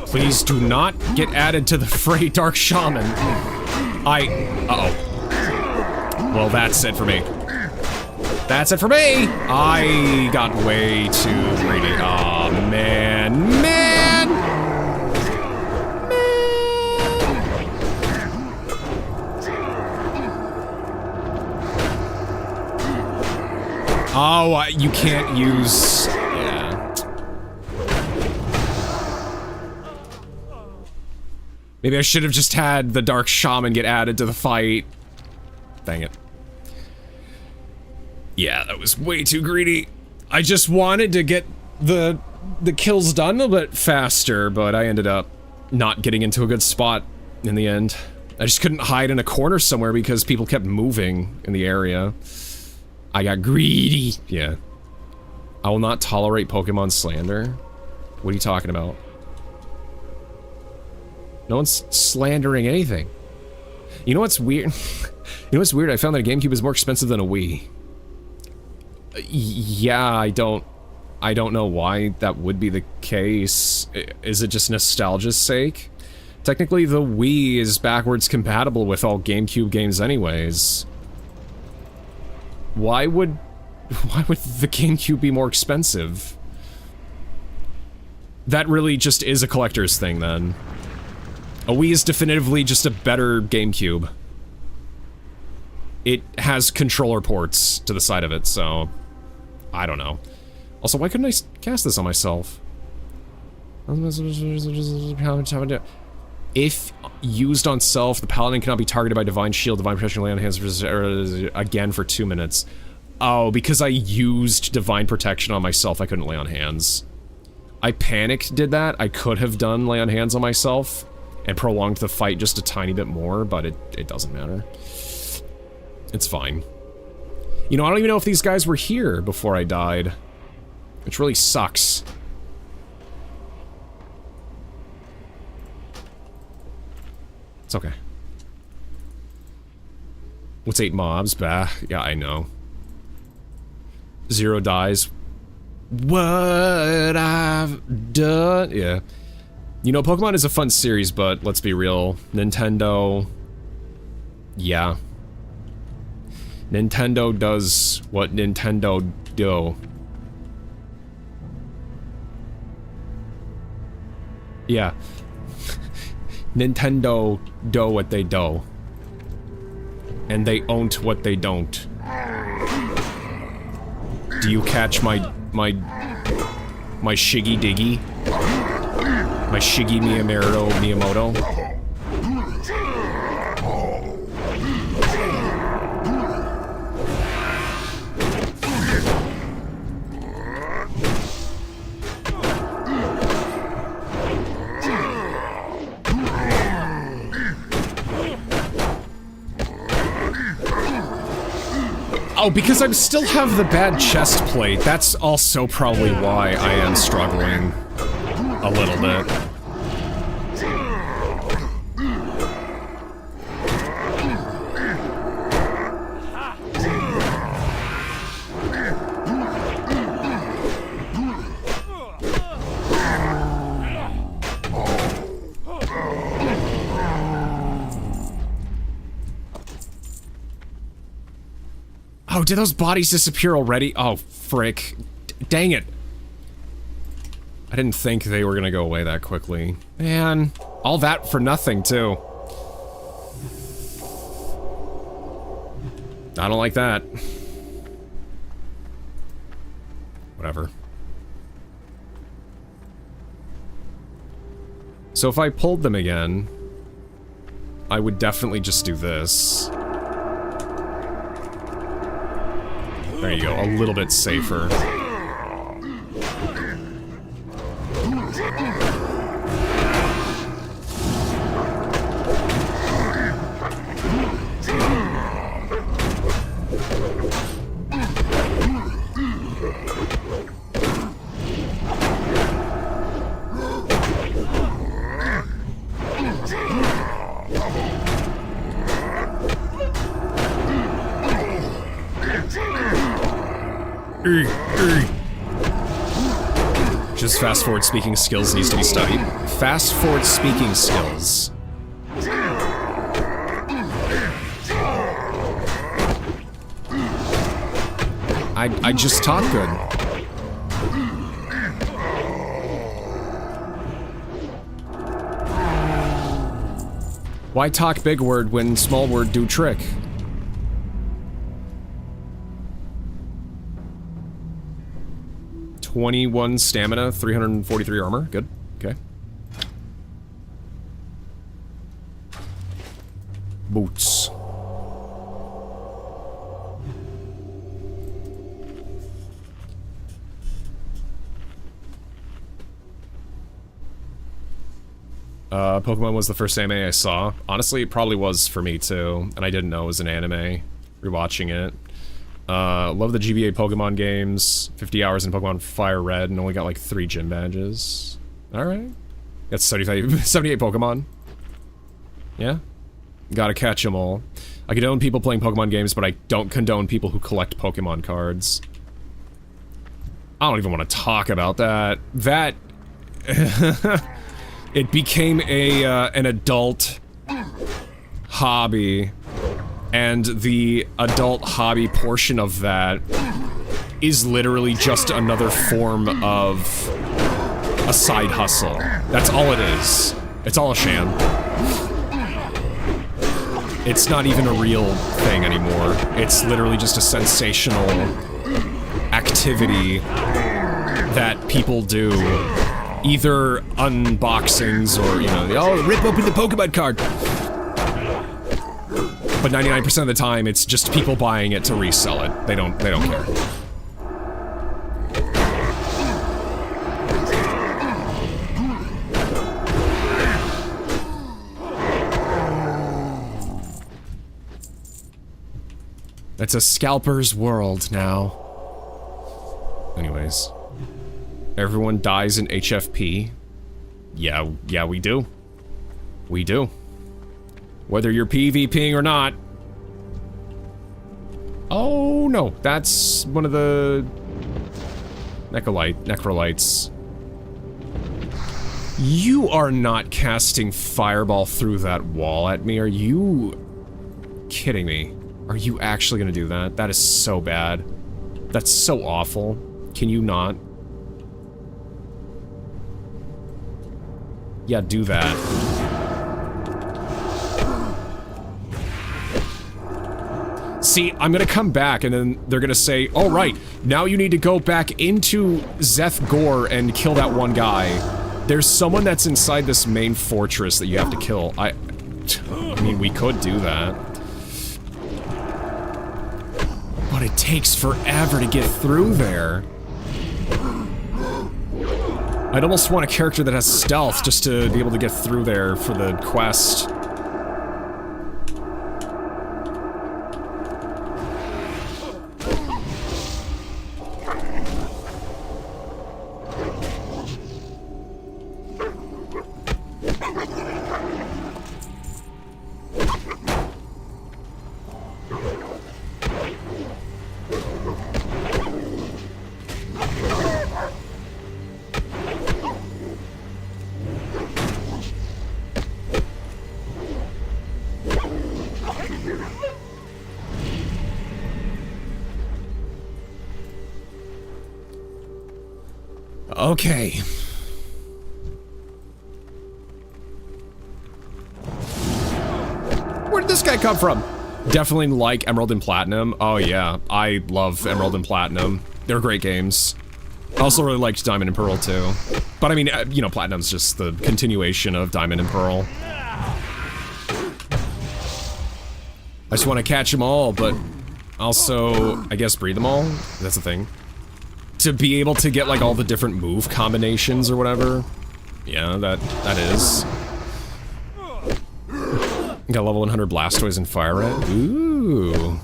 Please do not get added to the fray, Dark Shaman. Uh-oh. Well, that's it for me. That's it for me! I got way too greedy. Aw, man. Man! Oh, you can't use... Yeah. Maybe I should have just had the Dark Shaman get added to the fight. Dang it. Yeah, that was way too greedy. I just wanted to get the kills done a little bit faster, but I ended up not getting into a good spot in the end. I just couldn't hide in a corner somewhere because people kept moving in the area. I got greedy. Yeah. I will not tolerate Pokemon slander. What are you talking about? No one's slandering anything. You know what's weird? You know what's weird? I found that a GameCube is more expensive than a Wii. Yeah, I don't know why that would be the case. Is it just nostalgia's sake? Technically, the Wii is backwards compatible with all GameCube games anyways. Why would the GameCube be more expensive? That really just is a collector's thing, then. A Wii is definitively just a better GameCube. It has controller ports to the side of it, so... I don't know. Also, why couldn't I cast this on myself? If used on self, the paladin cannot be targeted by Divine Shield, Divine Protection, lay on hands again for 2 minutes. Oh, because I used Divine Protection on myself, I couldn't lay on hands. I panicked did that. I could have done lay on hands on myself and prolonged the fight just a tiny bit more, but it doesn't matter. It's fine. You know, I don't even know if these guys were here before I died, which really sucks. It's okay. What's 8 mobs? Bah, yeah, I know. 0 dies. What I've done? Yeah. You know, Pokemon is a fun series, but let's be real. Nintendo... Yeah. Nintendo does what Nintendo do. Yeah. Nintendo do what they do. And they own't what they don't. Do you catch my Shiggy Diggy? My Shiggy Miyamoto? Oh, because I still have the bad chest plate. That's also probably why I am struggling a little bit. did those bodies disappear already? Oh, frick. Dang it. I didn't think they were gonna go away that quickly. Man, all that for nothing, too. I don't like that. Whatever. So if I pulled them again, I would definitely just do this. There you go, a little bit safer. Just fast forward speaking skills needs to be studied. Fast forward speaking skills. I just talk good. Why talk big word when small word do trick? $21 stamina, 343 armor. Good. Okay. Boots. Pokemon was the first anime I saw. Honestly, it probably was for me too, and I didn't know it was an anime. Rewatching it. Love the GBA Pokemon games. 50 hours in Pokemon Fire Red and only got like 3 gym badges. Alright. That's 78 Pokemon. Yeah. Gotta catch them all. I condone people playing Pokemon games, but I don't condone people who collect Pokemon cards. I don't even want to talk about that. That... It became an adult hobby. And the adult hobby portion of that is literally just another form of a side hustle. That's all it is. It's all a sham. It's not even a real thing anymore. It's literally just a sensational activity that people do. Either unboxings or, you know, oh, rip open the Pokemon card. But 99% of the time, it's just people buying it to resell it. They don't care. It's a scalper's world now. Anyways. Everyone dies in HFP. Yeah, we do. We do. Whether you're PvPing or not. Oh, no. That's one of the... Necrolites. You are not casting Fireball through that wall at me. Are you... kidding me? Are you actually gonna do that? That is so bad. That's so awful. Can you not? Yeah, do that. See, I'm gonna come back and then they're gonna say, all right, now you need to go back into Zeth Gore and kill that one guy. There's someone that's inside this main fortress that you have to kill. I mean, we could do that. But it takes forever to get through there. I'd almost want a character that has stealth just to be able to get through there for the quest. Okay. Where did this guy come from? Definitely like Emerald and Platinum. Oh yeah, I love Emerald and Platinum. They're great games. I also really liked Diamond and Pearl too. But I mean, you know, Platinum's just the continuation of Diamond and Pearl. I just want to catch them all, but also, I guess, breed them all? That's the thing. To be able to get, like, all the different move combinations or whatever. Yeah, that is. Got level 100 Blastoise and Fire Red. Ooh.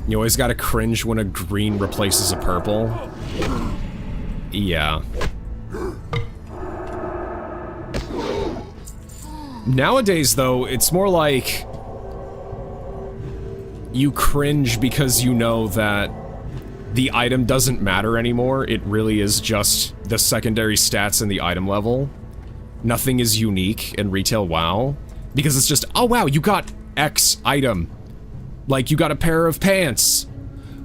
You always gotta cringe when a green replaces a purple. Yeah. Nowadays, though, it's more like you cringe because you know that the item doesn't matter anymore. It really is just the secondary stats and the item level. Nothing is unique in retail WoW. Because it's just, oh wow, you got X item. Like, you got a pair of pants.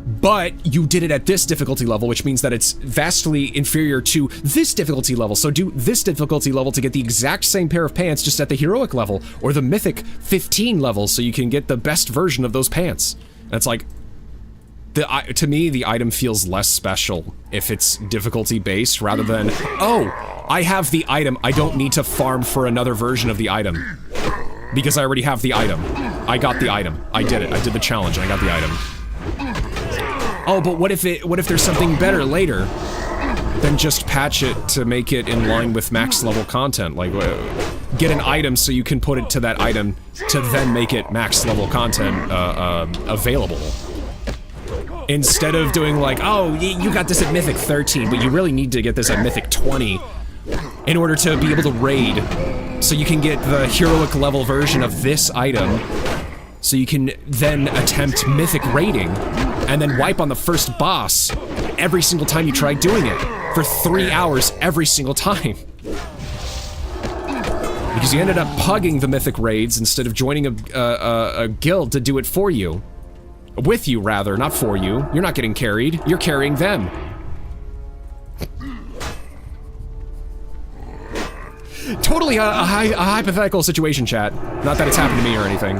But you did it at this difficulty level, which means that it's vastly inferior to this difficulty level. So do this difficulty level to get the exact same pair of pants just at the heroic level, or the mythic 15 level, so you can get the best version of those pants. And it's like, to me, the item feels less special if it's difficulty based rather than, oh, I have the item, I don't need to farm for another version of the item. Because I already have the item. I got the item. I did it. I did the challenge and I got the item. Oh, but what if there's something better later? Then just patch it to make it in line with max level content. Like, get an item so you can put it to that item to then make it max level content available. Instead of doing like, oh, you got this at Mythic 13, but you really need to get this at Mythic 20 in order to be able to raid. So you can get the heroic level version of this item, so you can then attempt mythic raiding, and then wipe on the first boss every single time you try doing it, for 3 hours every single time. Because you ended up pugging the mythic raids instead of joining a guild to do it for you. With you, rather, not for you. You're not getting carried, you're carrying them. Totally a hypothetical situation, chat. Not that it's happened to me or anything.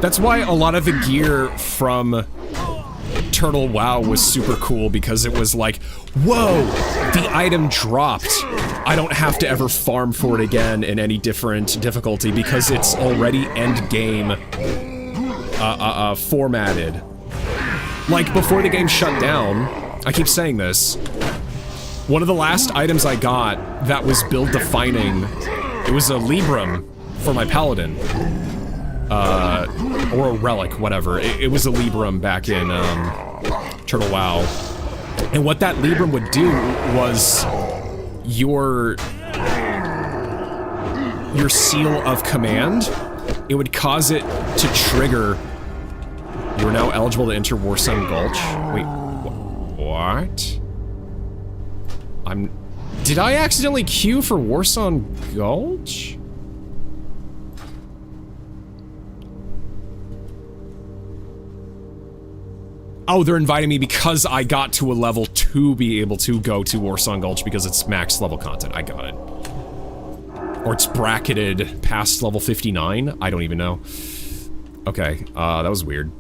That's why a lot of the gear from Turtle WoW was super cool, because it was like, whoa, the item dropped. I don't have to ever farm for it again in any different difficulty because it's already end game formatted. Like, before the game shut down, I keep saying this, one of the last items I got that was build defining, it was a Libram for my Paladin. Or a relic, whatever. It was a Libram back in Turtle WoW. And what that Libram would do was your seal of command, it would cause it to trigger. You are now eligible to enter Warsun Gulch. Wait, what? Did I accidentally queue for Warsun Gulch? Oh, they're inviting me because I got to a level to be able to go to Warsun Gulch because it's max level content. I got it. Or it's bracketed past level 59? I don't even know. Okay, that was weird.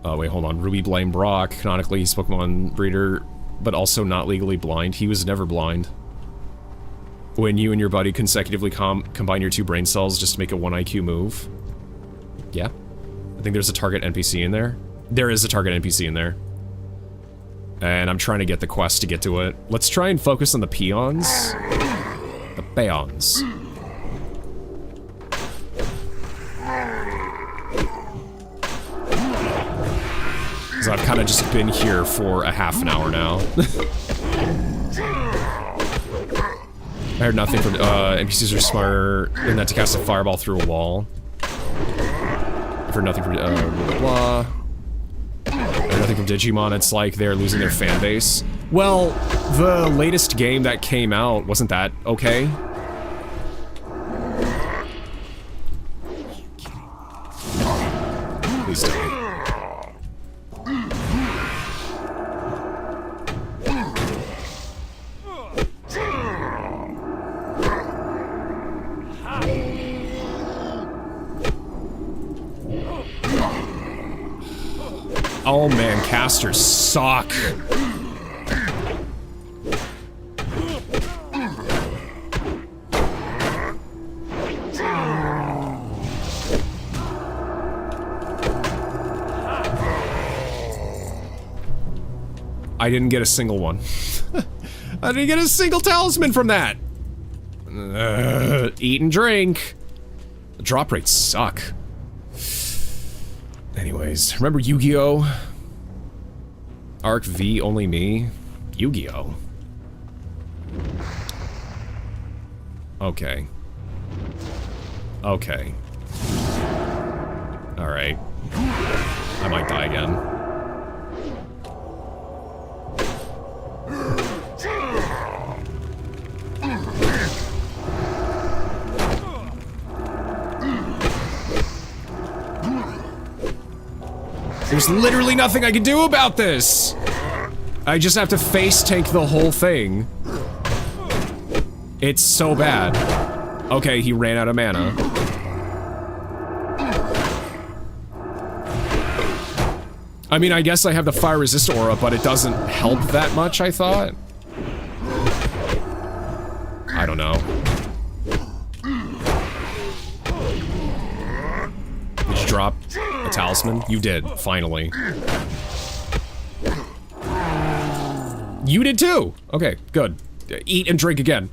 Oh, wait, hold on. Ruby blamed Brock. Canonically, he's Pokemon breeder, but also not legally blind. He was never blind. When you and your buddy consecutively combine your 2 brain cells just to make a 1 IQ move. Yeah. I think there's a target NPC in there. There is a target NPC in there. And I'm trying to get the quest to get to it. Let's try and focus on the peons. The peons. Because I've kind of just been here for a half an hour now. I heard nothing from NPCs are smarter than that to cast a fireball through a wall. I've heard nothing from, blah, blah. Nothing from Digimon, it's like they're losing their fan base. Well, the latest game that came out, wasn't that okay? Please don't. Oh man, casters suck. I didn't get a single one. I didn't get a single talisman from that. Eat and drink. The drop rates suck. Anyways, remember Yu-Gi-Oh? Arc V, only me? Yu-Gi-Oh. Okay. Okay. Alright. I might die again. There's literally nothing I can do about this! I just have to face tank the whole thing. It's so bad. Okay, he ran out of mana. I mean, I guess I have the fire resist aura, but it doesn't help that much, I thought. I don't know. Did you drop a talisman? You did, finally. You did too! Okay, good. Eat and drink again.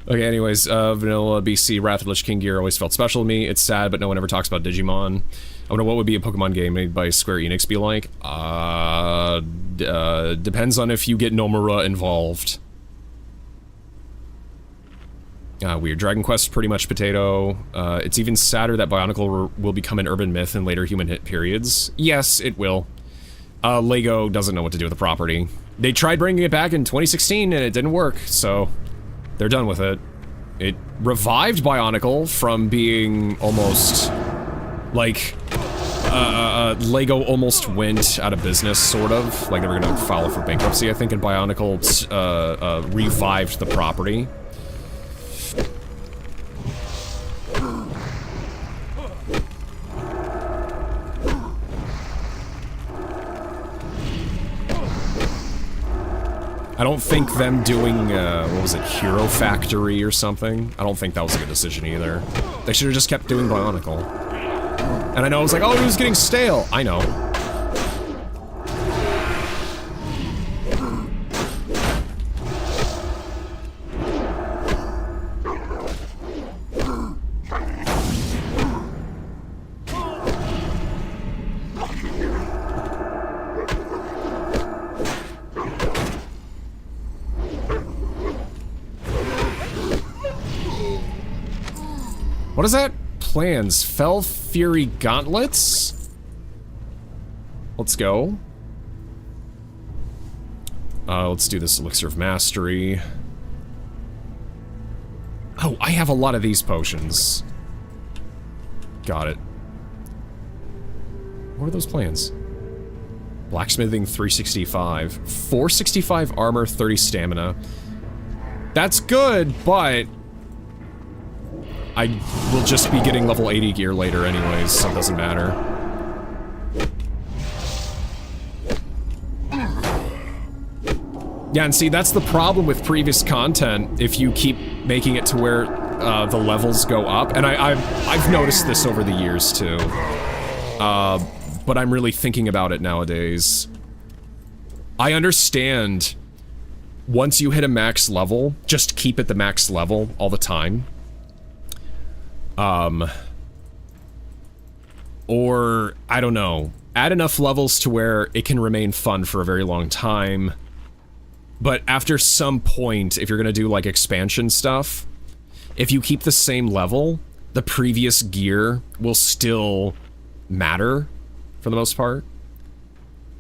Okay, anyways, Vanilla BC Wrath of Lich King gear always felt special to me. It's sad, but no one ever talks about Digimon. I wonder what would be a Pokemon game made by Square Enix be like. Depends on if you get Nomura involved. Weird. Dragon Quest pretty much potato. It's even sadder that Bionicle will become an urban myth in later human hit periods. Yes, it will. Lego doesn't know what to do with the property. They tried bringing it back in 2016 and it didn't work, so they're done with it. It revived Bionicle from being almost like Lego almost went out of business, sort of. Like they were gonna file for bankruptcy, I think, and Bionicle revived the property. I don't think them doing, what was it, Hero Factory or something? I don't think that was a good decision either. They should have just kept doing Bionicle. And I know it was like, oh, it was getting stale. I know. What is that? Plans. Fell Fury Gauntlets? Let's go. Let's do this Elixir of Mastery. Oh, I have a lot of these potions. Got it. What are those plans? Blacksmithing 365. 465 armor, 30 stamina. That's good, but I will just be getting level 80 gear later anyways, so it doesn't matter. Yeah, and see, that's the problem with previous content, if you keep making it to where the levels go up, and I've noticed this over the years too. But I'm really thinking about it nowadays. I understand once you hit a max level, just keep it the max level all the time. Or, I don't know, add enough levels to where it can remain fun for a very long time. But after some point, if you're gonna do, like, expansion stuff, if you keep the same level, the previous gear will still matter for the most part.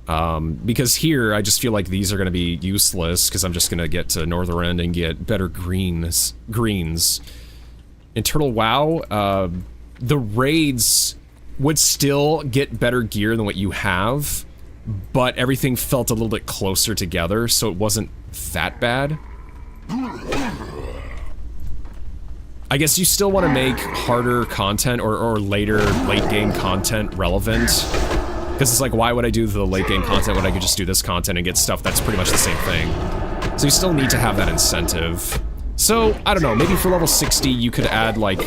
Because here, I just feel like these are going to be useless, because I'm just going to get to Northern End and get better greens. In Turtle WoW, the raids would still get better gear than what you have, but everything felt a little bit closer together, so it wasn't that bad. I guess you still want to make harder content or later late game content relevant. Because it's like, why would I do the late game content when I could just do this content and get stuff that's pretty much the same thing? So you still need to have that incentive. So, I don't know, maybe for level 60 you could add, like,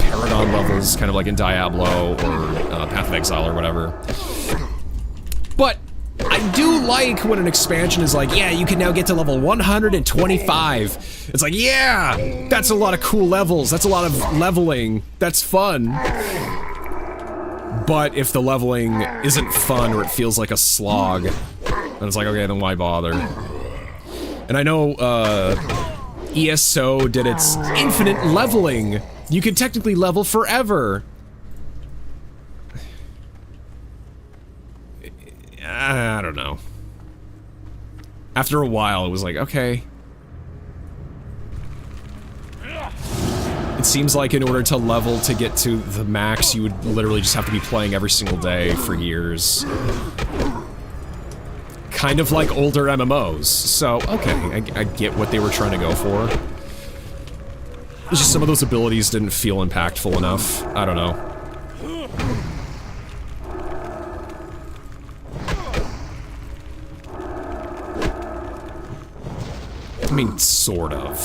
Paragon levels, kind of like in Diablo or Path of Exile or whatever. But I do like when an expansion is like, yeah, you can now get to level 125. It's like, yeah, that's a lot of cool levels. That's a lot of leveling. That's fun. But if the leveling isn't fun or it feels like a slog, then it's like, okay, then why bother? And I know, ESO did its infinite leveling. You could technically level forever. I don't know. After a while, it was like, okay. It seems like in order to level to get to the max, you would literally just have to be playing every single day for years. Kind of like older MMOs. So, okay, I get what they were trying to go for. It's just some of those abilities didn't feel impactful enough. I don't know. I mean, sort of.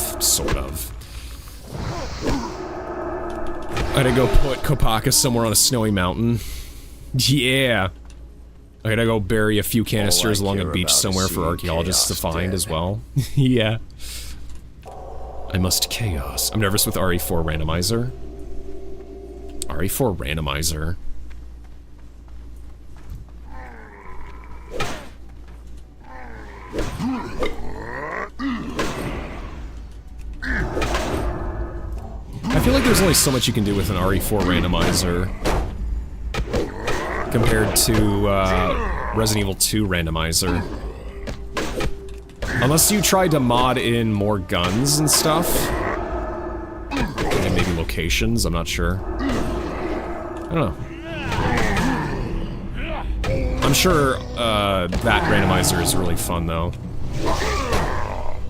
I gotta go put Kopaka somewhere on a snowy mountain. Yeah. I gotta go bury a few canisters along a beach somewhere for archaeologists to find as well. Yeah. I must chaos. I'm nervous with RE4 randomizer. RE4 randomizer. I feel like there's only so much you can do with an RE4 randomizer compared to Resident Evil 2 randomizer. Unless you tried to mod in more guns and stuff. And maybe locations, I'm not sure. I don't know. I'm sure that randomizer is really fun though.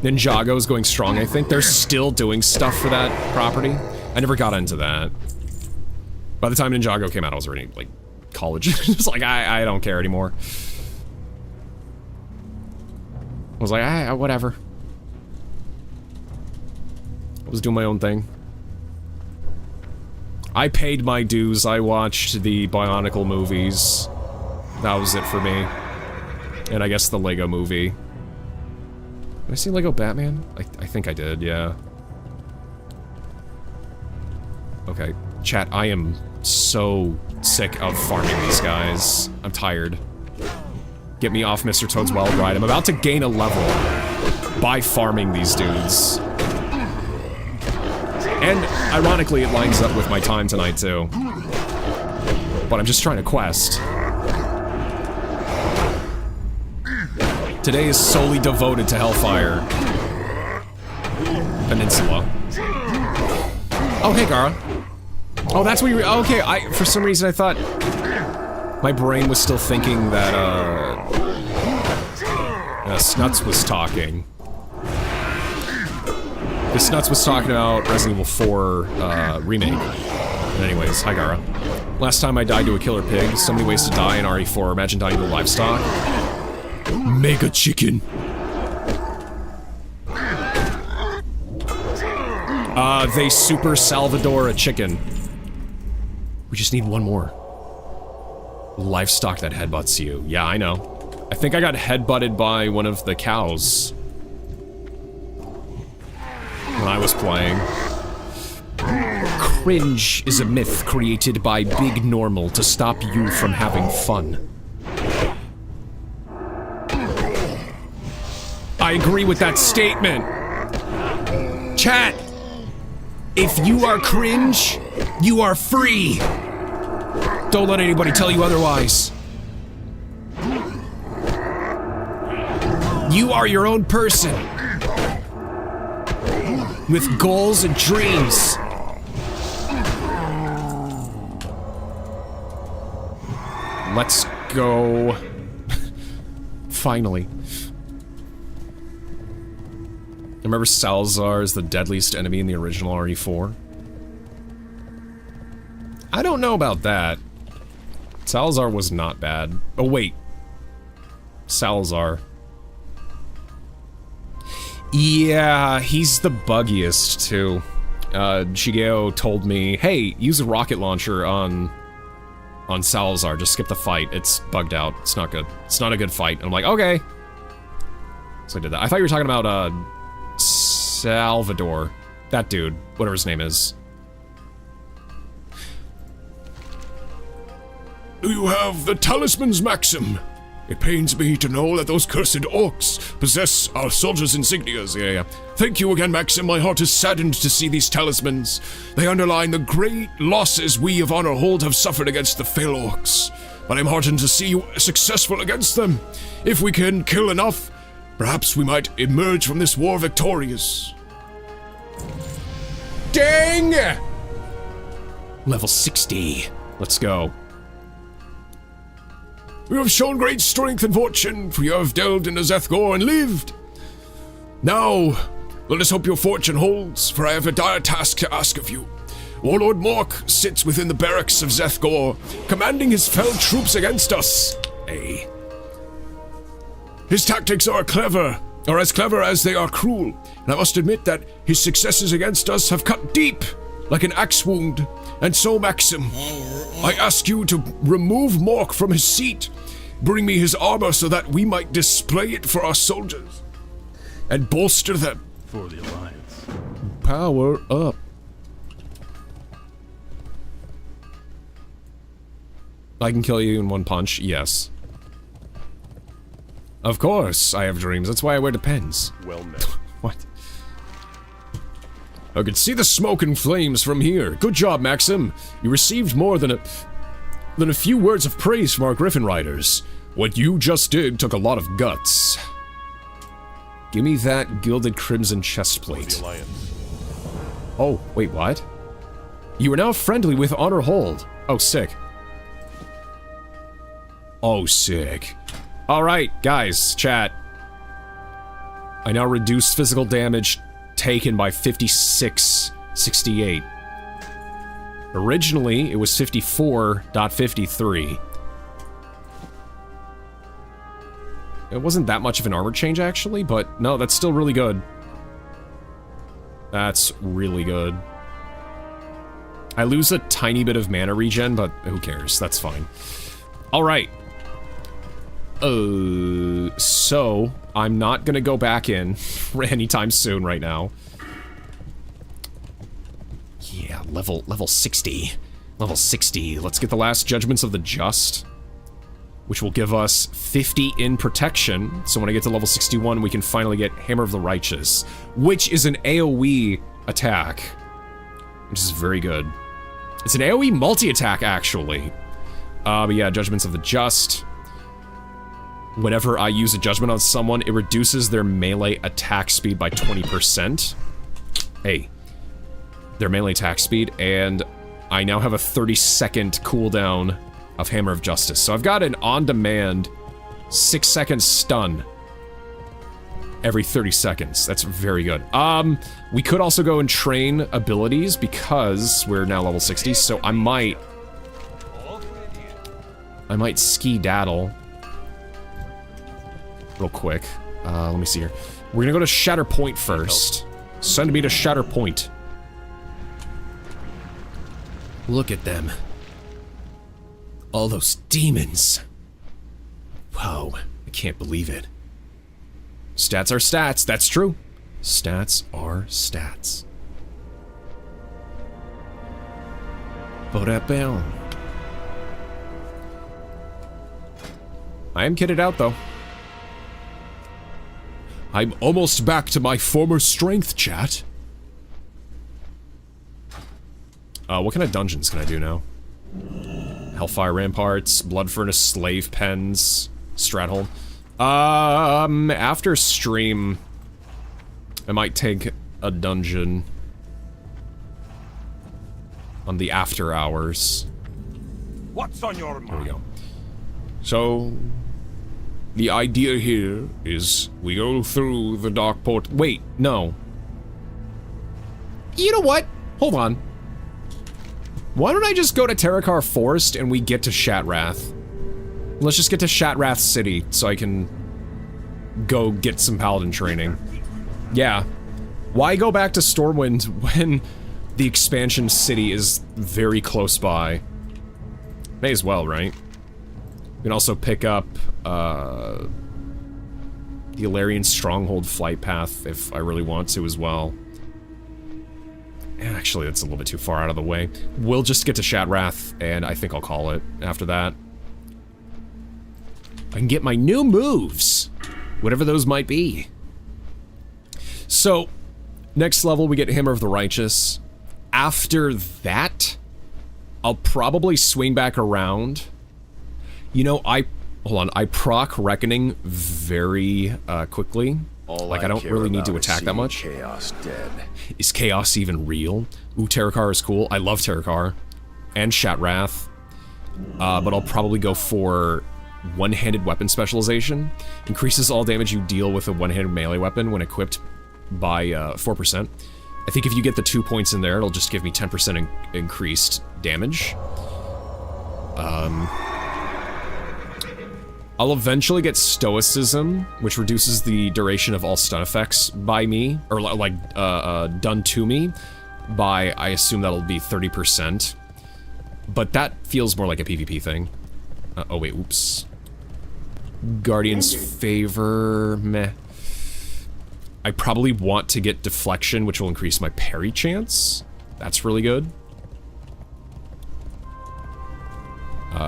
Ninjago is going strong, I think. They're still doing stuff for that property. I never got into that. By the time Ninjago came out, I was already, like, college. It's like, I don't care anymore. I was like, whatever. I was doing my own thing. I paid my dues. I watched the Bionicle movies. That was it for me. And I guess the Lego movie. Did I see Lego Batman? I think I did, yeah. Okay, chat, I am so sick of farming these guys. I'm tired. Get me off Mr. Toad's Wild Ride. I'm about to gain a level by farming these dudes. And, ironically, it lines up with my time tonight, too. But I'm just trying to quest. Today is solely devoted to Hellfire Peninsula. Oh, hey, Gara. Oh, that's what you were- okay, for some reason I thought my brain was still thinking that, Snuts was talking. The Snuts was talking about Resident Evil 4, remake. But anyways, hi, Gara. Last time I died to a killer pig. So many ways to die in RE4. Imagine dying to livestock. Mega chicken. They Super Salvador a chicken. We just need one more. Livestock that headbutts you. Yeah, I know. I think I got headbutted by one of the cows when I was playing. Cringe is a myth created by Big Normal to stop you from having fun. I agree with that statement. Chat, if you are cringe, you are free. Don't let anybody tell you otherwise. You are your own person. With goals and dreams. Let's go. Finally. Remember Salazar is the deadliest enemy in the original RE4? I don't know about that. Salazar was not bad. Oh wait. Salazar. Yeah, he's the buggiest too. Shigeo told me, hey, use a rocket launcher on Salazar, just skip the fight. It's bugged out. It's not good. It's not a good fight. And I'm like, okay. So I did that. I thought you were talking about, Salvador. That dude. Whatever his name is. Do you have the talismans, Maxim? It pains me to know that those cursed orcs possess our soldiers' insignias. Yeah. Thank you again, Maxim. My heart is saddened to see these talismans. They underline the great losses we of Honorhold have suffered against the Fail Orcs. But I'm heartened to see you successful against them. If we can kill enough, perhaps we might emerge from this war victorious. Dang! Level 60. Let's go. You have shown great strength and fortune, for you have delved into Zethgor and lived. Now, let us hope your fortune holds, for I have a dire task to ask of you. Warlord Mork sits within the barracks of Zethgor, commanding his fell troops against us. His tactics are as clever as they are cruel, and I must admit that his successes against us have cut deep, like an axe wound. And so, Maxim, I ask you to remove Mork from his seat, bring me his armor so that we might display it for our soldiers, and bolster them. For the Alliance. Power up. I can kill you in one punch, yes. Of course, I have dreams. That's why I wear Depends. Well met. What? I could see the smoke and flames from here. Good job, Maxim. You received more than a few words of praise from our Griffin Riders. What you just did took a lot of guts. Give me that gilded crimson chestplate. The Alliance. Oh, wait, what? You are now friendly with Honor Hold. Oh, sick. Oh, sick. Alright, guys, chat. I now reduced physical damage taken by 56.68. Originally, it was 54.53. It wasn't that much of an armor change, actually, but no, that's still really good. That's really good. I lose a tiny bit of mana regen, but who cares? That's fine. Alright. So, I'm not gonna go back in anytime soon right now. Yeah, level 60. Level 60. Let's get the last Judgments of the Just, which will give us 50 in protection. So when I get to level 61, we can finally get Hammer of the Righteous, which is an AoE attack, which is very good. It's an AoE multi-attack, actually. But yeah, Judgments of the Just. Whenever I use a judgment on someone, it reduces their melee attack speed by 20%. Hey. Their melee attack speed, and I now have a 30-second cooldown of Hammer of Justice. So I've got an on-demand 6-second stun every 30 seconds. That's very good. We could also go and train abilities because we're now level 60, so I might ski-daddle real quick. Let me see here. We're gonna go to Shatterpoint first. Send me to Shatterpoint. Look at them. All those demons. Whoa, I can't believe it. Stats are stats, that's true. Stats are stats. Ba-da-bam. I am kitted out, though. I'm almost back to my former strength, chat. What kind of dungeons can I do now? Hellfire Ramparts, Blood Furnace, Slave Pens, Strathold. After stream, I might take a dungeon on the after hours. What's on your mind? There we go. So, the idea here is we go through the dark port. Wait, no. You know what? Hold on. Why don't I just go to Terakar Forest and we get to Shatrath? Let's just get to Shatrath City so I can go get some paladin training. Yeah. Why go back to Stormwind when the expansion city is very close by? May as well, right? We can also pick up the Ilarian Stronghold flight path if I really want to as well. Actually, that's a little bit too far out of the way. We'll just get to Shatrath, and I think I'll call it after that. I can get my new moves, whatever those might be. So, next level we get Hammer of the Righteous. After that, I'll probably swing back around. You know, hold on, I proc Reckoning very quickly. Like, I don't really need to attack that much. Chaos dead. Is Chaos even real? Ooh, Terakar is cool. I love Terakar. And Shatrath. But I'll probably go for one-handed weapon specialization. Increases all damage you deal with a one-handed melee weapon when equipped by 4%. I think if you get the 2 points in there, it'll just give me 10% increased damage. I'll eventually get Stoicism, which reduces the duration of all stun effects by me, or like, done to me, by, I assume that'll be 30%. But that feels more like a PvP thing. Oh wait, oops. Guardian's Favor, meh. I probably want to get Deflection, which will increase my parry chance. That's really good.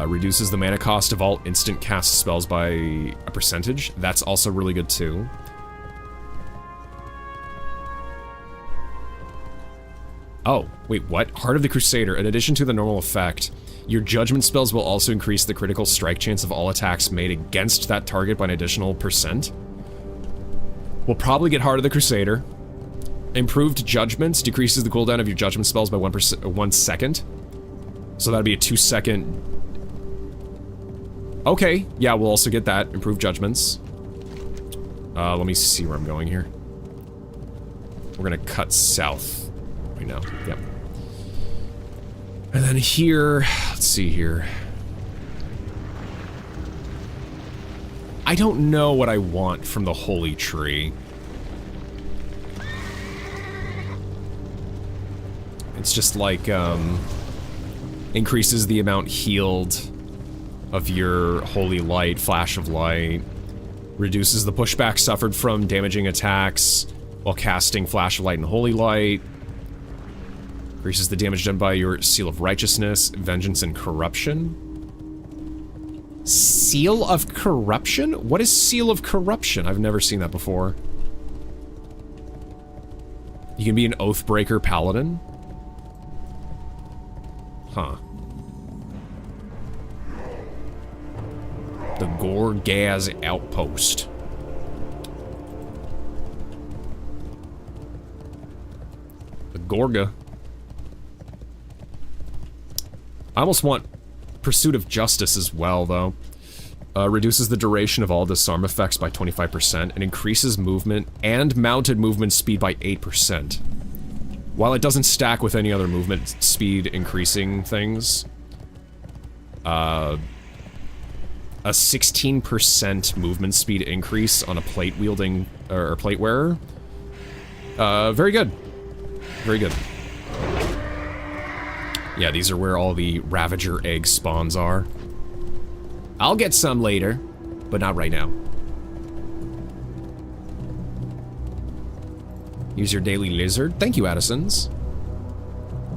Reduces the mana cost of all instant cast spells by a percentage. That's also really good too. Oh, wait, what? Heart of the Crusader. In addition to the normal effect, your judgment spells will also increase the critical strike chance of all attacks made against that target by an additional %. We'll probably get Heart of the Crusader. Improved Judgments decreases the cooldown of your judgment spells by 1 second. So that'd be a 2-second... Okay, yeah, we'll also get that. Improved Judgments. Let me see where I'm going here. We're gonna cut south right now. Yep. And then here, let's see here. I don't know what I want from the Holy Tree. It's just like, increases the amount healed of your Holy Light, Flash of Light. Reduces the pushback suffered from damaging attacks while casting Flash of Light and Holy Light. Increases the damage done by your Seal of Righteousness, Vengeance, and Corruption. Seal of Corruption? What is Seal of Corruption? I've never seen that before. You can be an Oathbreaker Paladin? Huh. The Gorgaz Outpost. The Gorga. I almost want Pursuit of Justice as well, though. Reduces the duration of all disarm effects by 25% and increases movement and mounted movement speed by 8%. While it doesn't stack with any other movement speed increasing things, a 16% movement speed increase on a plate wielding or plate wearer. Very good. Very good. Yeah, these are where all the Ravager egg spawns are. I'll get some later, but not right now. Use your daily lizard. Thank you, Addisons.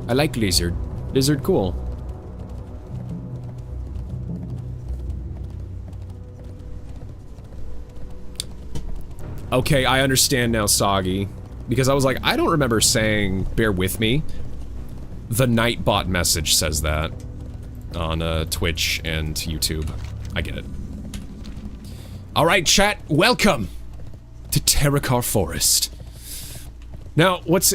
I like lizard. Lizard cool. Okay, I understand now, Soggy. Because I was like, I don't remember saying, bear with me. The Nightbot message says that. on Twitch and YouTube. I get it. Alright, chat, welcome to Terracar Forest. Now, what's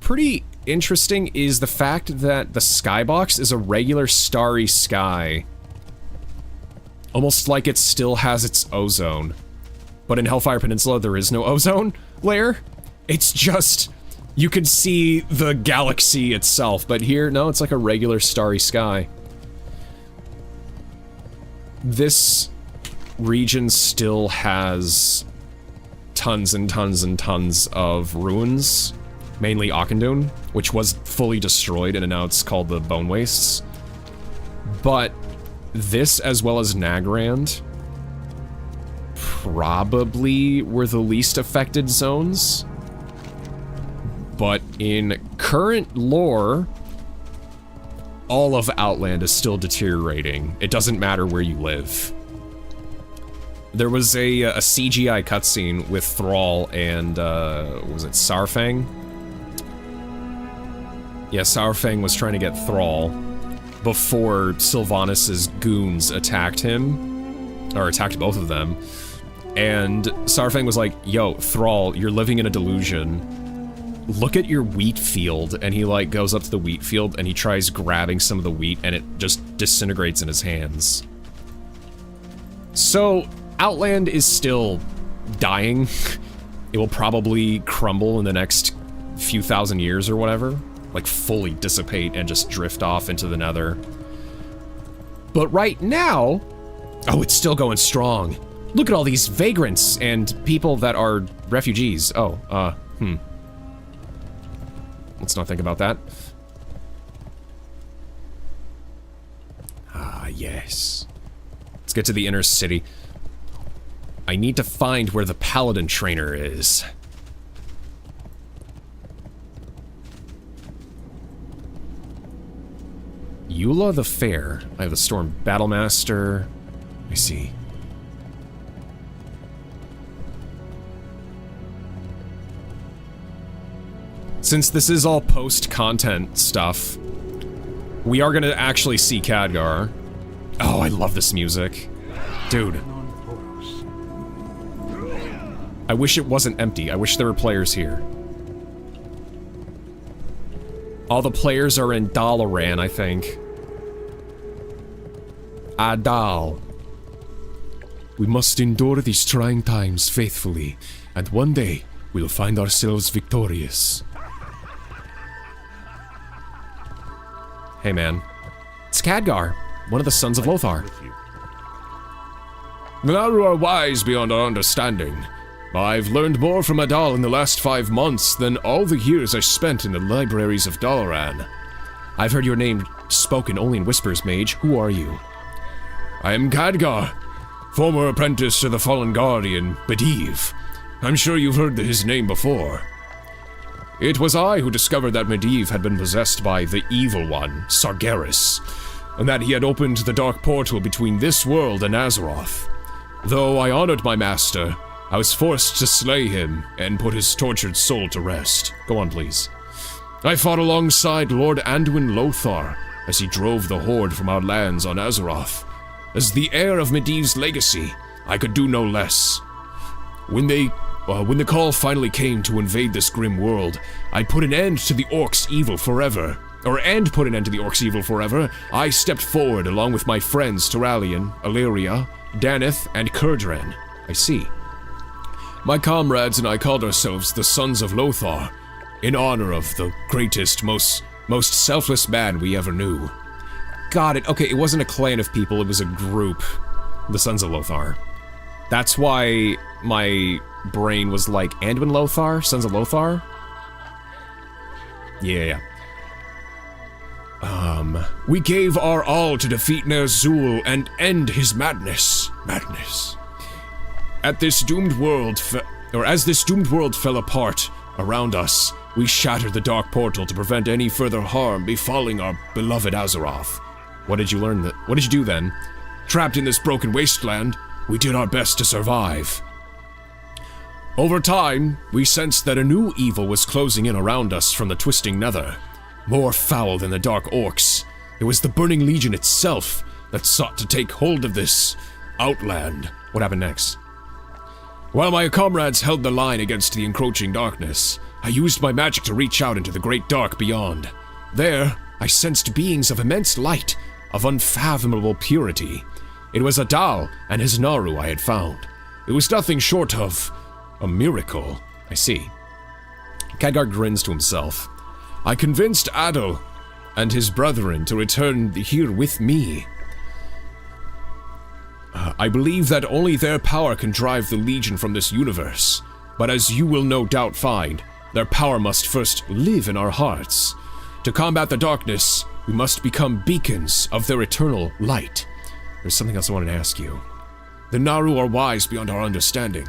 pretty interesting is the fact that the skybox is a regular starry sky. Almost like it still has its ozone. But in Hellfire Peninsula, there is no ozone layer. It's just, you can see the galaxy itself. But here, no, it's like a regular starry sky. This region still has tons and tons and tons of ruins, mainly Auchindoun, which was fully destroyed and now it's called the Bone Wastes. But this, as well as Nagrand, probably were the least affected zones. But in current lore, all of Outland is still deteriorating. It doesn't matter where you live. There was a CGI cutscene with Thrall and, was it Saurfang? Yeah, Saurfang was trying to get Thrall before Sylvanas' goons attacked him, or attacked both of them. And Saurfang was like, yo, Thrall, you're living in a delusion. Look at your wheat field. And he, like, goes up to the wheat field and he tries grabbing some of the wheat and it just disintegrates in his hands. So, Outland is still dying. It will probably crumble in the next few thousand years or whatever. Like, fully dissipate and just drift off into the nether. But right now... oh, it's still going strong. Look at all these vagrants and people that are refugees. Oh, let's not think about that. Ah, yes. Let's get to the inner city. I need to find where the paladin trainer is. Eula the Fair. I have the Storm Battlemaster. I see. Since this is all post-content stuff, we are gonna actually see Khadgar. Oh, I love this music. Dude. I wish it wasn't empty. I wish there were players here. All the players are in Dalaran, I think. Adal. We must endure these trying times faithfully, and one day we'll find ourselves victorious. Hey man. It's Khadgar, one of the sons of Lothar. Now you are wise beyond our understanding. I've learned more from Adal in the last 5 months than all the years I spent in the libraries of Dalaran. I've heard your name spoken only in whispers, mage. Who are you? I am Khadgar, former apprentice to the fallen guardian, Medivh. I'm sure you've heard his name before. It was I who discovered that Medivh had been possessed by the evil one, Sargeras, and that he had opened the dark portal between this world and Azeroth. Though I honored my master, I was forced to slay him and put his tortured soul to rest. Go on, please. I fought alongside Lord Anduin Lothar as he drove the Horde from our lands on Azeroth. As the heir of Medivh's legacy, I could do no less. When the call finally came to invade this grim world, I put an end to the Orcs' evil forever. I stepped forward along with my friends Turalian, Illyria, Daneth, and Kurdran. I see. My comrades and I called ourselves the Sons of Lothar, in honor of the greatest, most selfless man we ever knew. Got it. Okay, it wasn't a clan of people, it was a group. The Sons of Lothar. That's why my brain was like, Anduin Lothar? Sons of Lothar? Yeah. We gave our all to defeat Ner'zhul and end his madness. As this doomed world fell apart around us, we shattered the dark portal to prevent any further harm befalling our beloved Azeroth. What did you learn? What did you do then? Trapped in this broken wasteland, we did our best to survive. Over time, we sensed that a new evil was closing in around us from the twisting nether, more foul than the dark orcs. It was the Burning Legion itself that sought to take hold of this Outland. What happened next? While my comrades held the line against the encroaching darkness, I used my magic to reach out into the great dark beyond. There, I sensed beings of immense light, of unfathomable purity. It was Adal and his Naru I had found. It was nothing short of a miracle. I see. Khadgar grins to himself. I convinced Adal and his brethren to return here with me. I believe that only their power can drive the Legion from this universe, but as you will no doubt find, their power must first live in our hearts. To combat the darkness, we must become beacons of their eternal light. There's something else I wanted to ask you. The Naru are wise beyond our understanding.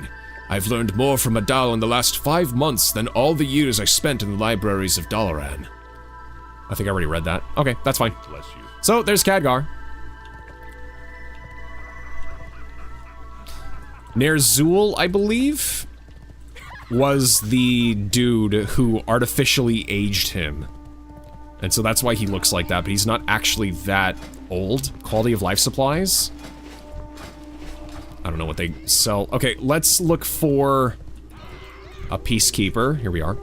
I've learned more from Adal in the last 5 months than all the years I spent in the libraries of Dalaran. I think I already read that. Okay, that's fine. Bless you. So, there's Khadgar. Ner'zhul, I believe, was the dude who artificially aged him. And so that's why he looks like that, but he's not actually that old. Quality of life supplies? I don't know what they sell. Okay, let's look for a peacekeeper. Here we are.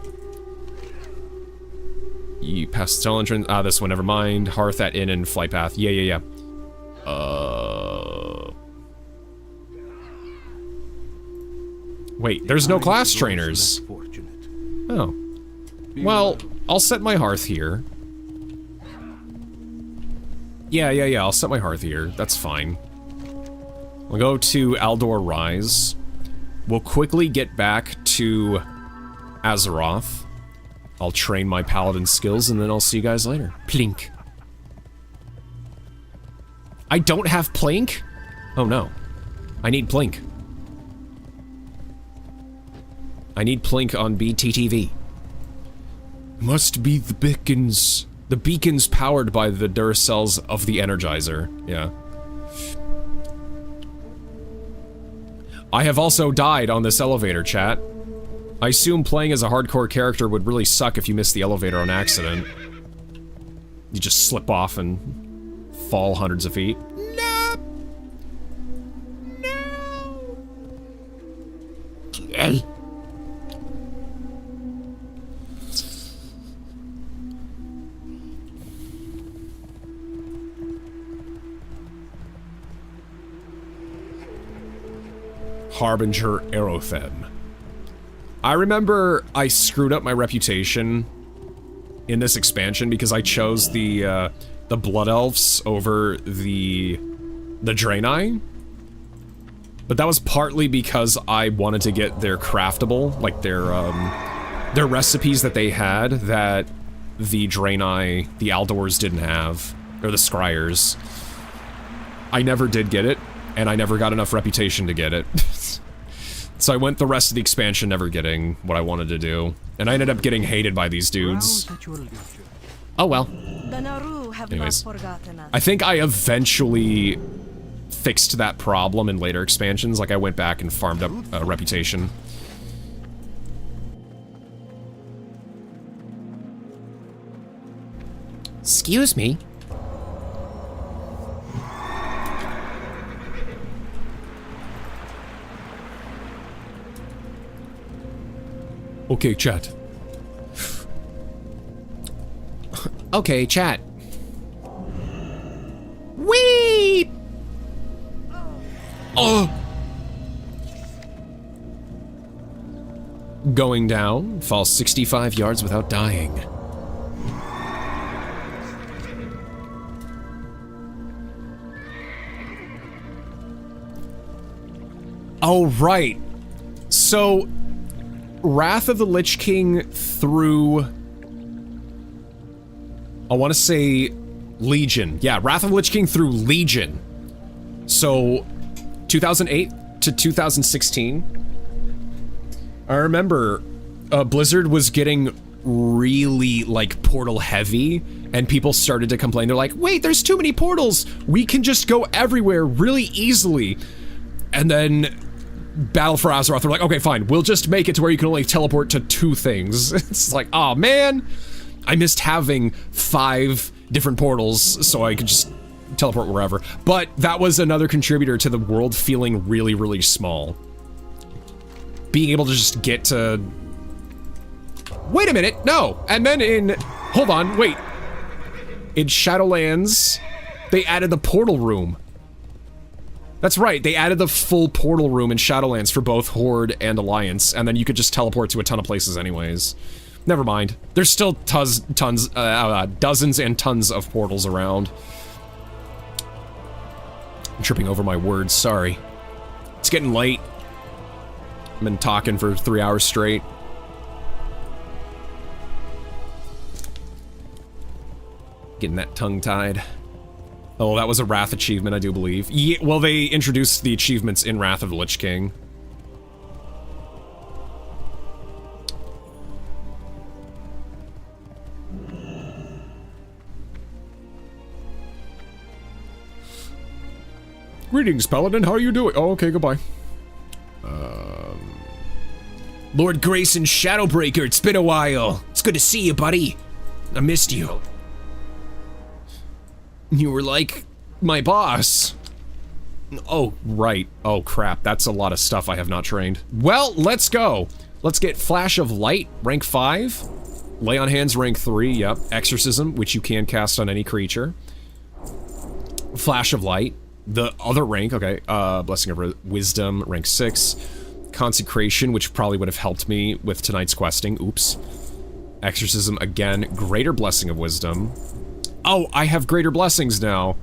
You pastel entrance. Ah, this one, never mind. Hearth at inn and flight path. Yeah. Wait, there's no class trainers. Oh. Well, I'll set my hearth here. Yeah, I'll set my hearth here. That's fine. We'll go to Aldor Rise. We'll quickly get back to Azeroth. I'll train my paladin skills, and then I'll see you guys later. Plink. I don't have Plink? Oh no. I need Plink. I need Plink on BTTV. Must be the beacons. The beacon's powered by the Duracells of the Energizer. Yeah. I have also died on this elevator, chat. I assume playing as a hardcore character would really suck if you missed the elevator on accident. You just slip off and fall hundreds of feet. No! Hey. Harbinger Aerothem. I remember I screwed up my reputation in this expansion because I chose the Blood Elves over the Draenei. But that was partly because I wanted to get their craftable, like their recipes that they had that the Draenei, the Aldors didn't have, or the Scryers. I never did get it, and I never got enough reputation to get it. So I went the rest of the expansion never getting what I wanted to do. And I ended up getting hated by these dudes. Oh well. Anyways, I think I eventually fixed that problem in later expansions. Like I went back and farmed up a reputation. Excuse me. Okay, chat. Okay, chat. Whee! Oh! Going down, fall 65 yards without dying. Oh, right. So, Wrath of the Lich King through... I want to say Legion. Yeah, Wrath of the Lich King through Legion. So, 2008 to 2016. I remember Blizzard was getting really, like, portal heavy, and people started to complain. They're like, wait, there's too many portals! We can just go everywhere really easily. And then Battle for Azeroth, they're like, okay, fine, we'll just make it to where you can only teleport to 2 things. It's like, oh man, I missed having 5 different portals so I could just teleport wherever. But that was another contributor to the world feeling really, really small. Being able to just get to... Wait a minute, no! And then in... Hold on, wait. In Shadowlands, they added the portal room. That's right, they added the full portal room in Shadowlands for both Horde and Alliance, and then you could just teleport to a ton of places anyways. Never mind. There's still dozens and tons of portals around. I'm tripping over my words, sorry. It's getting late. I've been talking for 3 hours straight. Getting that tongue-tied. Oh, that was a Wrath achievement, I do believe. Yeah, well, they introduced the achievements in Wrath of the Lich King. Greetings, Paladin. How are you doing? Oh, okay, goodbye. Lord Grayson Shadowbreaker, it's been a while. It's good to see you, buddy. I missed you. You were like my boss. Oh, right. Oh, crap. That's a lot of stuff I have not trained. Well, let's go. Let's get Flash of Light, rank 5. Lay on Hands, rank 3. Yep. Exorcism, which you can cast on any creature. Flash of Light. The other rank, okay. Blessing of Wisdom, rank 6. Consecration, which probably would have helped me with tonight's questing. Oops. Exorcism again. Greater Blessing of Wisdom. Oh, I have greater blessings now.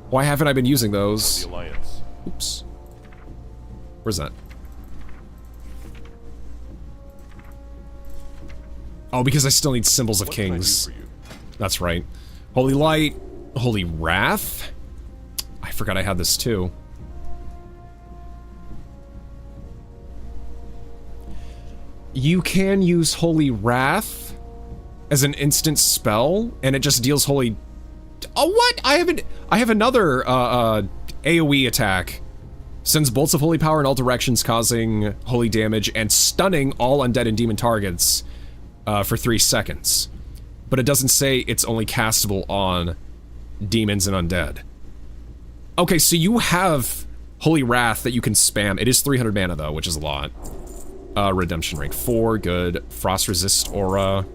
Why haven't I been using those? The Alliance. Oops. Where's that? Oh, because I still need Symbols of Kings. That's right. Holy Light. Holy Wrath. I forgot I had this too. You can use Holy Wrath as an instant spell, and it just deals holy... Oh, what? I have another, AoE attack. Sends bolts of holy power in all directions, causing holy damage and stunning all undead and demon targets, for 3 seconds. But it doesn't say it's only castable on demons and undead. Okay, so you have Holy Wrath that you can spam. It is 300 mana, though, which is a lot. Redemption rank 4, good. Frost Resist Aura.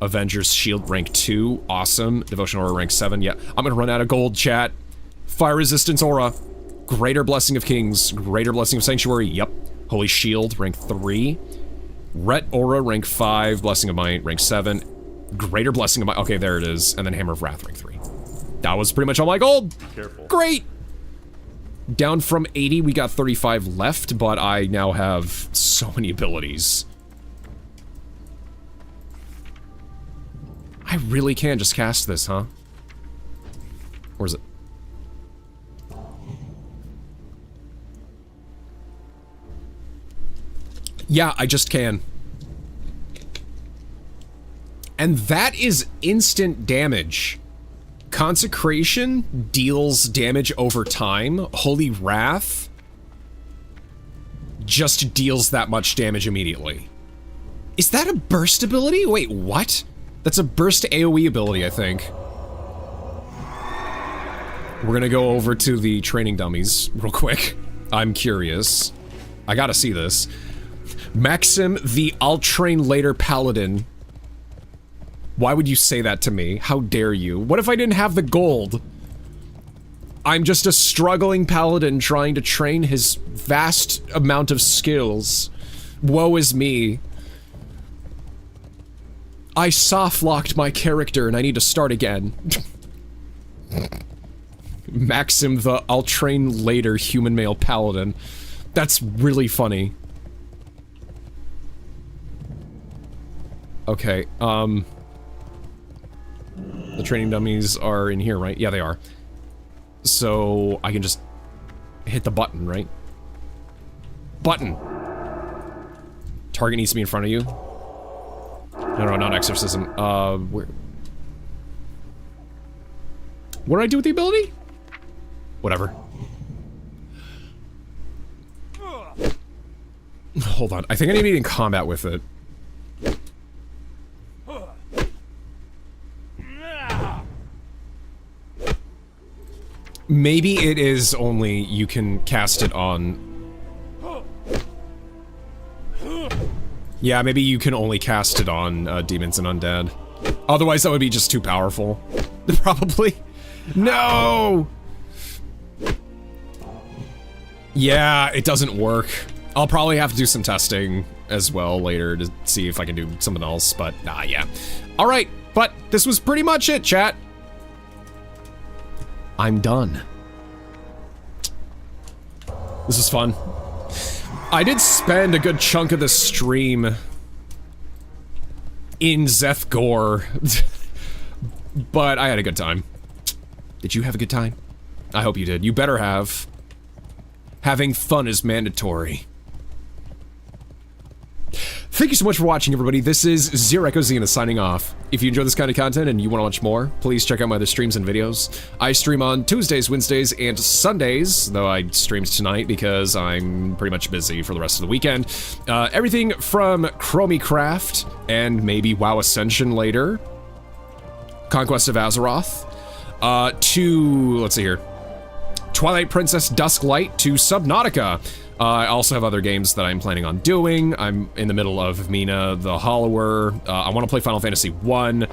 Avenger's Shield rank 2, awesome. Devotion Aura rank 7, yeah. I'm gonna run out of gold, chat. Fire Resistance Aura. Greater Blessing of Kings. Greater Blessing of Sanctuary, yep. Holy Shield rank 3. Ret Aura rank 5. Blessing of Might rank 7. Greater Blessing of Might, okay, there it is. And then Hammer of Wrath rank 3. That was pretty much all my gold. Careful. Great! Down from 80, we got 35 left, but I now have so many abilities. I really can just cast this, huh? Or is it? Yeah, I just can. And that is instant damage. Consecration deals damage over time. Holy Wrath just deals that much damage immediately. Is that a burst ability? Wait, what? That's a burst AoE ability, I think. We're gonna go over to the training dummies real quick. I'm curious. I gotta see this. Maxim the I'll train later paladin. Why would you say that to me? How dare you? What if I didn't have the gold? I'm just a struggling paladin trying to train his vast amount of skills. Woe is me. I soft-locked my character and I need to start again. Maxim the I'll train later human male paladin. That's really funny. Okay, the training dummies are in here, right? Yeah, they are. So, I can just hit the button, right? Button! Target needs to be in front of you. No, not exorcism. Where? What did I do with the ability? Whatever. Hold on. I think I need to be in combat with it. Maybe it is only you can cast it on... Yeah, maybe you can only cast it on demons and undead. Otherwise, that would be just too powerful. Probably. No! Yeah, it doesn't work. I'll probably have to do some testing as well later to see if I can do something else, but yeah. Alright, but this was pretty much it, chat. I'm done. This is fun. I did spend a good chunk of the stream in Zeth Gore, but I had a good time. Did you have a good time? I hope you did. You better have. Having fun is mandatory. Thank you so much for watching, everybody. This is ZeroEchoZenith signing off. If you enjoy this kind of content and you want to watch more, please check out my other streams and videos. I stream on Tuesdays, Wednesdays, and Sundays, though I streamed tonight because I'm pretty much busy for the rest of the weekend. Everything from ChromieCraft and maybe WoW Ascension later, Conquest of Azeroth, to, let's see here, Twilight Princess Dusklight to Subnautica. I also have other games that I'm planning on doing. I'm in the middle of Mina the Hollower. I want to play Final Fantasy 1.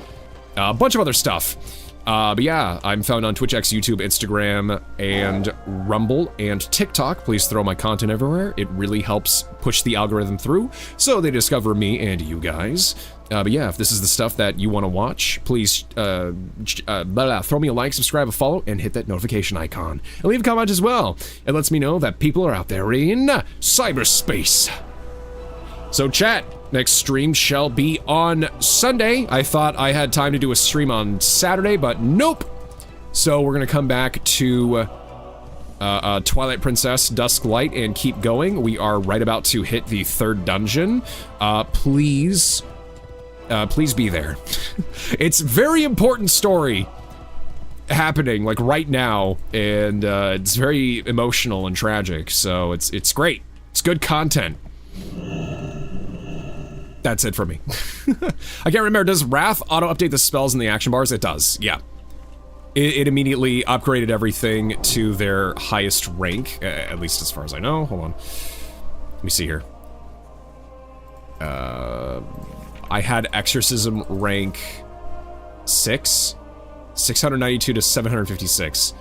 A bunch of other stuff. But yeah, I'm found on Twitch, X, YouTube, Instagram, and Rumble, and TikTok. Please throw my content everywhere. It really helps push the algorithm through, so they discover me and you guys. But yeah, if this is the stuff that you want to watch, please throw me a like, subscribe, a follow, and hit that notification icon. And leave a comment as well. It lets me know that people are out there in cyberspace. So chat, next stream shall be on Sunday. I thought I had time to do a stream on Saturday, but nope. So we're gonna come back to Twilight Princess Dusklight and keep going. We are right about to hit the 3rd dungeon. Please be there. It's a very important story happening, like, right now, and it's very emotional and tragic, so it's great. It's good content. That's it for me. I can't remember, does Wrath auto-update the spells in the action bars? It does, yeah. It immediately upgraded everything to their highest rank, at least as far as I know. Hold on. Let me see here. I had Exorcism rank 6. 692 to 756.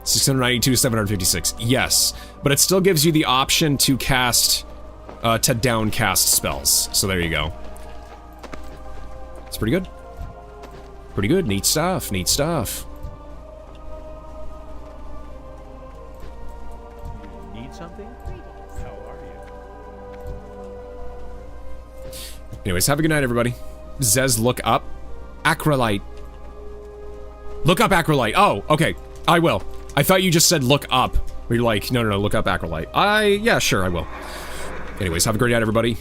692 to 756, yes. But it still gives you the option to cast, to downcast spells. So there you go. It's pretty good. Pretty good, neat stuff, neat stuff. Need something? How are you? Anyways, have a good night, everybody. Zez, look up Acrolite. Look up Acrolite. Oh, okay. I will. I thought you just said look up. Where you're like, no, look up Acrolite. Yeah, sure, I will. Anyways, have a great night, everybody.